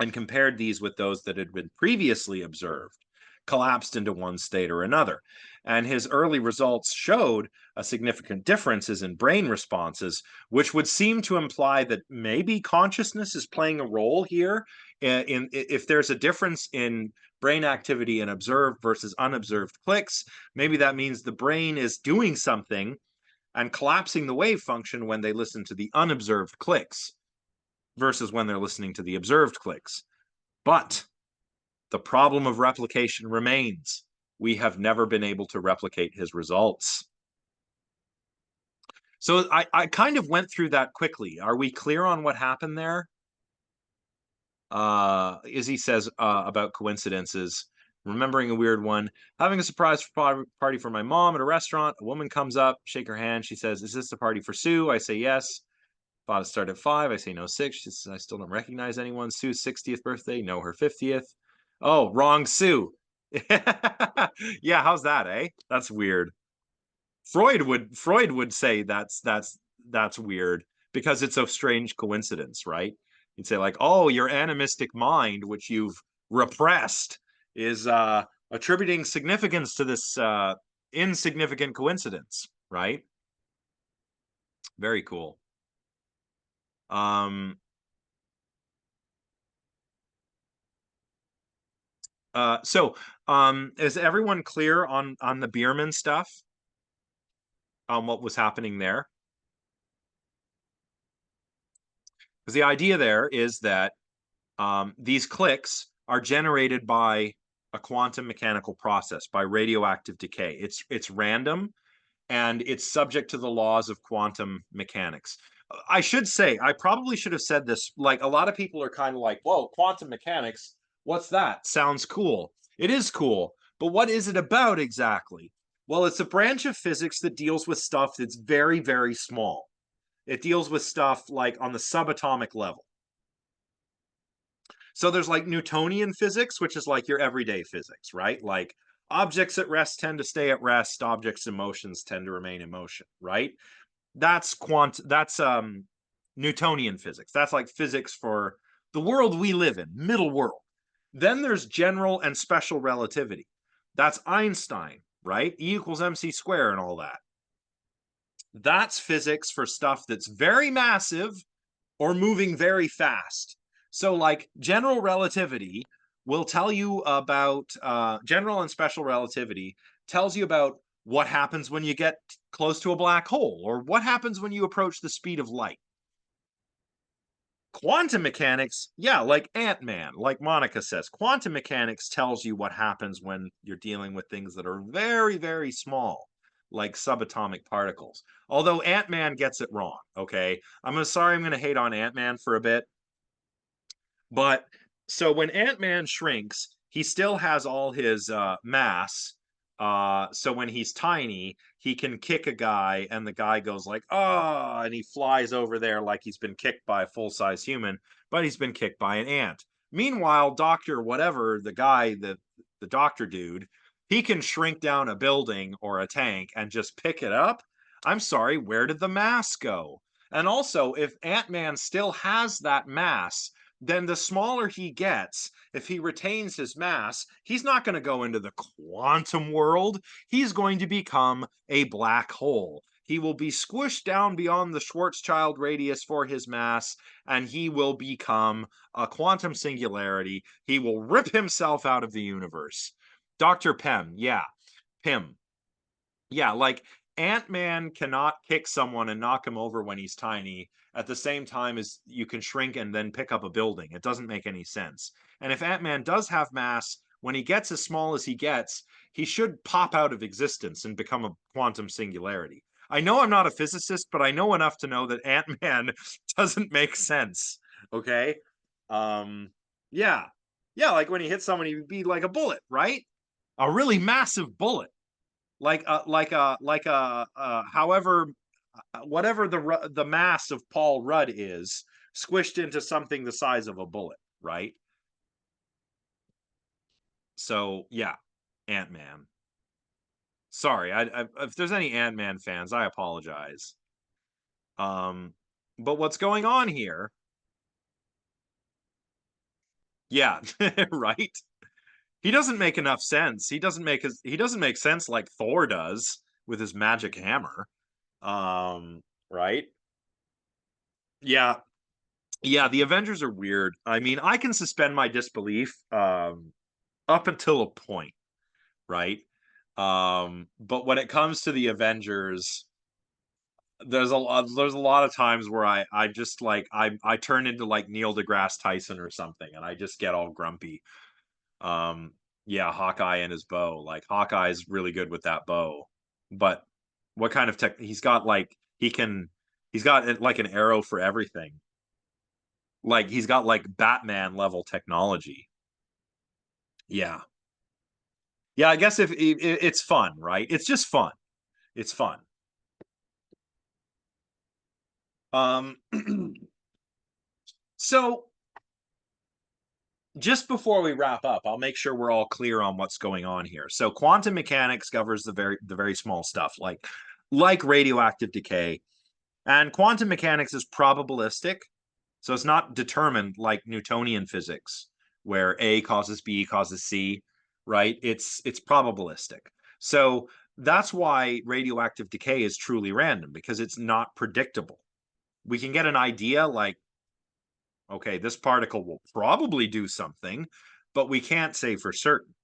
and compared these with those that had been previously observed, collapsed into one state or another. And his early results showed a significant differences in brain responses, which would seem to imply that maybe consciousness is playing a role here. If there's a difference in brain activity in observed versus unobserved clicks, maybe that means the brain is doing something and collapsing the wave function when they listen to the unobserved clicks versus when they're listening to the observed clicks. But the problem of replication remains. We have never been able to replicate his results. So I kind of went through that quickly. Are we clear on what happened there? Izzy says about coincidences. Remembering a weird one. Having a surprise party for my mom at a restaurant. A woman comes up, shake her hand. She says, "Is this the party for Sue?" I say yes. Thought it started at 5. I say no, 6. She says, "I still don't recognize anyone." Sue's 60th birthday. No, her 50th. Oh, wrong Sue. Yeah, how's that, eh? That's weird. Freud would say that's weird because it's a strange coincidence, right? You'd say like, "Oh, your animistic mind, which you've repressed, is attributing significance to this insignificant coincidence, right? Very cool. Um, so is everyone clear on the Bierman stuff? On what was happening there? Because the idea there is that these clicks are generated by a quantum mechanical process, by radioactive decay. It's random and it's subject to the laws of quantum mechanics. I should say, I probably should have said this. Like, a lot of people are kind of like, whoa, quantum mechanics, what's that? Sounds cool. It is cool, but what is it about exactly? Well, it's a branch of physics that deals with stuff that's very, very small. It deals with stuff like on the subatomic level. So there's like Newtonian physics, which is like your everyday physics, right? Like objects at rest tend to stay at rest, objects in motions tend to remain in motion, right? That's Newtonian physics. That's like physics for the world we live in, middle world. Then there's general and special relativity. That's Einstein, right? E equals mc squared and all that. That's physics for stuff that's very massive or moving very fast. So, like, general relativity will tell you about general and special relativity tells you about what happens when you get close to a black hole or what happens when you approach the speed of light. Quantum mechanics, yeah, like Ant-Man, like Monica says, quantum mechanics tells you what happens when you're dealing with things that are very, very small, like subatomic particles. Although Ant-Man gets it wrong, okay? I'm gonna hate on Ant-Man for a bit. But so when Ant-Man shrinks, he still has all his mass. So when he's tiny, he can kick a guy, and the guy goes like, "Oh!" and he flies over there like he's been kicked by a full-size human, but he's been kicked by an ant. Meanwhile, Doctor whatever the guy, the doctor dude, he can shrink down a building or a tank and just pick it up. I'm sorry, where did the mass go? And also, if Ant-Man still has that mass, then the smaller he gets, if he retains his mass, he's not going to go into the quantum world. He's going to become a black hole. He will be squished down beyond the Schwarzschild radius for his mass, and he will become a quantum singularity. He will rip himself out of the universe. Dr. Pym, yeah, Pym. Yeah, like Ant-Man cannot kick someone and knock him over when he's tiny at the same time as you can shrink and then pick up a building. It doesn't make any sense. And if Ant-Man does have mass, when he gets as small as he gets, he should pop out of existence and become a quantum singularity. I know I'm not a physicist, but I know enough to know that Ant-Man doesn't make sense. Okay? Um, yeah. Yeah, like when he hits someone, he'd be like a bullet, right? A really massive bullet however whatever the mass of Paul Rudd is squished into something the size of a bullet, right? So yeah, Ant-Man. Sorry, if there's any Ant-Man fans, I apologize. But what's going on here? Yeah, right. He doesn't make enough sense. He doesn't make sense like Thor does with his magic hammer. Right? Yeah, yeah, the Avengers are weird. I mean, I can suspend my disbelief up until a point, right? But when it comes to the Avengers, there's a lot of times where I just like I turn into like Neil deGrasse Tyson or something, and I just get all grumpy. Um, yeah, Hawkeye and his bow. Like Hawkeye's really good with that bow, but what kind of tech? He's got like an arrow for everything. Like he's got like Batman level technology. Yeah. Yeah, I guess if it's fun, right? It's just fun. It's fun. Um so just before we wrap up, I'll make sure we're all clear on what's going on here. So quantum mechanics covers the very small stuff like radioactive decay. And quantum mechanics is probabilistic. So it's not determined like Newtonian physics, where A causes B causes C. right? It's probabilistic. So that's why radioactive decay is truly random, because it's not predictable. We can get an idea like, okay, this particle will probably do something, but we can't say for certain.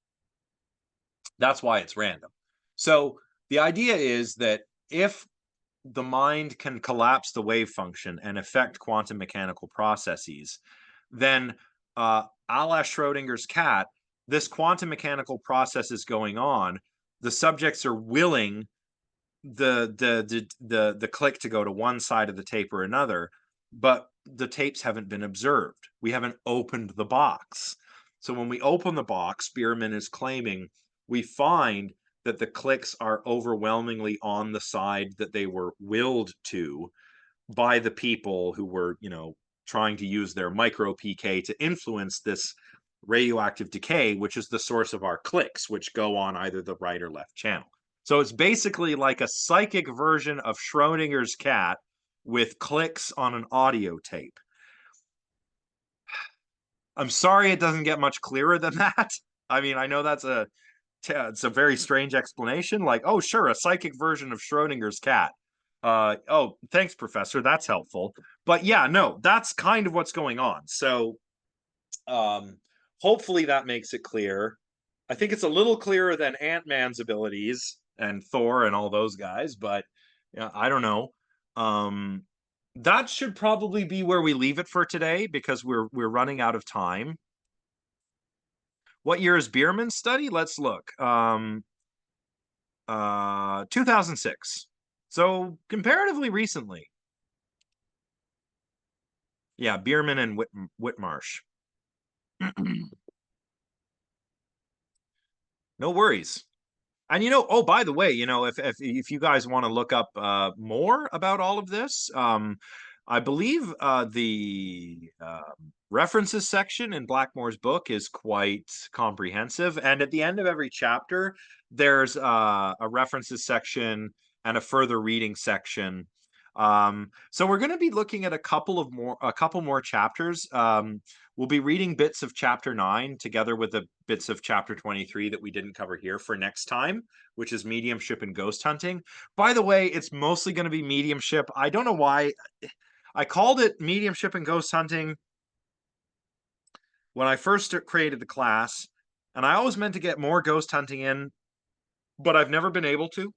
That's why it's random. So the idea is that if the mind can collapse the wave function and affect quantum mechanical processes, then a la Schrodinger's cat, this quantum mechanical process is going on. The subjects are willing the click to go to one side of the tape or another, but the tapes haven't been observed. We haven't opened the box. So when we open the box, Bierman is claiming we find that the clicks are overwhelmingly on the side that they were willed to by the people who were, trying to use their micro PK to influence this radioactive decay, which is the source of our clicks, which go on either the right or left channel. So it's basically like a psychic version of Schrodinger's cat with clicks on an audio tape. I'm sorry it doesn't get much clearer than that. I mean, I know it's a very strange explanation. Like, oh, sure, a psychic version of Schrodinger's cat. Oh, thanks, Professor. That's helpful. But yeah, no, that's kind of what's going on. So hopefully that makes it clear. I think it's a little clearer than Ant-Man's abilities and Thor and all those guys, but yeah, I don't know. That should probably be where we leave it for today because we're running out of time. What year is Bierman's study? Let's look. 2006. So comparatively recently. Yeah, Bierman and Whitmarsh. No worries. And oh, by the way, if you guys want to look up more about all of this, I believe the references section in Blackmore's book is quite comprehensive. And at the end of every chapter, there's a references section and a further reading section. So we're going to be looking at a couple more chapters. We'll be reading bits of chapter 9 together with the bits of chapter 23 that we didn't cover here for next time, which is mediumship and ghost hunting. By the way, it's mostly going to be mediumship. I don't know why I called it mediumship and ghost hunting when I first created the class, and I always meant to get more ghost hunting in, but I've never been able to.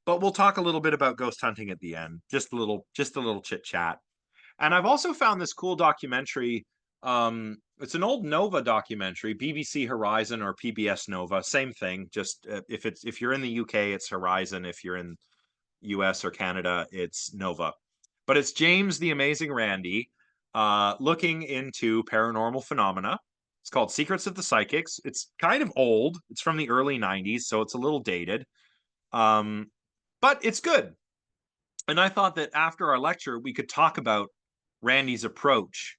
But we'll talk a little bit about ghost hunting at the end, just a little chit chat. And I've also found this cool documentary. It's an old Nova documentary, BBC Horizon or PBS Nova, same thing. Just if you're in the UK, it's Horizon. If you're in US or Canada, it's Nova. But it's James the Amazing Randi looking into paranormal phenomena. It's called Secrets of the Psychics. It's kind of old. It's from the early 90s, so it's a little dated. But it's good. And I thought that after our lecture, we could talk about Randy's approach,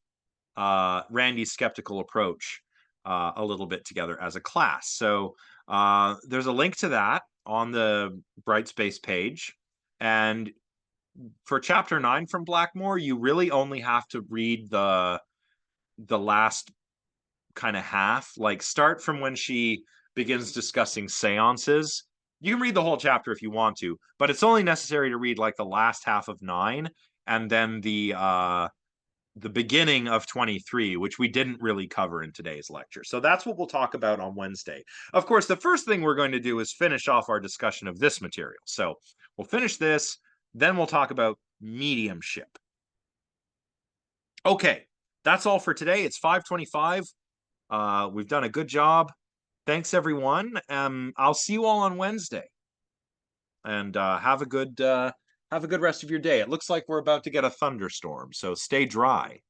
Randy's skeptical approach, a little bit together as a class. So there's a link to that on the Brightspace page. And for chapter 9 from Blackmore, you really only have to read the last kind of half, like start from when she begins discussing seances. You can read the whole chapter if you want to, but it's only necessary to read like the last half of 9 and then the beginning of 23, which we didn't really cover in today's lecture. So that's what we'll talk about on Wednesday. Of course, the first thing we're going to do is finish off our discussion of this material. So we'll finish this, then we'll talk about mediumship. Okay, that's all for today. It's 5:25. We've done a good job. Thanks, everyone. I'll see you all on Wednesday. And have a good rest of your day. It looks like we're about to get a thunderstorm, so stay dry.